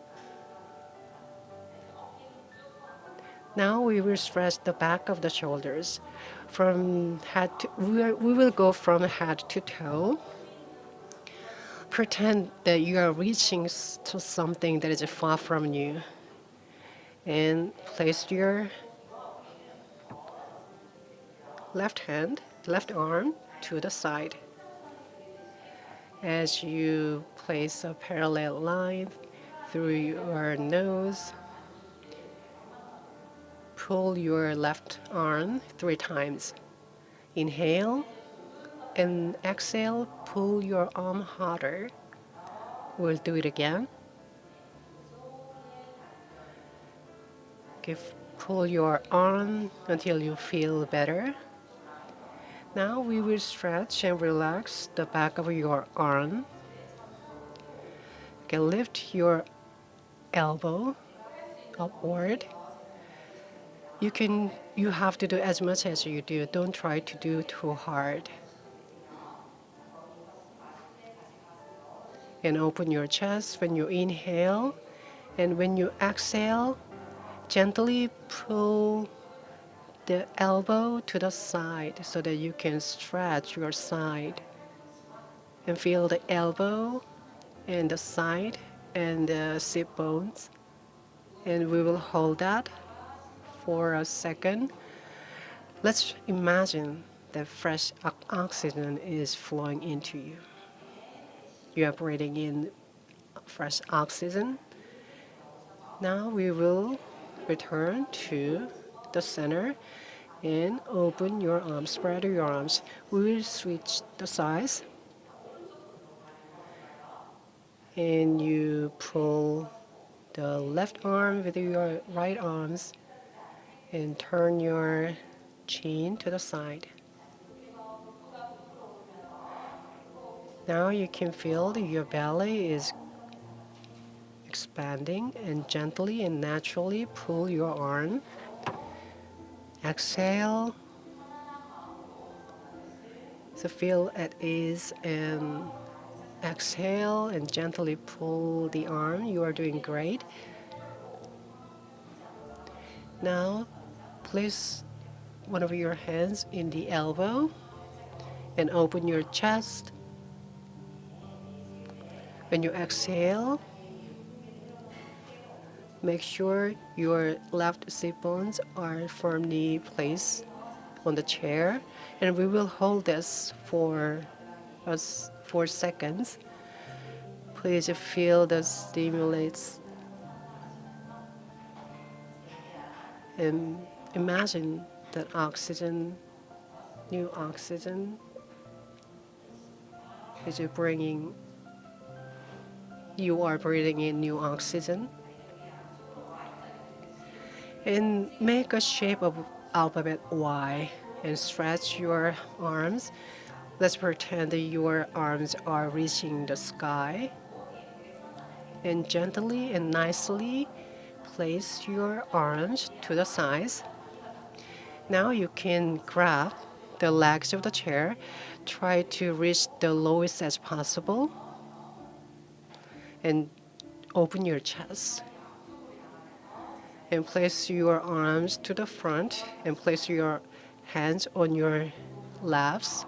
Now we will stretch the back of the shoulders. We will go from head to toe. Pretend that you are reaching to something that is far from you. And place your left arm to the side. As you place a parallel line through your nose, pull your left arm 3 times. Inhale and exhale, pull your arm harder. We'll do it again. Pull your arm until you feel better. Now we will stretch and relax the back of your arm. Okay, lift your elbow upward. You have to do as much as you do. Don't try to do too hard. And open your chest when you inhale, and when you exhale, gently pull the elbow to the side so that you can stretch your side. And feel the elbow and the side and the sit bones. And we will hold that for a second. Let's imagine that fresh oxygen is flowing into you. You are breathing in fresh oxygen. Now we will return to the center and open your arms, spread your arms. We will switch the sides. And you pull the left arm with your right arms and turn your chin to the side. Now you can feel that your belly is expanding, and gently and naturally pull your arm. Exhale. So feel at ease and exhale and gently pull the arm. You are doing great. Now place one of your hands in the elbow and open your chest. When you exhale, make sure your left sit bones are firmly placed on the chair, and we will hold this for 4 seconds. Please feel the stimulates and imagine that new oxygen is bringing. You are breathing in new oxygen. And make a shape of alphabet Y and stretch your arms. Let's pretend that your arms are reaching the sky. And gently and nicely place your arms to the sides. Now you can grab the legs of the chair. Try to reach the lowest as possible. and open your chest. And place your arms to the front and place your hands on your laps.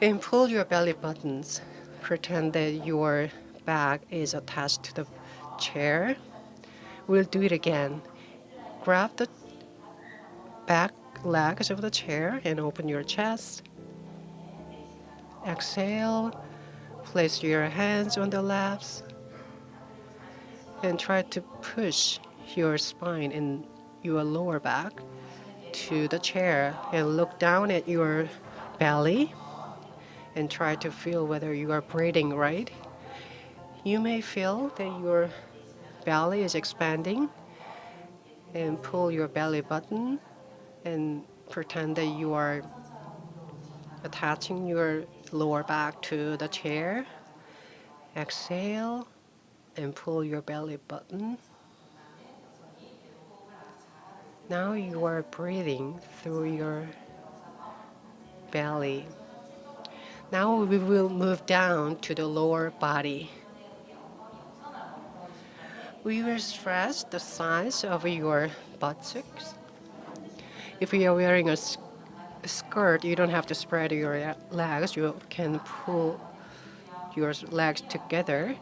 And pull your belly buttons. Pretend that your back is attached to the chair. We'll do it again. Grab the back legs of the chair and open your chest. Exhale. Place your hands on the laps. And try to push your spine and your lower back to the chair and look down at your belly and try to feel whether you are breathing right. You may feel that your belly is expanding and pull your belly button and pretend that you are attaching your lower back to the chair. Exhale and pull your belly button. Now you are breathing through your belly. Now we will move down to the lower body. We will stretch the sides of your buttocks. If you are wearing a skirt, you don't have to spread your legs. You can pull your legs together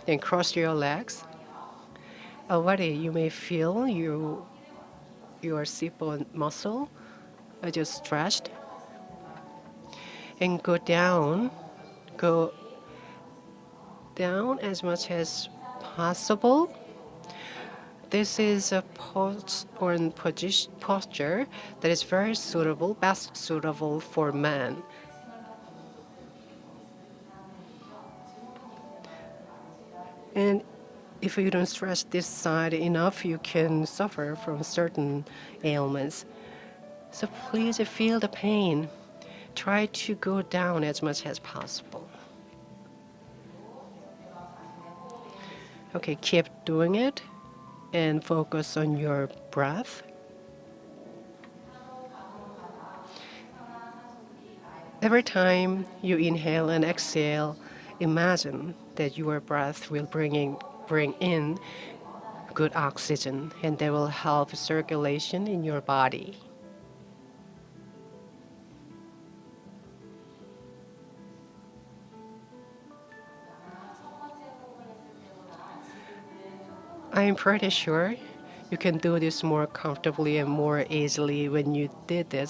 and cross your legs. Already you may feel your sit-bone muscle just stretched. And go down as much as possible. This is a posture that is very suitable, best suitable for men. And if you don't stretch this side enough, you can suffer from certain ailments. So please feel the pain. Try to go down as much as possible. Okay, keep doing it and focus on your breath. Every time you inhale and exhale, imagine that your breath will bring in good oxygen, and that will help circulation in your body. I am pretty sure you can do this more comfortably and more easily when you did the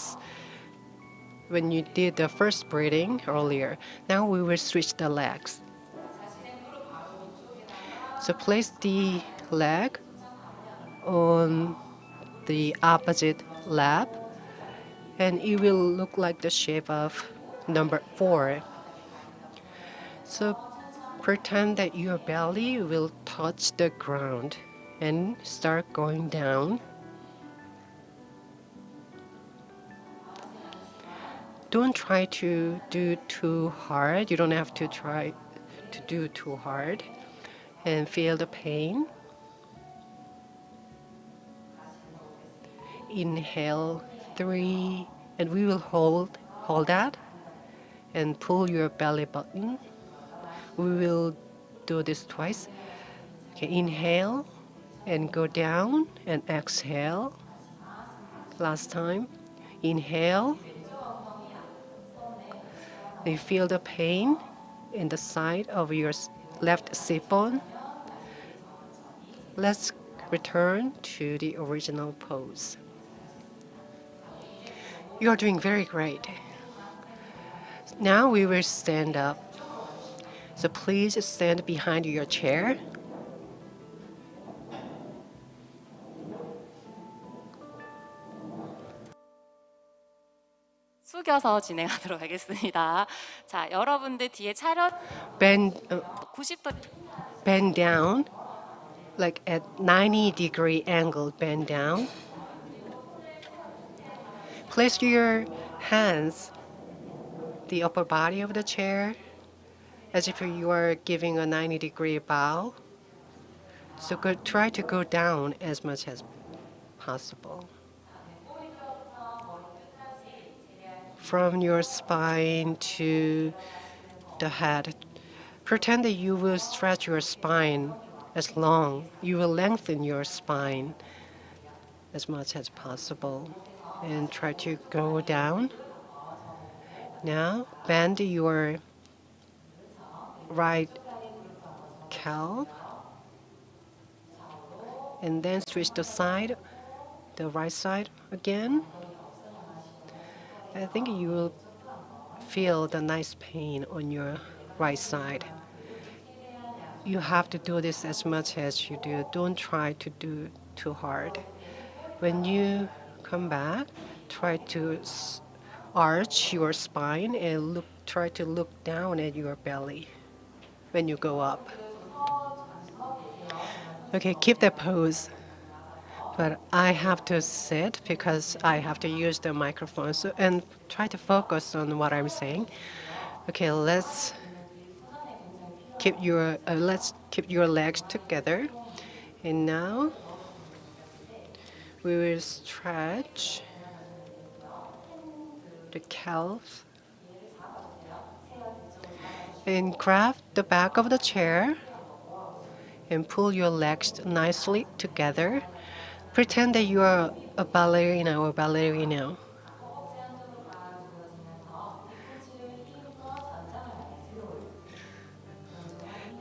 first breathing earlier. Now we will switch the legs. So place the leg on the opposite lap, and it will look like the shape of number 4. So pretend that your belly will touch the ground and start going down. Don't try to do too hard. You don't have to try to do too hard. And feel the pain. Inhale 3, and we will hold that and pull your belly button. We will do this twice. Okay, inhale and go down and exhale. Last time. Inhale. You feel the pain in the side of your left sit bone. Let's return to the original pose. You are doing very great. Now we will stand up. So please stand behind your chair. 숙여서 진행하도록 하겠습니다. 자, 여러분들 뒤에 차렷 Bend 90도 bend down, like at 90-degree angle, bend down. Place your hands, the upper body of the chair, as if you are giving a 90-degree bow. So try to go down as much as possible. From your spine to the head, Pretend that you will stretch your spine as long. You will lengthen your spine as much as possible and try to go down. Now bend your right calf and then switch the right side again. I think you will feel the nice pain on your right side. You have to do this as much as you do. Don't try to do too hard. When you come back, try to arch your spine and try to look down at your belly when you go up. Okay, keep that pose. But I have to sit because I have to use the microphone. And try to focus on what I'm saying. Okay, let's keep your legs together. And now we will stretch the calves and grab the back of the chair and pull your legs nicely together. Pretend that you are a ballerina or ballerino.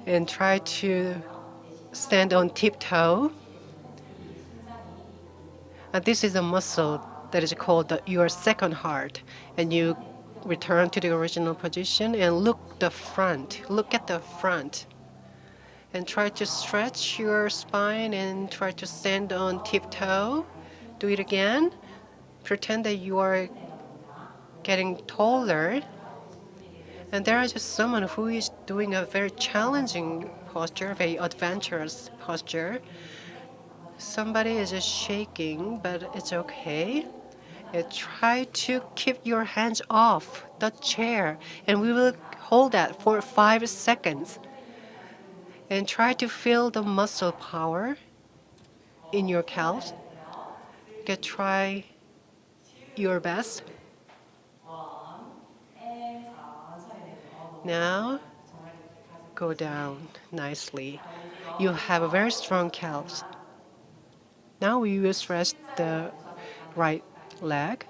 And try to stand on tiptoe. And this is a muscle that is called your second heart. And you return to the original position and look at the front. And try to stretch your spine and try to stand on tiptoe. Do it again. Pretend that you are getting taller. And there is just someone who is doing a very challenging posture, very adventurous posture. Somebody is just shaking, but it's okay. And try to keep your hands off the chair, and we will hold that for 5 seconds. And try to feel the muscle power in your calves. Try your best. Now, go down nicely. You have a very strong calves. Now we will stretch the right leg.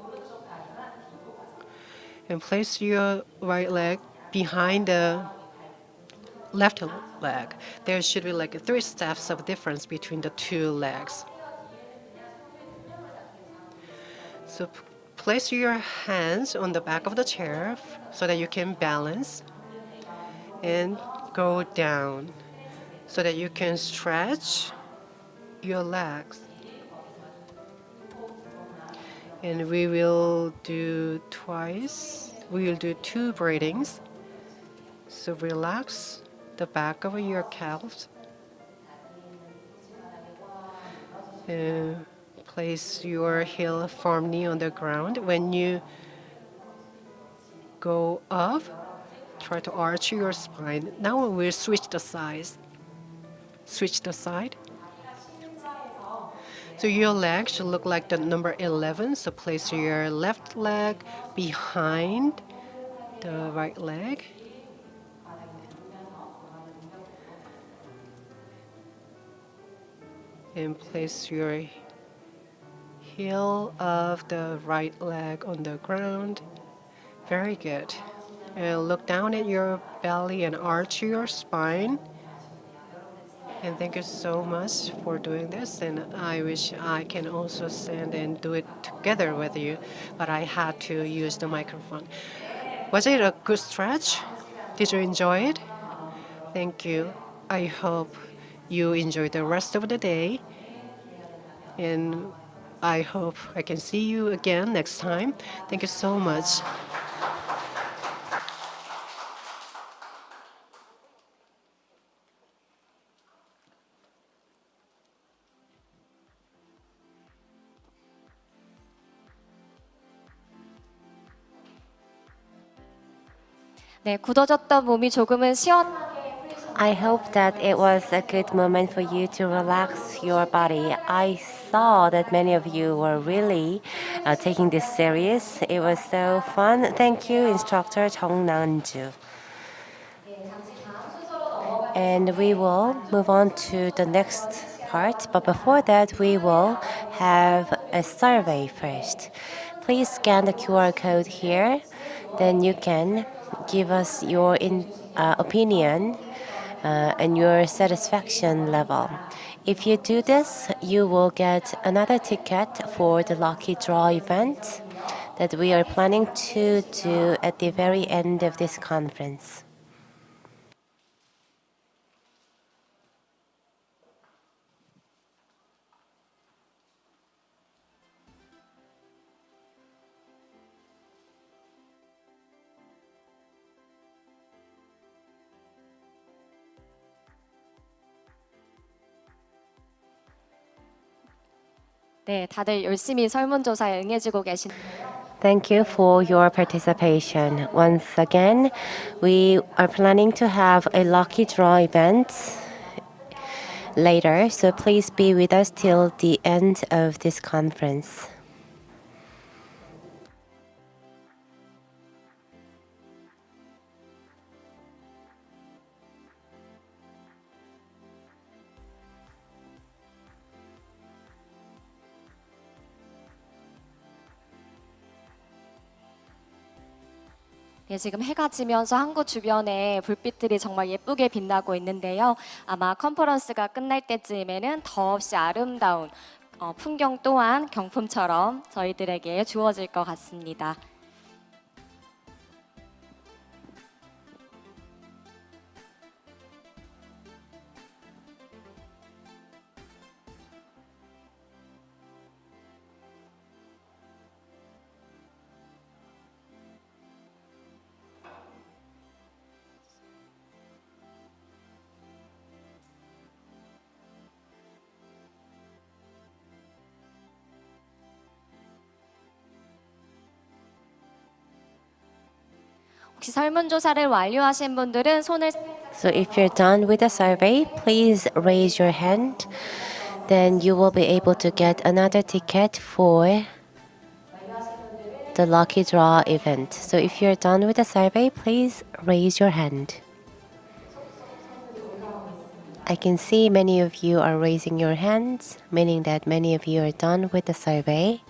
And place your right leg behind the left leg. There should be like 3 steps of difference between the 2 legs. So place your hands on the back of the chair so that you can balance and go down so that you can stretch your legs. And we will do twice. We will do 2 breathings. So relax the back of your calves. Place your heel firmly on the ground. When you go up, try to arch your spine. Now we'll switch the sides. Switch the side. So your leg should look like the number 11. So place your left leg behind the right leg. And place your heel of the right leg on the ground. Very good. And look down at your belly and arch your spine. And thank you so much for doing this. And I wish I can also stand and do it together with you, but I had to use the microphone. Was it a good stretch? Did you enjoy it? Thank you. I hope you enjoy the rest of the day. And I hope I can see you again next time. Thank you so much. 네, 굳어졌던 몸이 조금은 I hope that it was a good moment for you to relax your body. I saw that many of you were really taking this serious. It was so fun. Thank you, instructor Jeong-do. And we will move on to the next part. But before that, we will have a survey first. Please scan the QR code here. Then you can give us your opinion and your satisfaction level. If you do this, you will get another ticket for the lucky draw event that we are planning to do at the very end of this conference. 네, 다들 열심히 설문조사에 응해주고 계신. Thank you for your participation. Once again, we are planning to have a lucky draw event later, so please be with us till the end of this conference. 네, 지금 해가 지면서 항구 주변에 불빛들이 정말 예쁘게 빛나고 있는데요. 아마 컨퍼런스가 끝날 때쯤에는 더없이 아름다운 풍경 또한 경품처럼 저희들에게 주어질 것 같습니다. 혹시 설문조사를 완료하신 분들은 손을 So if you're done with the survey, please raise your hand. Then you will be able to get another ticket for the lucky draw event. So if you're done with the survey, please raise your hand. I can see many of you are raising your hands, meaning that many of you are done with the survey.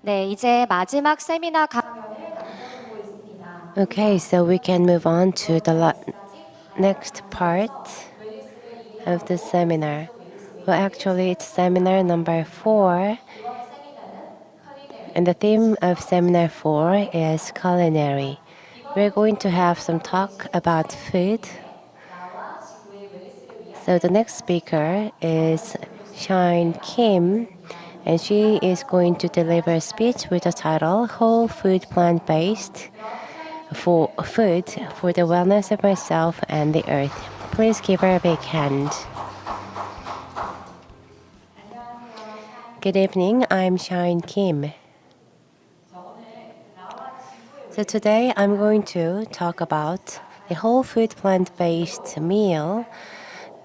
네, 이제 마지막 세미나 Okay, so we can move on to the next part of the seminar. Well, actually, it's seminar number 4, and the theme of seminar 4 is culinary. We're going to have some talk about food. So the next speaker is Shine Kim, and she is going to deliver a speech with the title Whole Food Plant-Based for Food for the Wellness of Myself and the Earth. Please give her a big hand. Good evening, I'm Shine Kim. So today I'm going to talk about the whole food plant-based meal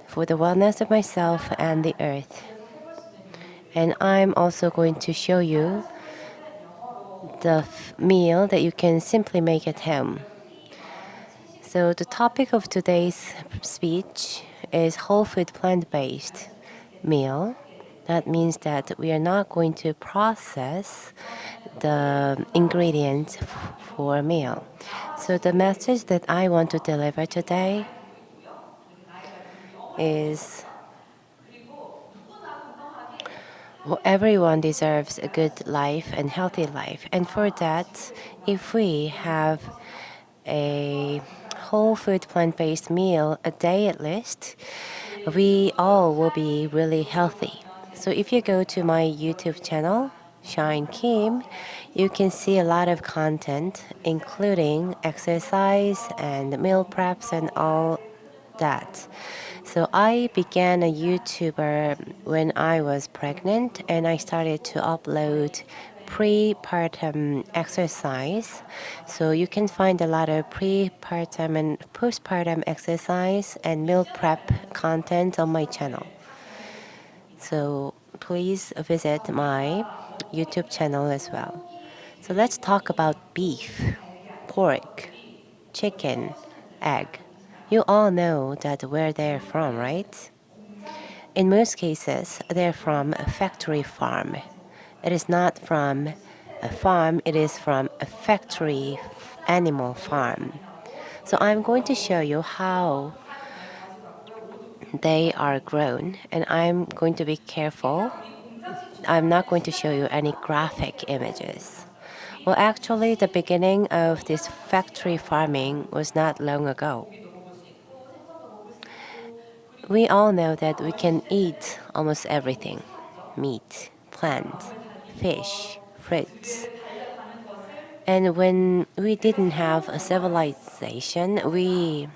for the wellness of myself and the earth. And I'm also going to show you the meal that you can simply make at home. So the topic of today's speech is whole food plant-based meal. That means that we are not going to process the ingredients for a meal. So the message that I want to deliver today is everyone deserves a good life and healthy life. And for that, if we have a whole food plant-based meal a day at least, we all will be really healthy. So if you go to my YouTube channel, Shine Kim, you can see a lot of content, including exercise and meal preps and all that. So I began a YouTuber when I was pregnant, and I started to upload prepartum exercise. So you can find a lot of prepartum and postpartum exercise and meal prep content on my channel. So please visit my YouTube channel as well. So let's talk about beef, pork, chicken, egg. You all know that where they're from, right? In most cases, they're from a factory farm. It is not from a farm, it is from a factory animal farm. So I'm going to show you how they are grown, and I'm going to be careful. I'm not going to show you any graphic images. Well, actually, the beginning of this factory farming was not long ago. We all know that we can eat almost everything: meat, plant, fish, fruits. And when we didn't have a civilization, we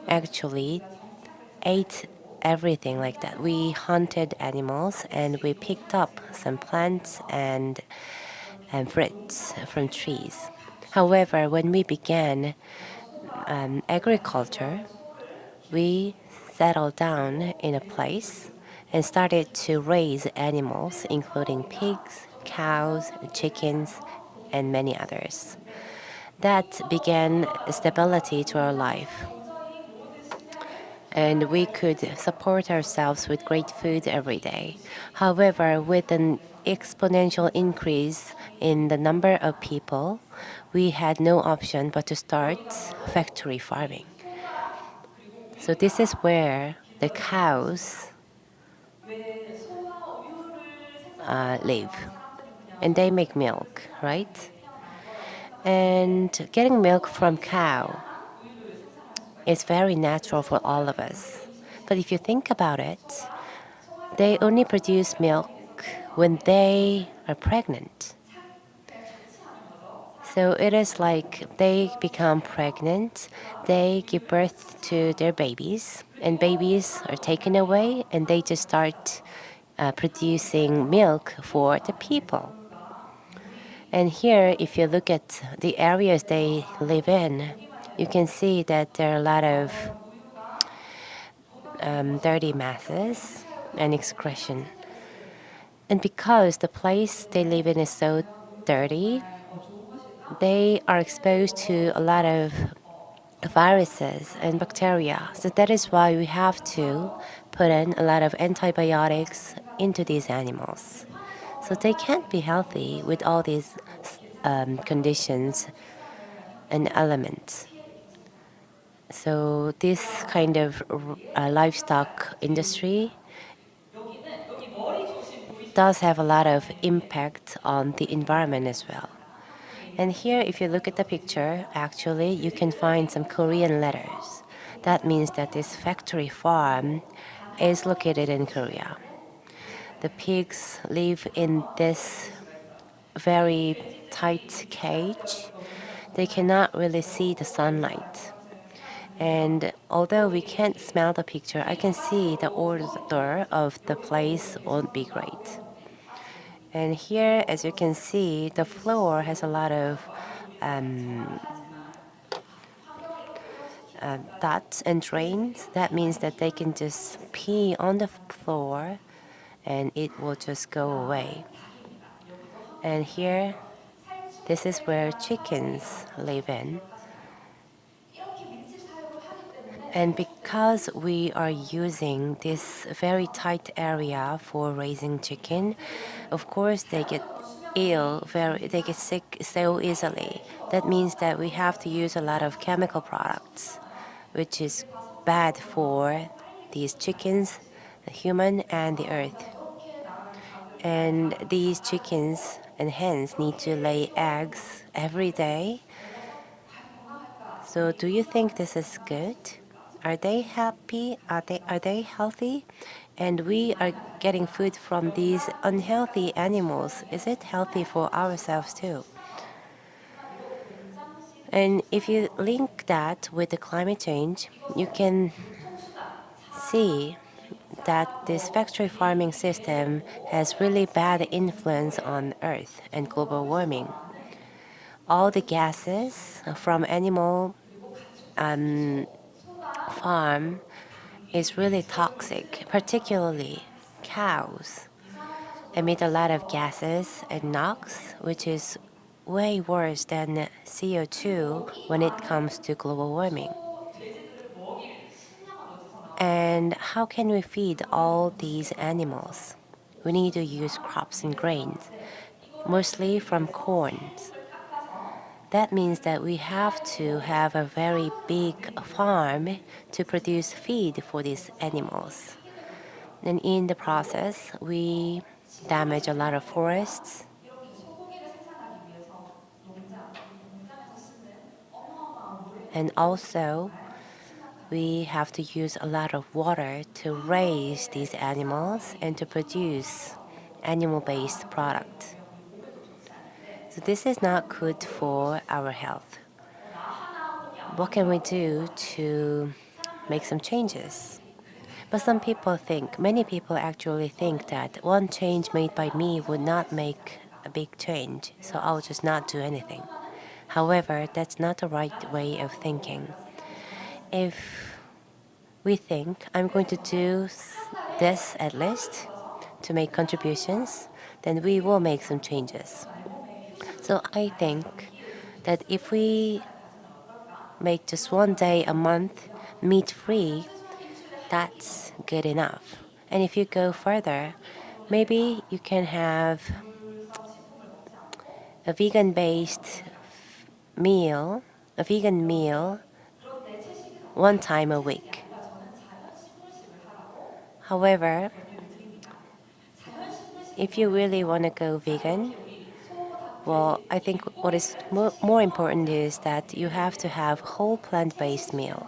actually ate everything like that. We hunted animals and we picked up some plants and fruits from trees. However, when we began agriculture, we settled down in a place and started to raise animals, including pigs, cows, chickens, and many others. That began stability to our life. And we could support ourselves with great food every day. However, with an exponential increase in the number of people, we had no option but to start factory farming. So this is where the cows live, and they make milk, right? And getting milk from cow is very natural for all of us. But if you think about it, they only produce milk when they are pregnant. So it is like they become pregnant, they give birth to their babies, and babies are taken away, and they just start producing milk for the people. And here, if you look at the areas they live in, you can see that there are a lot of dirty masses and excretion. And because the place they live in is so dirty, they are exposed to a lot of viruses and bacteria. So that is why we have to put in a lot of antibiotics into these animals. So they can't be healthy with all these conditions and elements. So this kind of livestock industry does have a lot of impact on the environment as well. And here, if you look at the picture, actually, you can find some Korean letters. That means that this factory farm is located in Korea. The pigs live in this very tight cage. They cannot really see the sunlight. And although we can't smell the picture, I can see the odor of the place won't be great. And here, as you can see, the floor has a lot of dots and drains. That means that they can just pee on the floor and it will just go away. And here, this is where chickens live in. And because we are using this very tight area for raising chicken, of course they get they get sick so easily. That means that we have to use a lot of chemical products, which is bad for these chickens, the human, and the earth. And these chickens and hens need to lay eggs every day. So do you think this is good? Are they happy? Are they healthy? And we are getting food from these unhealthy animals. Is it healthy for ourselves too? And if you link that with the climate change, you can see that this factory farming system has really bad influence on Earth and global warming. All the gases from animal farm is really toxic, particularly cows emit a lot of gases and NOx, which is way worse than CO2 when it comes to global warming. And how can we feed all these animals? We need to use crops and grains, mostly from corn. That means that we have to have a very big farm to produce feed for these animals. And in the process, we damage a lot of forests. And also, we have to use a lot of water to raise these animals and to produce animal-based products. So this is not good for our health. What can we do to make some changes? But many people actually think that one change made by me would not make a big change, so I'll just not do anything. However, that's not the right way of thinking. If we think I'm going to do this at least to make contributions, then we will make some changes. So I think that if we make just one day a month meat-free, that's good enough. And if you go further, maybe you can have a vegan-based a vegan meal one time a week. However, if you really want to go vegan, well, I think what is more important is that you have to have whole plant-based meal.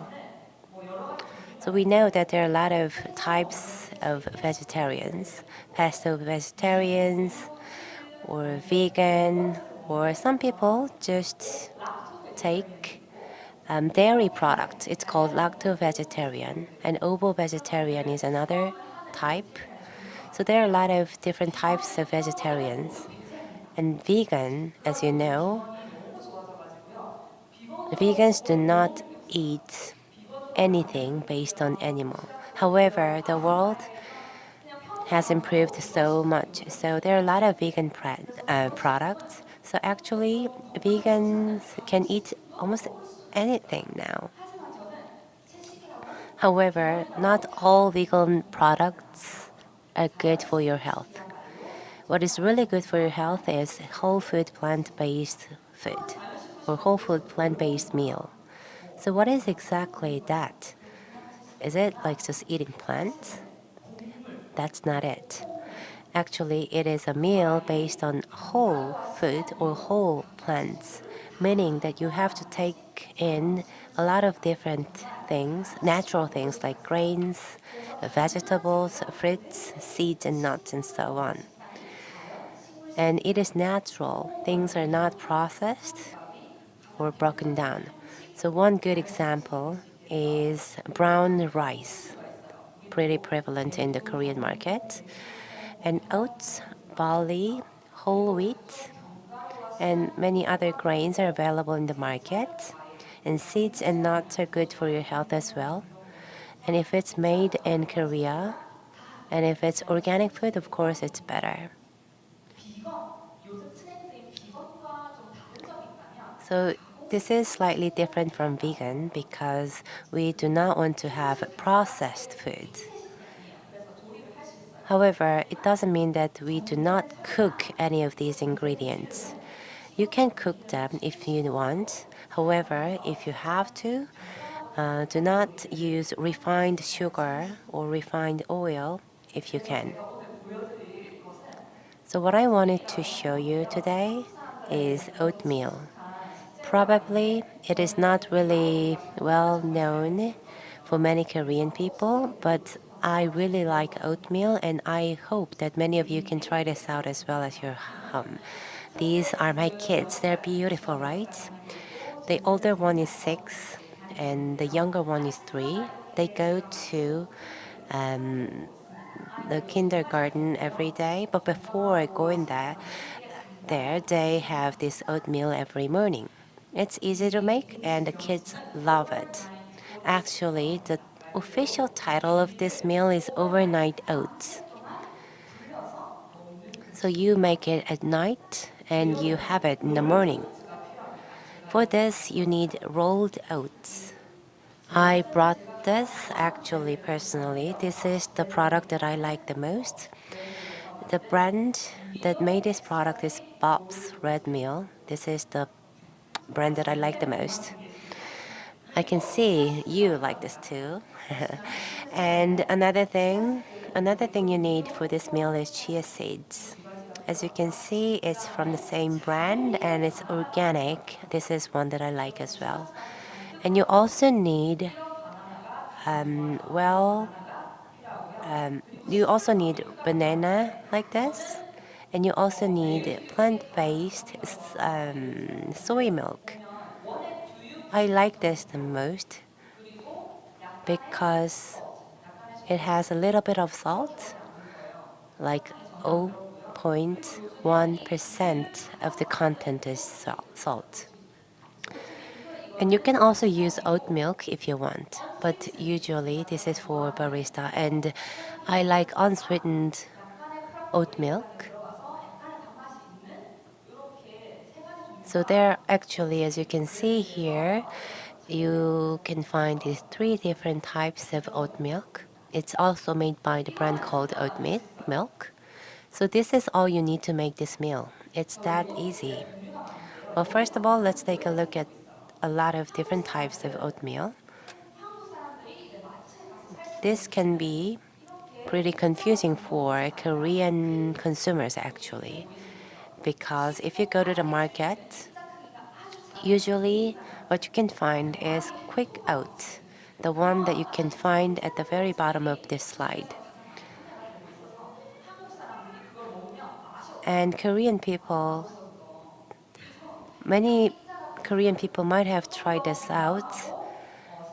So we know that there are a lot of types of vegetarians, pesto vegetarians, or vegan, or some people just take dairy products. It's called lacto-vegetarian, and ovo-vegetarian is another type. So there are a lot of different types of vegetarians. And vegan, as you know, vegans do not eat anything based on animal. However, the world has improved so much. So there are a lot of vegan products. So actually, vegans can eat almost anything now. However, not all vegan products are good for your health. What is really good for your health is whole food plant-based food or whole food plant-based meal. So what is exactly that? Is it like just eating plants? That's not it. Actually, it is a meal based on whole food or whole plants, meaning that you have to take in a lot of different things, natural things like grains, vegetables, fruits, seeds, and nuts, and so on. And it is natural. Things are not processed or broken down. So one good example is brown rice, pretty prevalent in the Korean market, and oats, barley, whole wheat, and many other grains are available in the market. And seeds and nuts are good for your health as well. And if it's made in Korea, and if it's organic food, of course, it's better. So this is slightly different from vegan because we do not want to have processed food. However, it doesn't mean that we do not cook any of these ingredients. You can cook them if you want. However, if you have to, do not use refined sugar or refined oil if you can. So what I wanted to show you today is oatmeal. Probably it is not really well known for many Korean people, but I really like oatmeal and I hope that many of you can try this out as well as your home. These are my kids. They're beautiful, right? The older one is 6 and the younger one is 3. They go to the kindergarten every day, but before going there they have this oatmeal every morning. It's easy to make and the kids love it. Actually, the official title of this meal is overnight oats. So you make it at night and you have it in the morning. For this, you need rolled oats. I brought this actually personally. This is the product that I like the most. The brand that made this product is Bob's Red Meal. This is the brand that I like the most. I can see you like this too. And another thing you need for this meal is chia seeds. As you can see, it's from the same brand and it's organic. This is one that I like as well. And you also need, you also need banana like this. And you also need plant-based soy milk. I like this the most because it has a little bit of salt, like 0.1% of the content is salt. And you can also use oat milk if you want, but usually this is for barista and I like unsweetened oat milk. So there actually, as you can see here, you can find these 3 different types of oat milk. It's also made by the brand called Oat Milk. So this is all you need to make this meal. It's that easy. Well, first of all, let's take a look at a lot of different types of oatmeal. This can be pretty confusing for Korean consumers actually, because if you go to the market, usually what you can find is quick oat, the one that you can find at the very bottom of this slide. And many Korean people might have tried this out.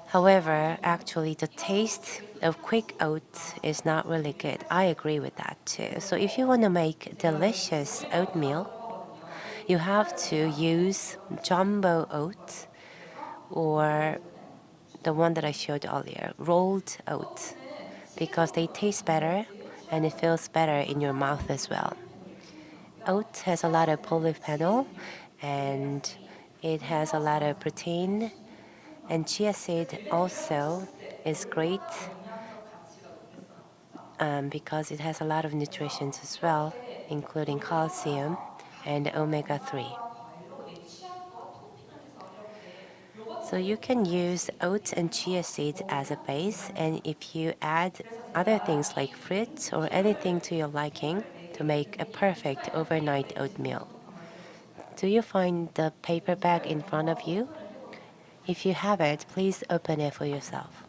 However, actually the taste of quick oats is not really good. I agree with that too. So if you want to make delicious oatmeal, you have to use jumbo oats or the one that I showed earlier, rolled oats, because they taste better and it feels better in your mouth as well. Oat has a lot of polyphenol and it has a lot of protein, and chia seed also is great because it has a lot of nutrition as well including calcium and omega-3. So you can use oats and chia seeds as a base, and if you add other things like fruits or anything to your liking to make a perfect overnight oatmeal. Do you find the paper bag in front of you? If you have it, please open it for yourself.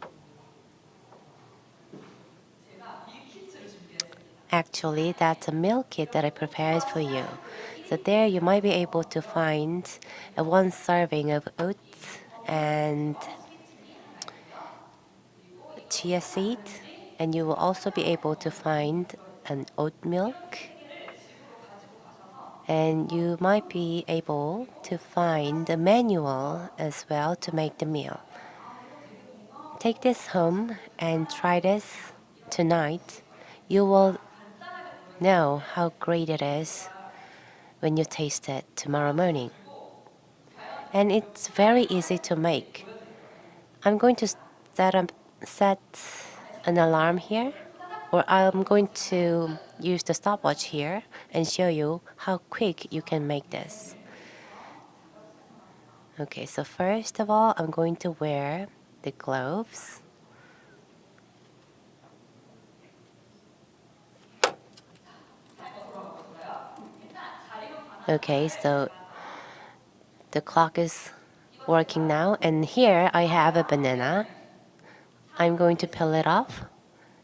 Actually, that's a meal kit that I prepared for you. So there you might be able to find one serving of oats and chia seed, and you will also be able to find an oat milk, and you might be able to find a manual as well to make the meal. Take this home and try this tonight. You will know how great it is when you taste it tomorrow morning. And it's very easy to make. I'm going to set an alarm here, or I'm going to use the stopwatch here and show you how quick you can make this. Okay, so first of all, I'm going to wear the gloves. Okay, so the clock is working now, and here I have a banana. I'm going to peel it off,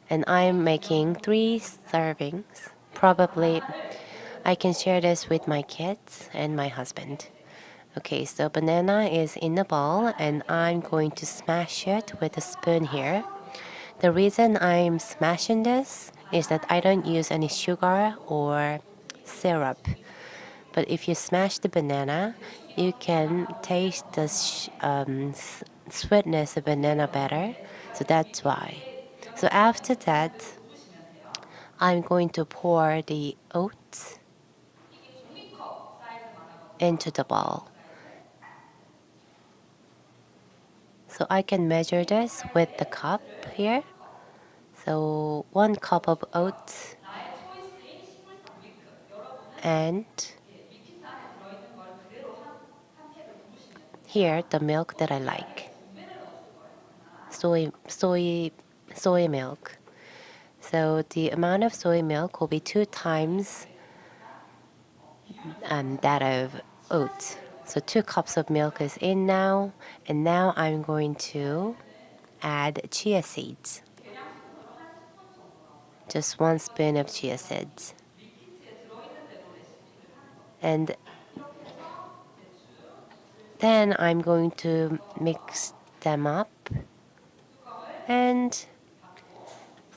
and I'm making 3 servings. Probably I can share this with my kids and my husband. Okay, so banana is in a bowl, and I'm going to smash it with a spoon here. The reason I'm smashing this is that I don't use any sugar or syrup. But if you smash the banana, you can taste the sweetness of banana better. So that's why. So after that, I'm going to pour the oats into the bowl. So I can measure this with the cup here. So 1 cup of oats and here the milk that I like. Soy milk. So the amount of soy milk will be 2 times that of oats. So 2 cups of milk is in now, and now I'm going to add chia seeds. Just 1 spoon of chia seeds. And then I'm going to mix them up and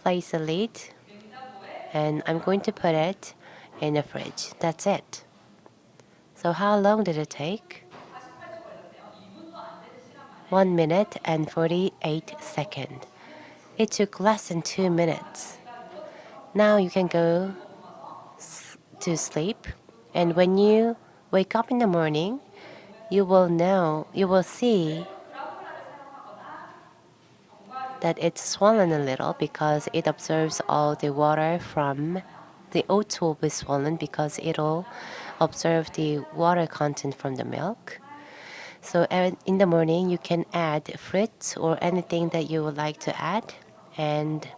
place a lid, and I'm going to put it in the fridge. That's it. So how long did it take? 1 minute and 48 seconds. It took less than 2 minutes. Now you can go to sleep, and when you wake up in the morning, you will see that it's swollen a little because it absorbs all the water from the oats will be swollen because it'll absorb the water content from the milk. So in the morning, you can add fruits or anything that you would like to add and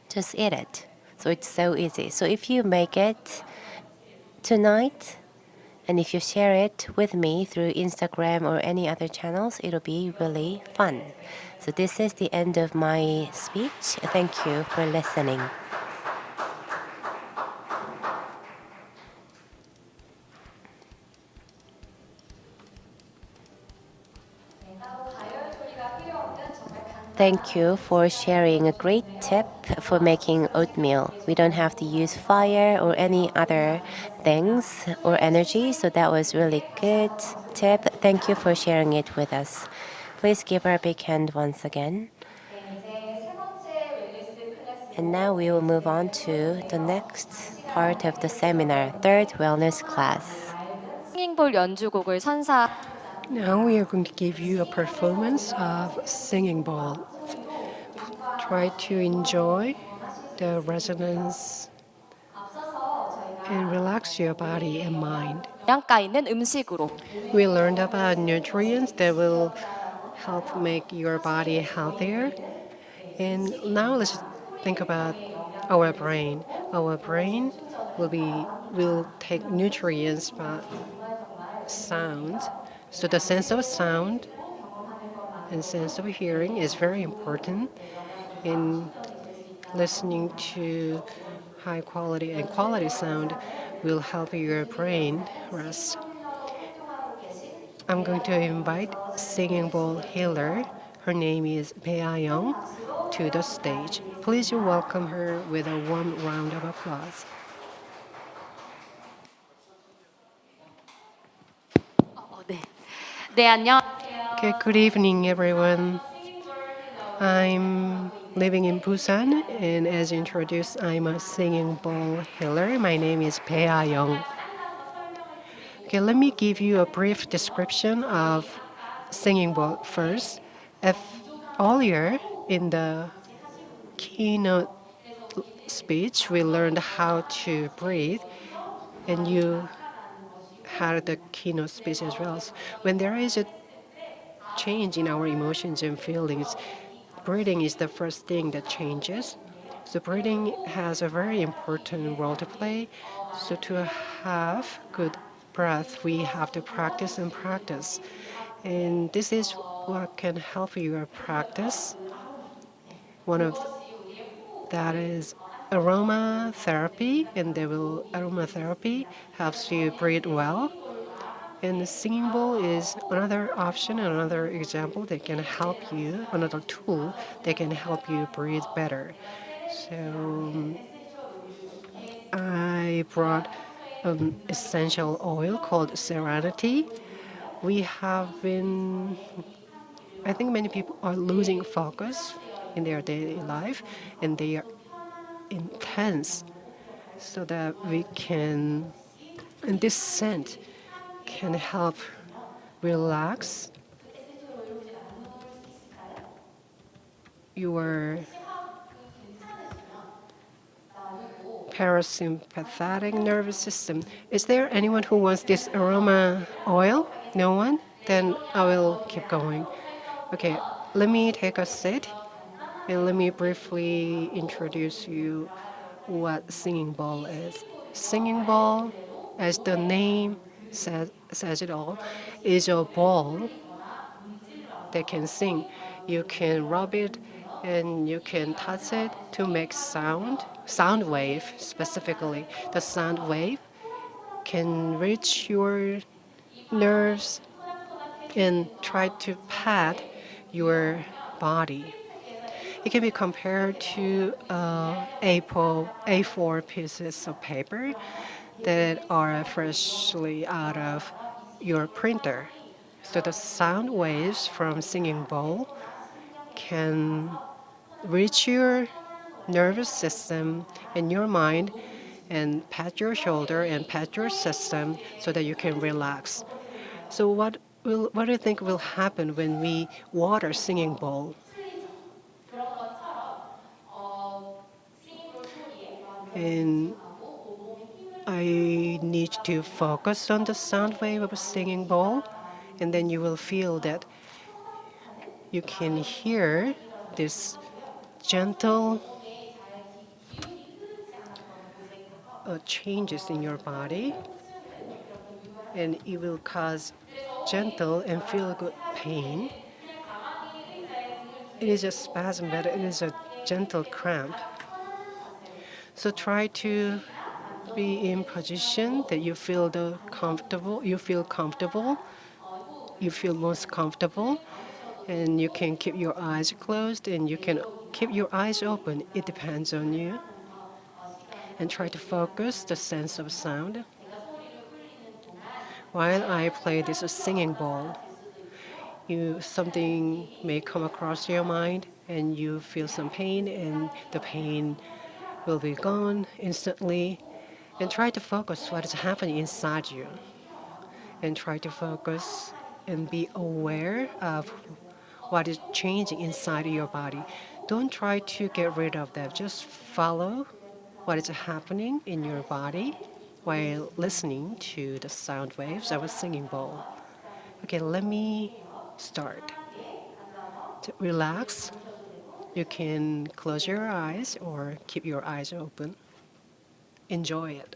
just eat it. So it's so easy. So if you make it tonight, and if you share it with me through Instagram or any other channels, it'll be really fun. So this is the end of my speech. Thank you for listening. Thank you for sharing a great tip for making oatmeal. We don't have to use fire or any other things or energy, so that was really good tip. Thank you for sharing it with us. Please give her a big hand once again. And now we will move on to the next part of the seminar, third wellness class. 싱잉볼 연주곡을 선사. Now we are going to give you a performance of singing bowl. Try to enjoy the resonance and relax your body and mind. 영양가 있는 음식으로 We learned about nutrients that will help make your body healthier. And now let's think about our brain. Our brain will take nutrients by sound. So the sense of sound and sense of hearing is very important in listening to high quality and quality sound will help your brain rest. I'm going to invite singing bowl healer. Her name is P.ARK to the stage. Please welcome her with a warm round of applause. 네. 네, 안녕. Okay, good evening, everyone. I'm living in Busan, and as introduced, I'm a singing bowl healer. My name is P.ARK. Okay, let me give you a brief description of singing bowl first. If earlier in the keynote speech, we learned how to breathe, and you had the keynote speech as well. When there is a change in our emotions and feelings, breathing is the first thing that changes. So breathing has a very important role to play. So to have good breath, we have to practice and practice. And this is what can help you practice. One of that is aromatherapy, and aromatherapy helps you breathe well. And the singing bowl is another option, another example that can help you, another tool that can help you breathe better. So I brought an essential oil called Serenity. We have been, I think many people are losing focus in their daily life, and they are intense, so that we can, and this scent can help relax your parasympathetic nervous system. Is there anyone who wants this aroma oil? No one? Then I will keep going. Okay, let me take a seat and let me briefly introduce you what singing bowl is. Singing bowl, as the name says it all, is a ball that can sing. You can rub it and you can touch it to make sound wave specifically. The sound wave can reach your nerves and try to pat your body. It can be compared to A4 pieces of paper that are freshly out of your printer. So the sound waves from singing bowl can reach your nervous system and your mind and pat your shoulder and pat your system so that you can relax. So what do you think will happen when we water singing bowl? And I need to focus on the sound wave of a singing bowl, and then you will feel that you can hear this gentle changes in your body, and it will cause gentle and feel good pain. It is a spasm, but it is a gentle cramp. So try to be in position that you feel comfortable, you feel most comfortable, and you can keep your eyes closed and you can keep your eyes open. It depends on you. And try to focus the sense of sound. While I play this singing bowl, something may come across your mind and you feel some pain, and the pain will be gone instantly. And try to focus what is happening inside you. And try to focus and be aware of what is changing inside your body. Don't try to get rid of that. Just follow what is happening in your body while listening to the sound waves of a singing bowl. Okay, let me start. To relax, you can close your eyes or keep your eyes open. Enjoy it.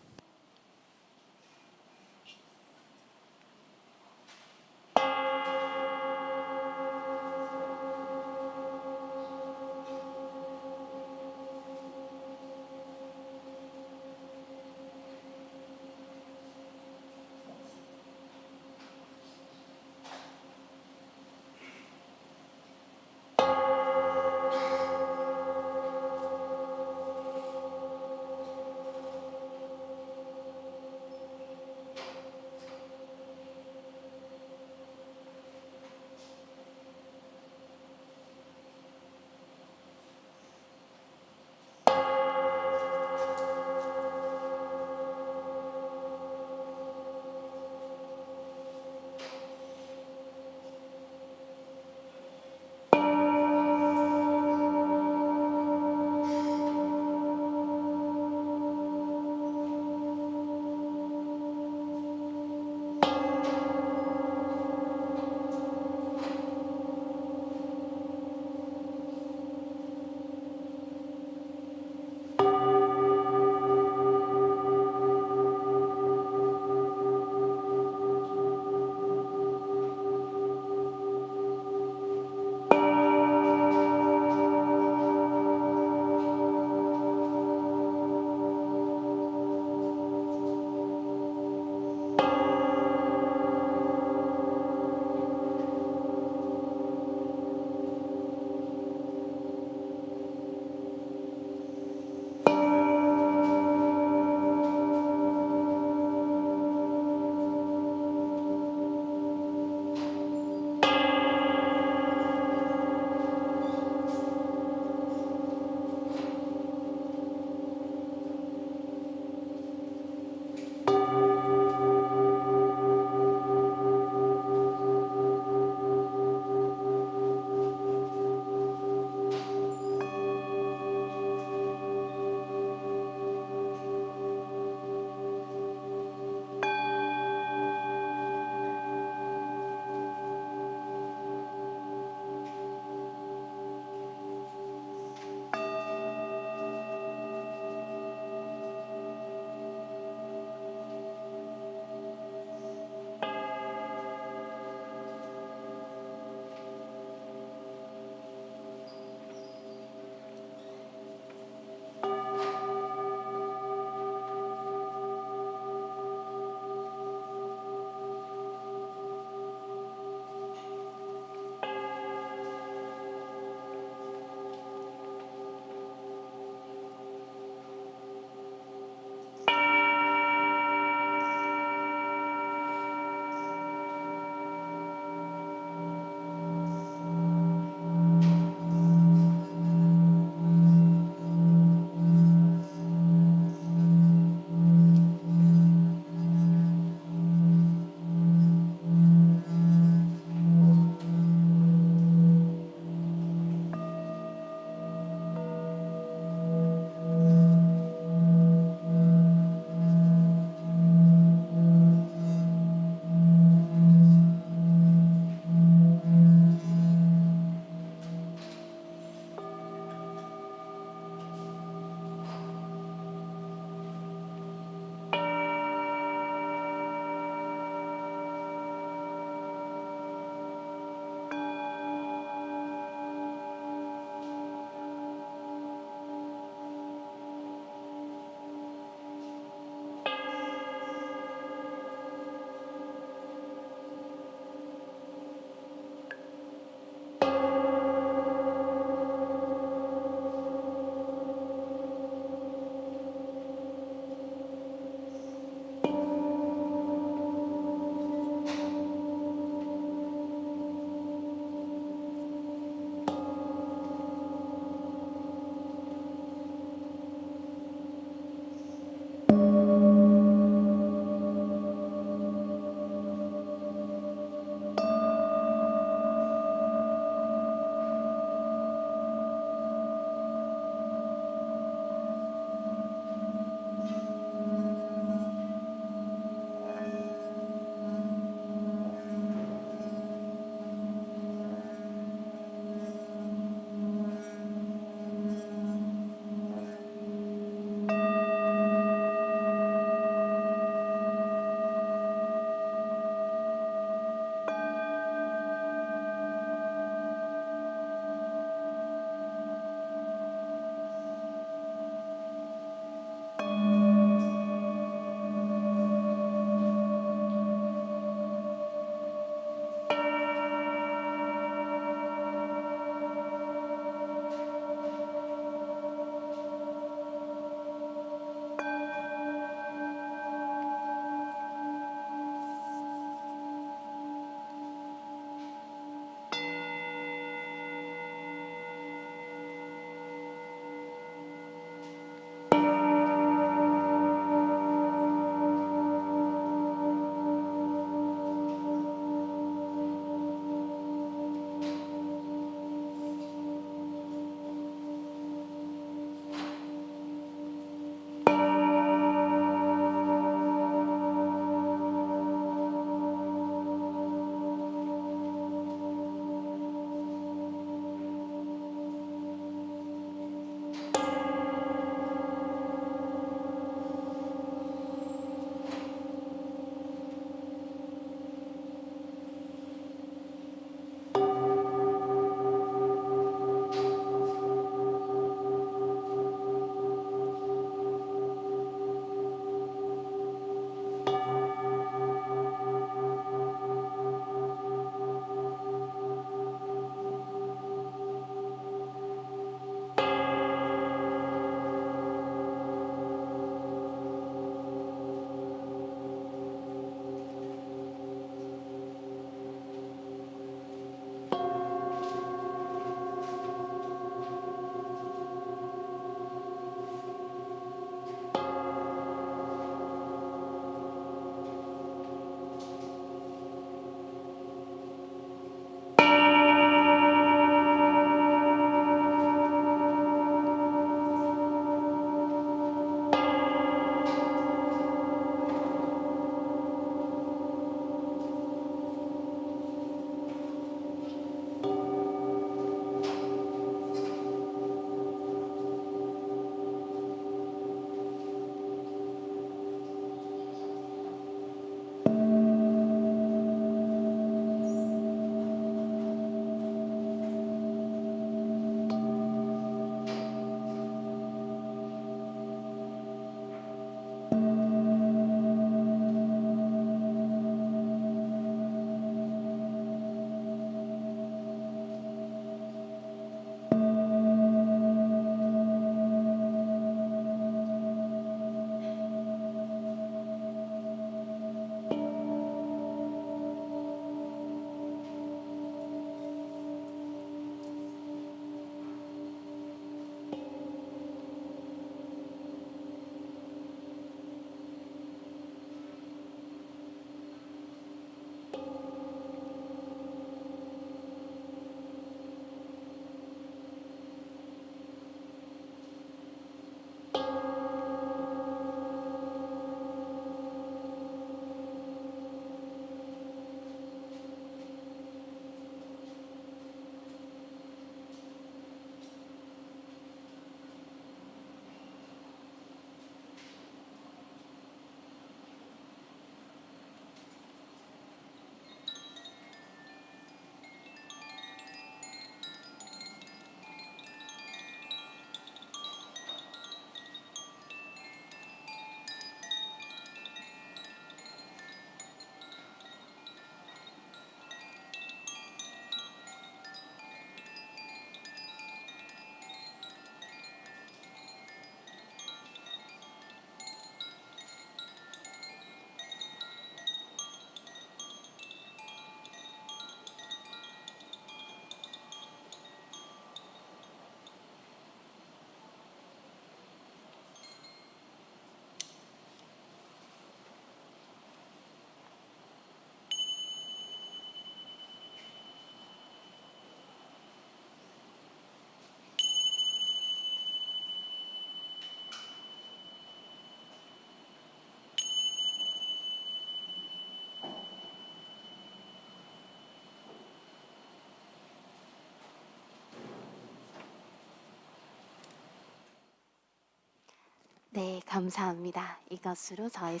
네, 감사합니다. 이것으로 저희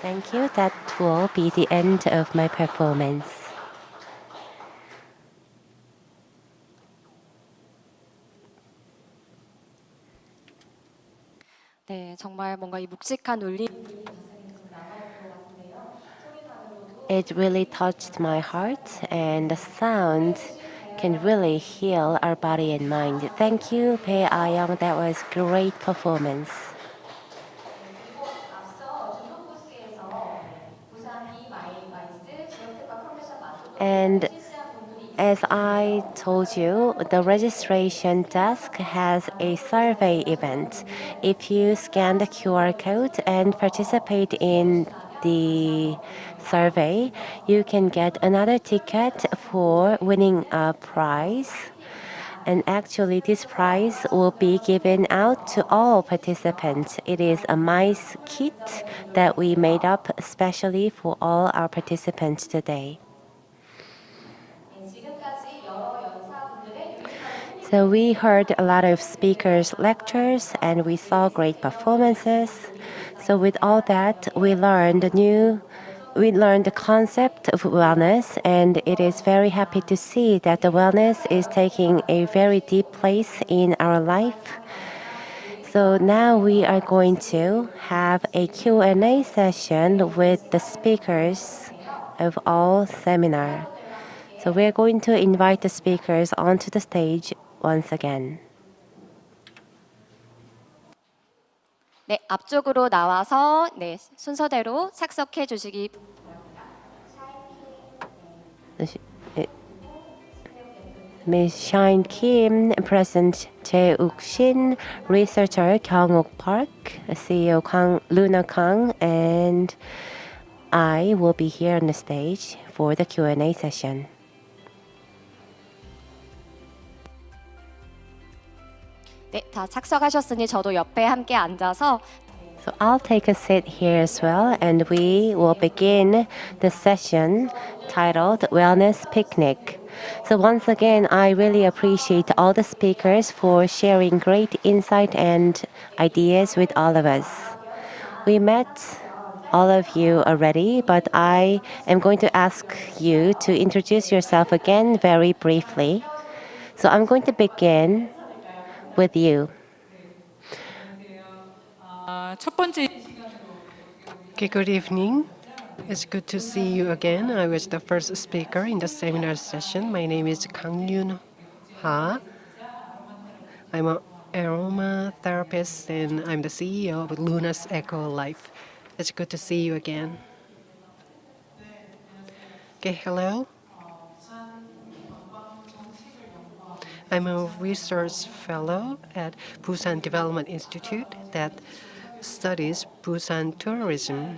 Thank you. That will be the end of my performance. 네, 정말 뭔가 이 묵직한 울림 It really touched my heart, and the sound can really heal our body and mind. Thank you, P.ARK. That was great performance. And as I told you, the registration desk has a survey event. If you scan the QR code and participate in the survey, you can get another ticket for winning a prize. And actually, this prize will be given out to all participants. It is a mice kit that we made up especially for all our participants today. So we heard a lot of speakers' lectures and we saw great performances. So with all that, we learned the concept of wellness, and it is very happy to see that the wellness is taking a very deep place in our life. So now we are going to have a Q&A session with the speakers of all seminar. So we're going to invite the speakers onto the stage once again. 네, 앞쪽으로 나와서 네, 순서대로 착석해 주시기 Ms. Shine Kim, President Jae-uk-shin, Researcher Kyung-uk Park, CEO Luna Kang, and I will be here on the stage for the Q&A session. 네, 다 착석하셨으니 저도 옆에 함께 앉아서 So I'll take a seat here as well, and we will begin the session titled Wellness Picnic. So once again, I really appreciate all the speakers for sharing great insight and ideas with all of us. We met all of you already, but I am going to ask you to introduce yourself again very briefly. So I'm going to begin with you. 첫 번째 Okay, good evening. It's good to see you again. I was the first speaker in the seminar session. My name is Kang Yoon Ha. I'm an aromatherapist and I'm the CEO of Luna's Eco Life. It's good to see you again. Okay, hello. I'm a research fellow at Busan Development Institute that studies Busan tourism.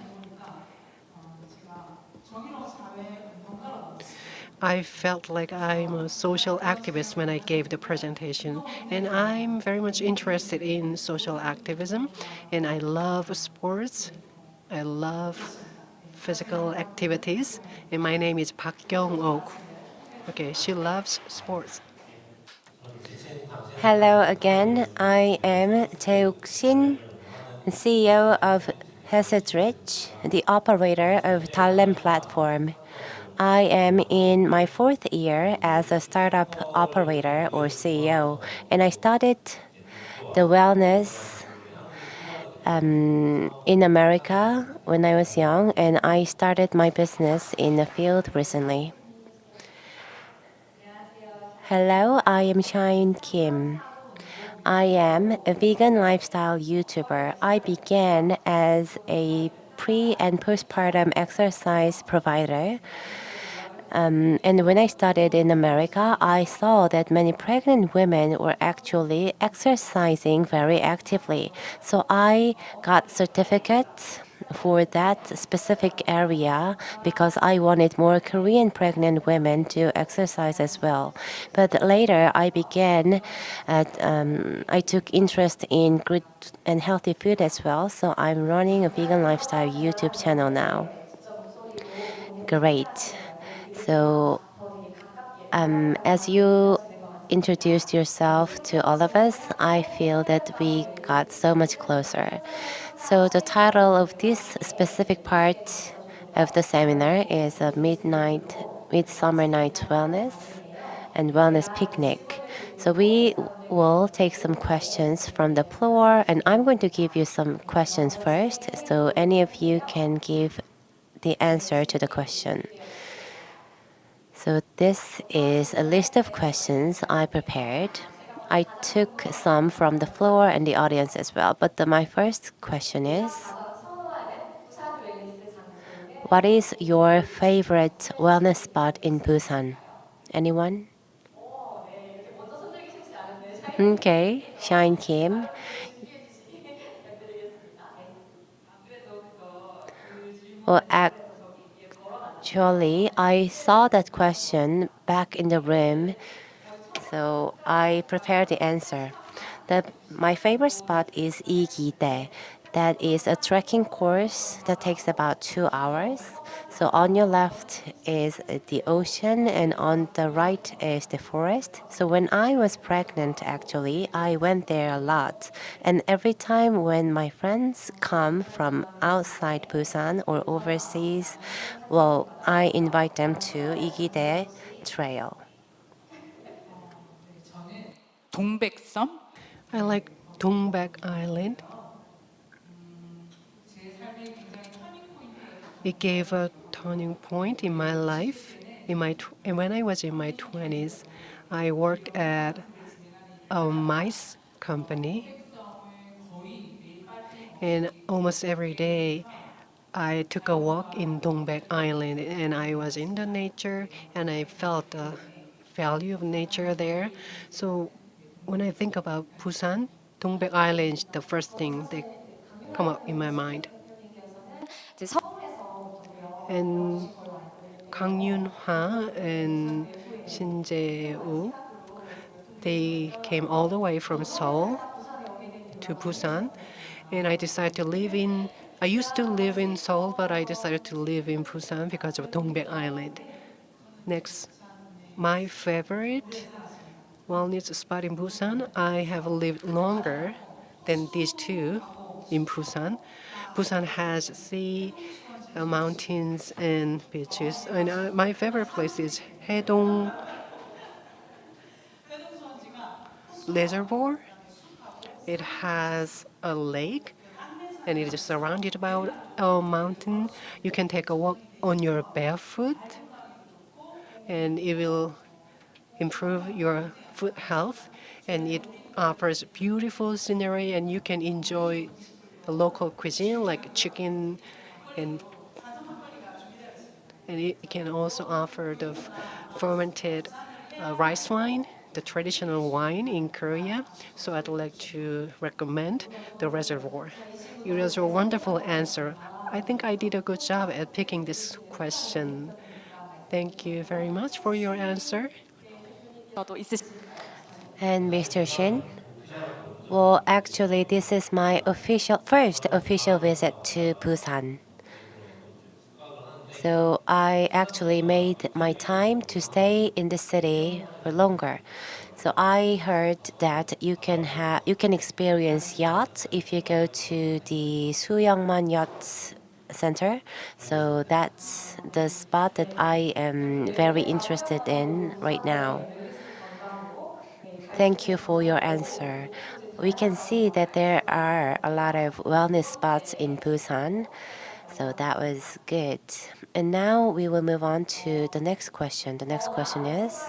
I felt like I'm a social activist when I gave the presentation, and I'm very much interested in social activism, and I love sports. I love physical activities, and my name is Park Kyung-ok. Okay, she loves sports. Hello again. I am Jae-uk-shin, CEO of Hesedrich, the operator of Talent Platform. I am in my 4th year as a startup operator or CEO, and I started the wellness in America when I was young, and I started my business in the field recently. Hello, I am Shine Kim. I am a vegan lifestyle YouTuber. I began as a pre and postpartum exercise provider. And when I started in America, I saw that many pregnant women were actually exercising very actively. So I got certificates for that specific area because I wanted more Korean pregnant women to exercise as well. But later I I took interest in good and healthy food as well. So I'm running a vegan lifestyle YouTube channel now. Great. So as you introduced yourself to all of us, I feel that we got so much closer. So the title of this specific part of the seminar is a Midsummer Night Wellness and Wellness Picnic. So we will take some questions from the floor, and I'm going to give you some questions first, so any of you can give the answer to the question. So this is a list of questions I prepared. I took some from the floor and the audience as well. But my first question is, what is your favorite wellness spot in Busan? Anyone? Okay, Shine Kim. Well, actually, I saw that question back in the room, so I prepared the answer. My favorite spot is Igide. That is a trekking course that takes about 2 hours. So on your left is the ocean, and on the right is the forest. So when I was pregnant, actually, I went there a lot. And every time when my friends come from outside Busan or overseas, well, I invite them to Igide Trail. 동백섬? I like Dongbak Island. It gave a turning point in my life. And when I was in my 20s, I worked at a mice company, and almost every day I took a walk in Dongbak Island, and I was in the nature, and I felt the value of nature there. So when I think about Busan, Dongbak Island is the first thing that come up in my mind. And Kang Yun-hwa and Shin Jae-woo, they came all the way from Seoul to Busan, and I used to live in Seoul, but I decided to live in Busan because of Dongbak Island. Next, my favorite wellness spot in Busan, I have lived longer than these two in Busan. Busan has sea, mountains, and beaches. And my favorite place is Haedong Reservoir. It has a lake, and it is surrounded by a mountain. You can take a walk on your barefoot, and it will improve your foot health. And it offers beautiful scenery, and you can enjoy a local cuisine like chicken, and it can also offer the fermented rice wine, the traditional wine in Korea. So I'd like to recommend the reservoir. It was a wonderful answer. I think I did a good job at picking this question. Thank you very much for your answer. And Mr. Shin? Well, actually, this is my first official visit to Busan. So I actually made my time to stay in the city for longer. So I heard that you can experience yachts if you go to the Suyeongman Yacht Center. So that's the spot that I am very interested in right now. Thank you for your answer. We can see that there are a lot of wellness spots in Busan, so that was good. And now we will move on to the next question. The next question is,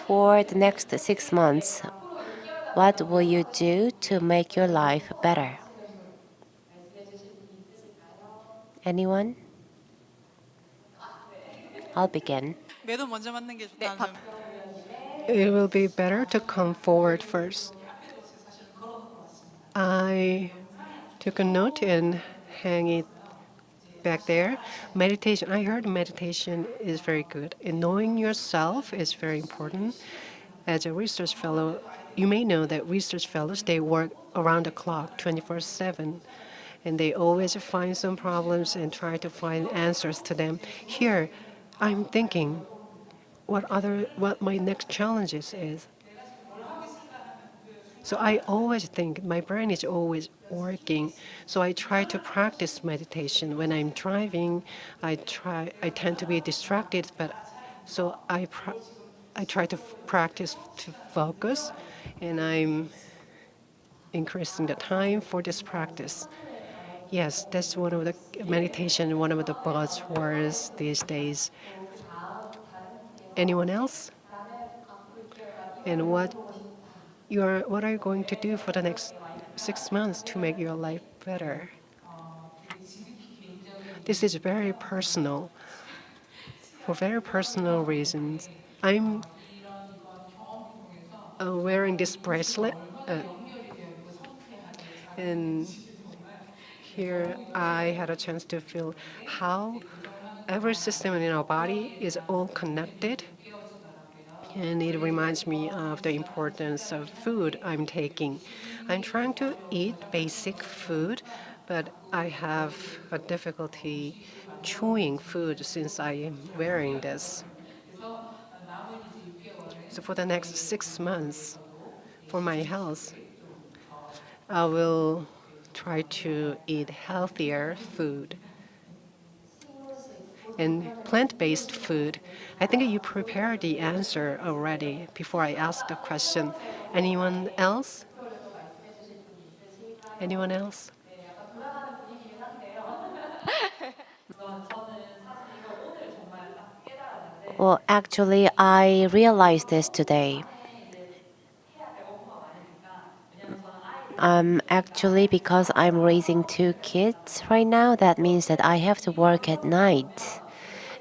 for the next 6 months, what will you do to make your life better? Anyone? I'll begin. 매도 먼저 맞는 게 좋다는 It will be better to come forward first. I took a note and hang it back there. Meditation, I heard meditation is very good. And knowing yourself is very important. As a research fellow, you may know that research fellows, they work around the clock 24/7. and they always find some problems and try to find answers to them. Here, I'm thinking what my next challenges is. So I always think my brain is always working. So I try to practice meditation when I'm driving. I tend to be distracted, but so I try to practice to focus, and I'm increasing the time for this practice. Yes, that's one of the meditation, one of the buzzwords these days. Anyone else? And what are you going to do for the next 6 months to make your life better? This is very personal. For very personal reasons, I'm wearing this bracelet, and here I had a chance to feel how every system in our body is all connected. And it reminds me of the importance of food I'm taking. I'm trying to eat basic food, but I have a difficulty chewing food since I am wearing this. So for the next 6 months, for my health, I will try to eat healthier food and plant-based food. I think you prepared the answer already before I asked the question. Anyone else? Anyone else? Well, actually, I realized this today. Actually, because I'm raising two kids right now, that means that I have to work at night.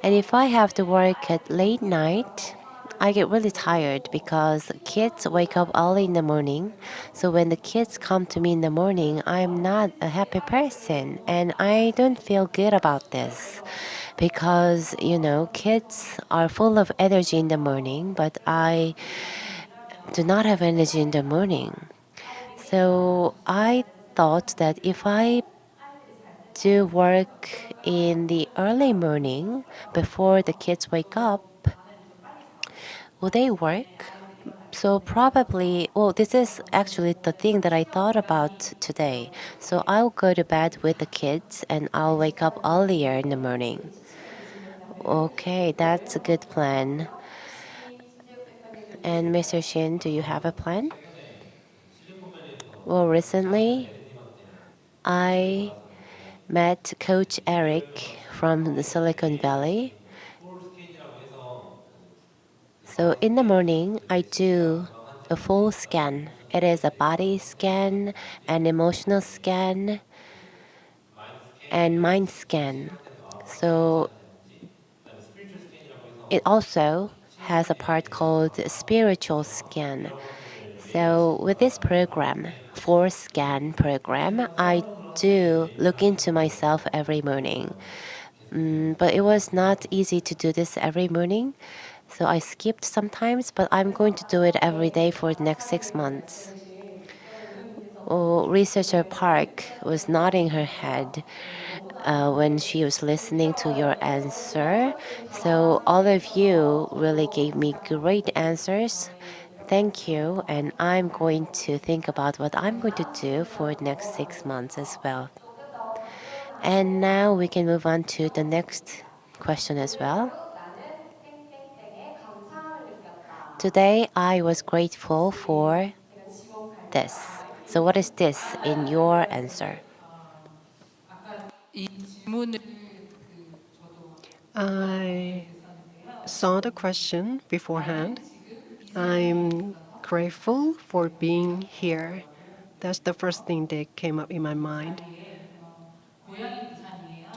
And if I have to work at late night, I get really tired because kids wake up early in the morning. So when the kids come to me in the morning, I'm not a happy person. And I don't feel good about this because, kids are full of energy in the morning, but I do not have energy in the morning. So I thought that if I do work in the early morning before the kids wake up, will they work? So probably, well, this is actually the thing that I thought about today. So I'll go to bed with the kids and I'll wake up earlier in the morning. Okay, that's a good plan. And Mr. Shin, do you have a plan? Well, recently I met Coach Eric from the Silicon Valley. So in the morning, I do a full scan. It is a body scan, an emotional scan, and mind scan. So it also has a part called spiritual scan. So with this program, 4-scan program, I do look into myself every morning. But it was not easy to do this every morning. So I skipped sometimes, but I'm going to do it every day for the next 6 months. Oh, researcher Park was nodding her head when she was listening to your answer. So all of you really gave me great answers. Thank you. And I'm going to think about what I'm going to do for the next 6 months as well. And now we can move on to the next question as well. Today I was grateful for this. So what is this in your answer? 이 질문을 I saw the question beforehand. I'm grateful for being here. That's the first thing that came up in my mind.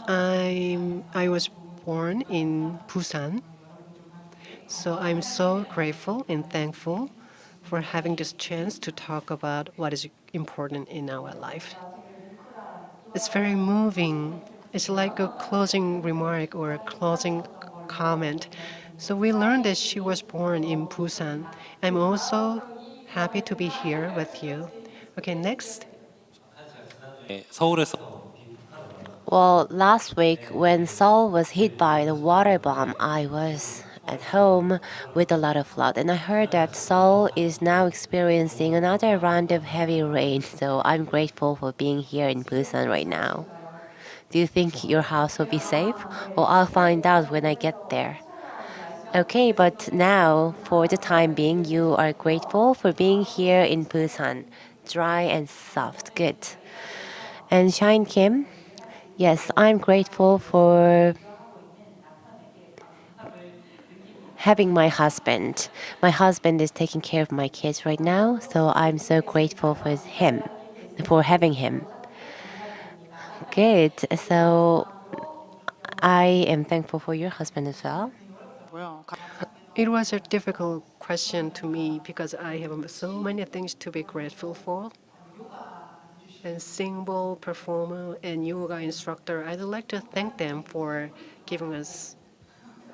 I was born in Busan, so I'm so grateful and thankful for having this chance to talk about what is important in our life. It's very moving. It's like a closing remark or a closing comment. So we learned that she was born in Busan. I'm also happy to be here with you. Okay, next. 서울에서 Well, last week when Seoul was hit by the water bomb, I was at home with a lot of flood, and I heard that Seoul is now experiencing another round of heavy rain. So I'm grateful for being here in Busan right now. Do you think your house will be safe? Well, I'll find out when I get there. Okay, but now, for the time being, you are grateful for being here in Busan. Dry and soft. Good. And Shine Kim? Yes, I'm grateful for having my husband. My husband is taking care of my kids right now, so I'm so grateful for him, for having him. Good. So I am thankful for your husband as well. It was a difficult question to me because I have so many things to be grateful for. And symbol, performer, and yoga instructor, I'd like to thank them for giving us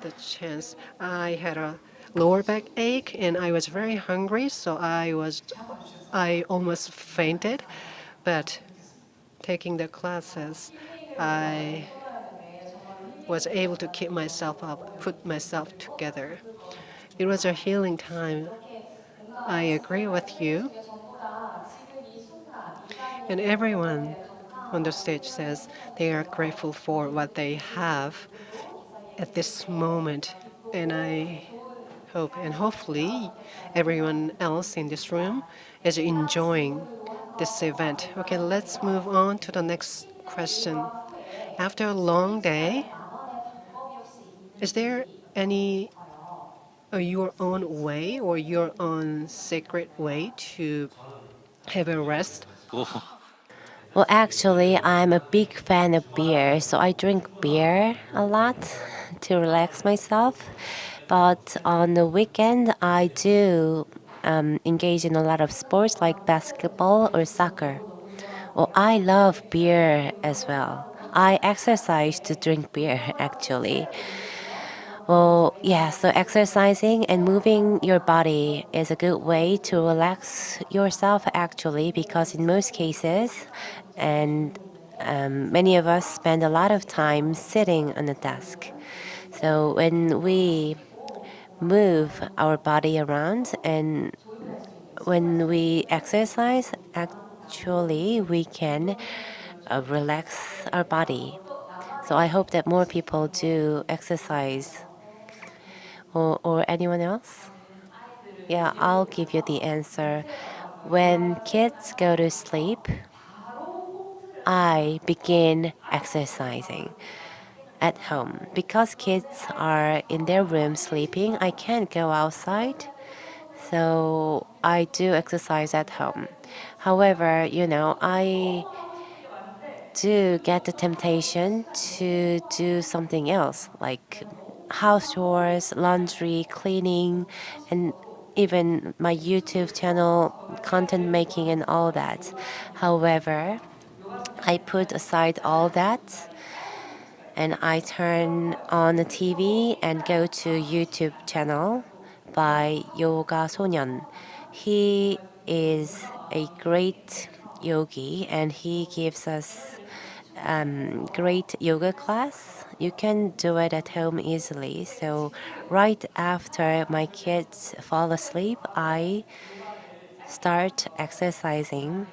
the chance. I had a lower back ache and I was very hungry, so I almost fainted. But taking the classes, I was able to keep myself up, put myself together. It was a healing time. I agree with you. And everyone on the stage says they are grateful for what they have at this moment. And I hope and hopefully everyone else in this room is enjoying this event. Okay, let's move on to the next question. After a long day, is there any your own way or your own secret way to have a rest? Well, actually, I'm a big fan of beer, so I drink beer a lot to relax myself. But on the weekend, I do engage in a lot of sports like basketball or soccer. Well, I love beer as well. I exercise to drink beer, actually. Well, yeah, so exercising and moving your body is a good way to relax yourself, actually, because in most cases, and many of us spend a lot of time sitting on a desk. So when we move our body around and when we exercise, actually, we can relax our body. So I hope that more people do exercise. Or anyone else? Yeah, I'll give you the answer. When kids go to sleep, I begin exercising at home. Because kids are in their room sleeping, I can't go outside. So I do exercise at home. However, I do get the temptation to do something else, like house chores, laundry, cleaning, and even my YouTube channel, content making, and all that. However, I put aside all that and I turn on the TV and go to YouTube channel by Yoga Sonyeon. He is a great yogi and he gives us great yoga class. You can do it at home easily. So right after my kids fall asleep, I start exercising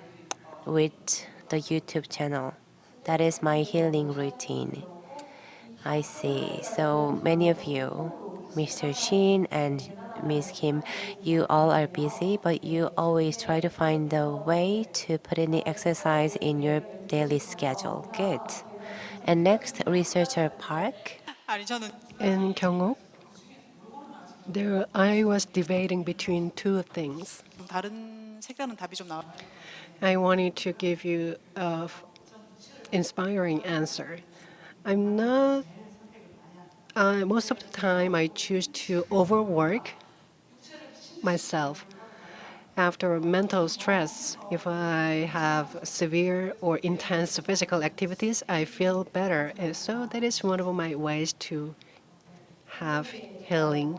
with the YouTube channel. That is my healing routine. I see. So many of you, Mr. Shin and Miss Kim, you all are busy, but you always try to find a way to put in the exercise in your daily schedule. Good. And next, researcher Park. 아니 저는 In Kyungho, I was debating between two things. 다른 색다른 답이 좀 나와. I wanted to give you an inspiring answer. I'm not. Most of the time, I choose to overwork myself. After mental stress, if I have severe or intense physical activities, I feel better. And so that is one of my ways to have healing.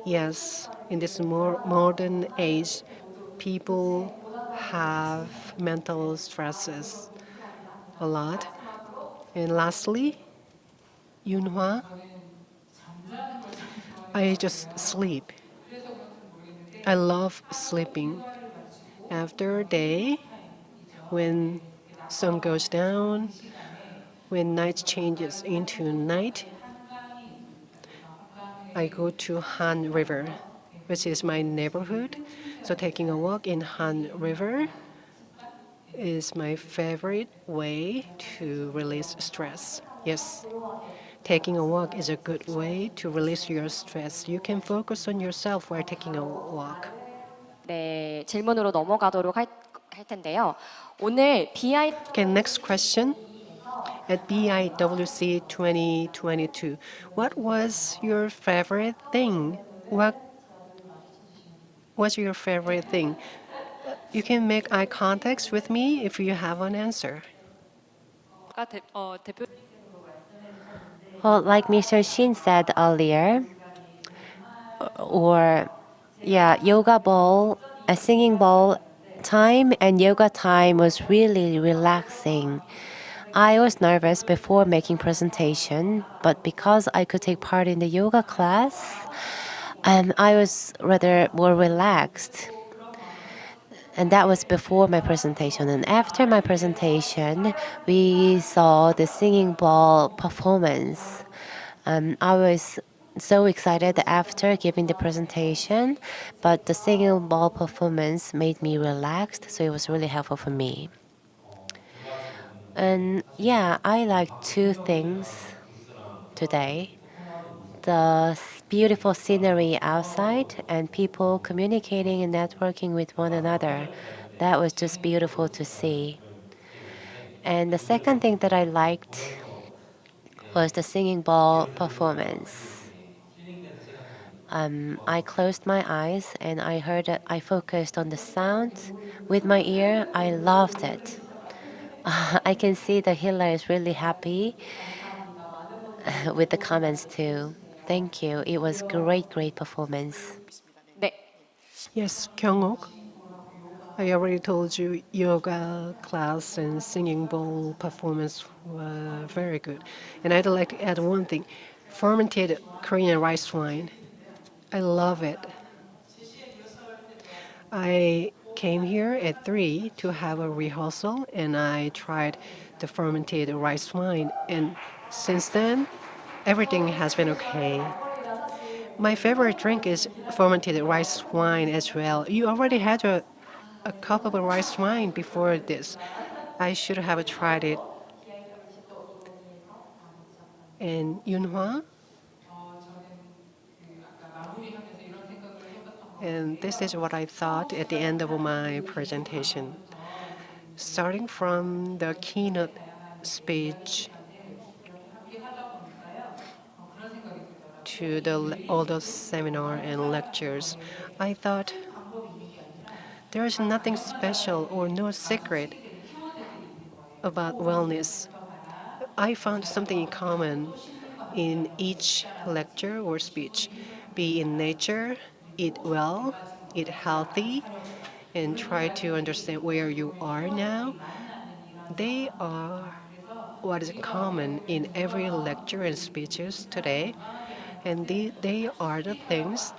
Yes, in this more modern age, people have mental stresses a lot. And lastly, Yunhwa, I just sleep. I love sleeping. After a day, when sun goes down, when night changes into night, I go to Han River, which is my neighborhood. So taking a walk in Han River is my favorite way to release stress. Yes, taking a walk is a good way to release your stress. You can focus on yourself while taking a walk. 네, 질문으로 넘어가도록 할 텐데요. 오늘 Okay, next question. At BIWC 2022, what was your favorite thing? What was your favorite thing? You can make eye contact with me if you have an answer. Well, like Mr. Shin said earlier, or yeah, yoga ball, a singing ball time and yoga time was really relaxing. I was nervous before making presentation, but because I could take part in the yoga class, I was rather more relaxed. And that was before my presentation. And after my presentation, we saw the singing ball performance. I was so excited after giving the presentation, but the singing ball performance made me relaxed, so it was really helpful for me. And yeah, I like two things today. The beautiful scenery outside and people communicating and networking with one another. That was just beautiful to see. And the second thing that I liked was the singing ball performance. I closed my eyes and I heard it. I focused on the sound with my ear. I loved it. I can see the healer is really happy with the comments too. Thank you. It was great performance. 네. Yes, Kyung-ok. I already told you yoga class and singing bowl performance were very good. And I'd like to add one thing. Fermented Korean rice wine. I love it. I came here at 3 to have a rehearsal and I tried the fermented rice wine, and since then everything has been okay. My favorite drink is fermented rice wine as well. You already had a cup of rice wine before this. I should have tried it. And Yunhwa? And this is what I thought at the end of my presentation. Starting from the keynote speech to all the seminar and lectures, I thought there is nothing special or no secret about wellness. I found something in common in each lecture or speech. Be in nature, eat well, eat healthy, and try to understand where you are now. They are what is common in every lecture and speeches today, and they are the things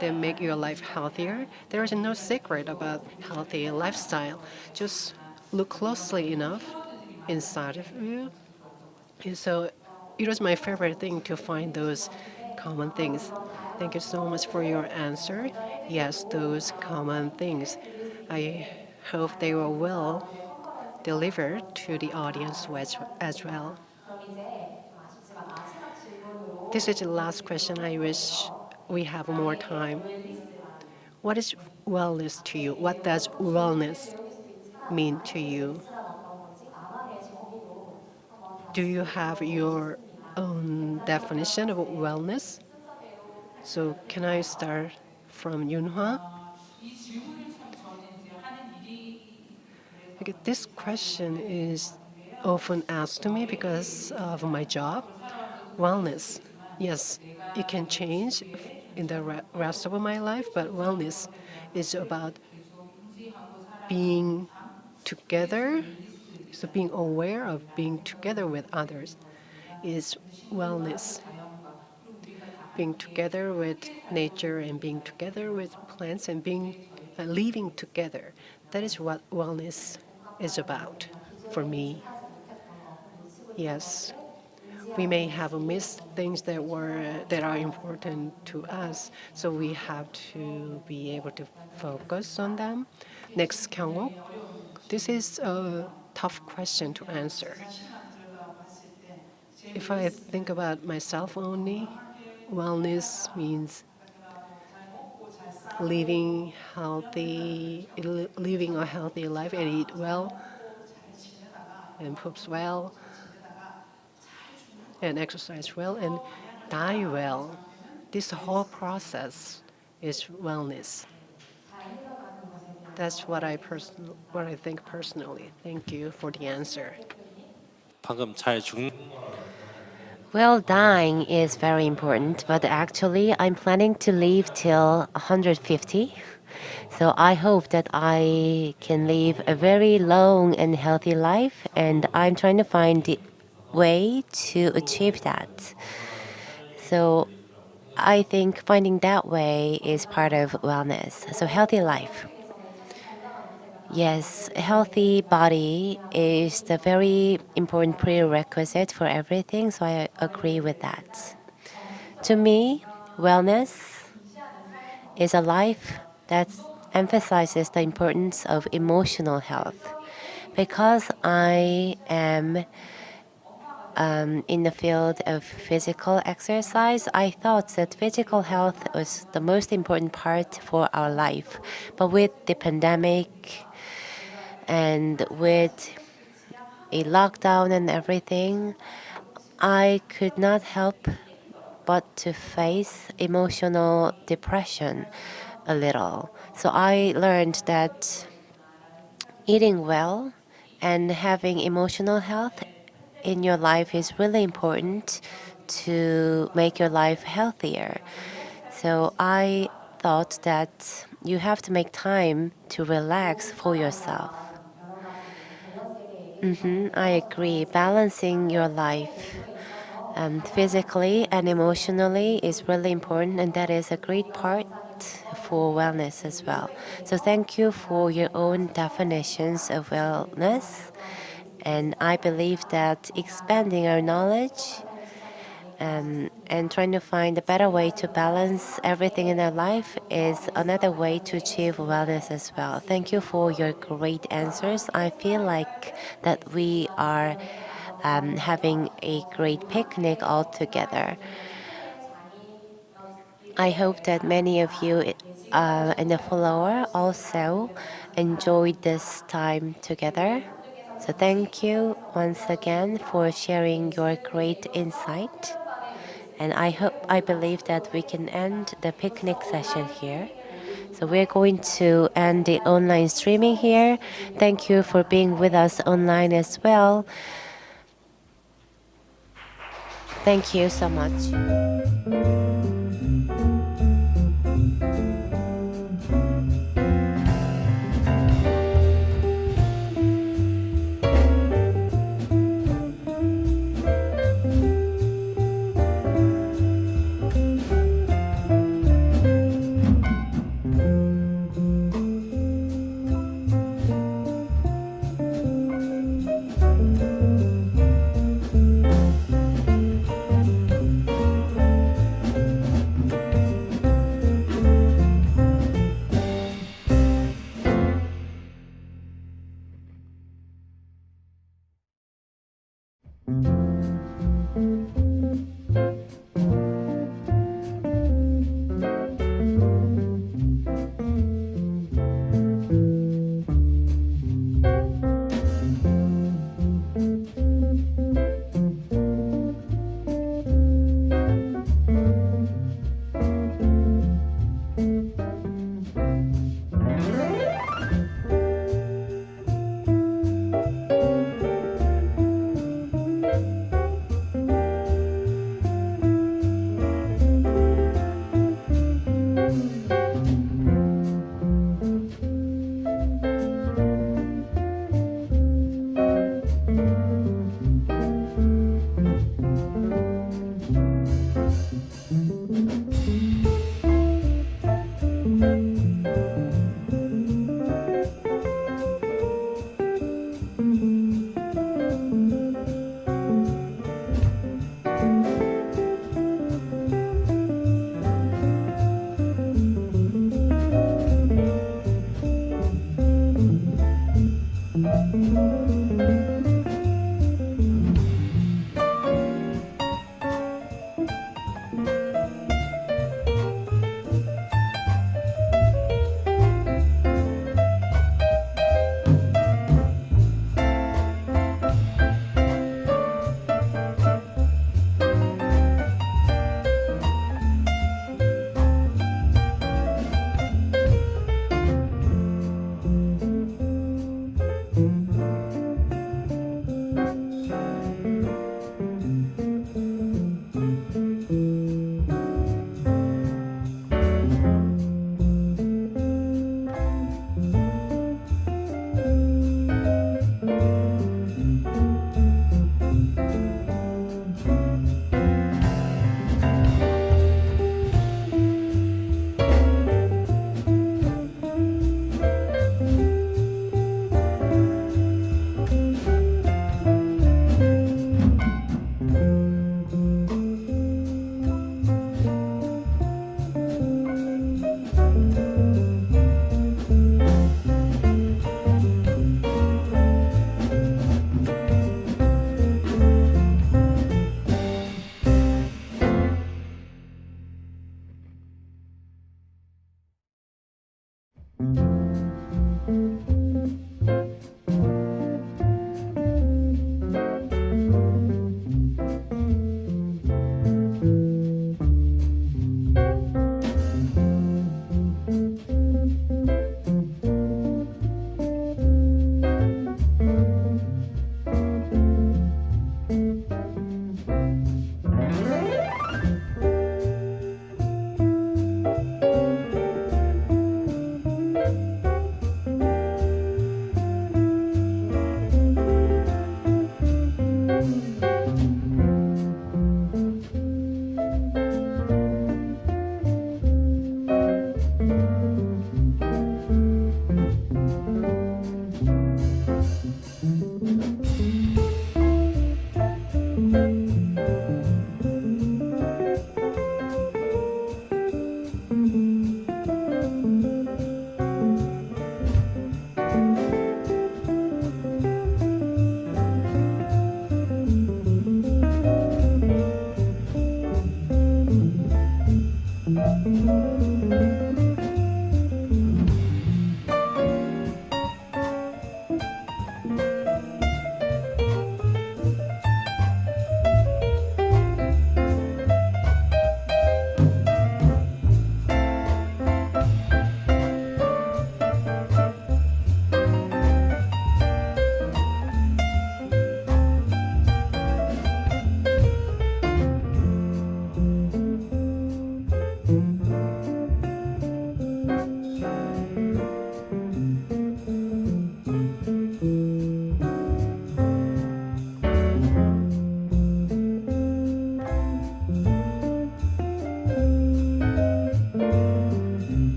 that make your life healthier. There is no secret about healthy lifestyle. Just look closely enough inside of you. And so it was my favorite thing to find those common things. Thank you so much for your answer. Yes, those common things. I hope they were well delivered to the audience as well. This is the last question. I wish we have more time. What is wellness to you? What does wellness mean to you? Do you have your own definition of wellness? So can I start from Yunhwa? Okay, this question is often asked to me because of my job. Wellness, yes, it can change in the rest of my life, but wellness is about being together So being aware of being together with others is wellness. Being together with nature and being together with plants and being living together. That is what wellness is about for me. Yes, we may have missed things that are important to us, so we have to be able to focus on them. Next, Kyung-wook. This is a tough question to answer. If I think about myself only, wellness means living a healthy life and eat well and poops well and exercise well and die well. This whole process is wellness. That's what I think personally. Thank you for the answer. 방금 잘 죽는 Well, dying is very important, but actually, I'm planning to live till 150. So I hope that I can live a very long and healthy life, and I'm trying to find the way to achieve that. So I think finding that way is part of wellness. So healthy life. Yes, a healthy body is the very important prerequisite for everything, so I agree with that. To me, wellness is a life that emphasizes the importance of emotional health. Because I am in the field of physical exercise, I thought that physical health was the most important part for our life. But with the pandemic and with a lockdown and everything, I could not help but to face emotional depression a little. So I learned that eating well and having emotional health in your life is really important to make your life healthier. So I thought that you have to make time to relax for yourself. I agree. Balancing your life physically and emotionally is really important, and that is a great part for wellness as well. So thank you for your own definitions of wellness. And I believe that expanding our knowledge and trying to find a better way to balance everything in our life is another way to achieve wellness as well. Thank you for your great answers. I feel like that we are having a great picnic all together. I hope that many of you in the floor also enjoyed this time together. So thank you once again for sharing your great insight. And I believe that we can end the picnic session here. So we're going to end the online streaming here. Thank you for being with us online as well. Thank you so much.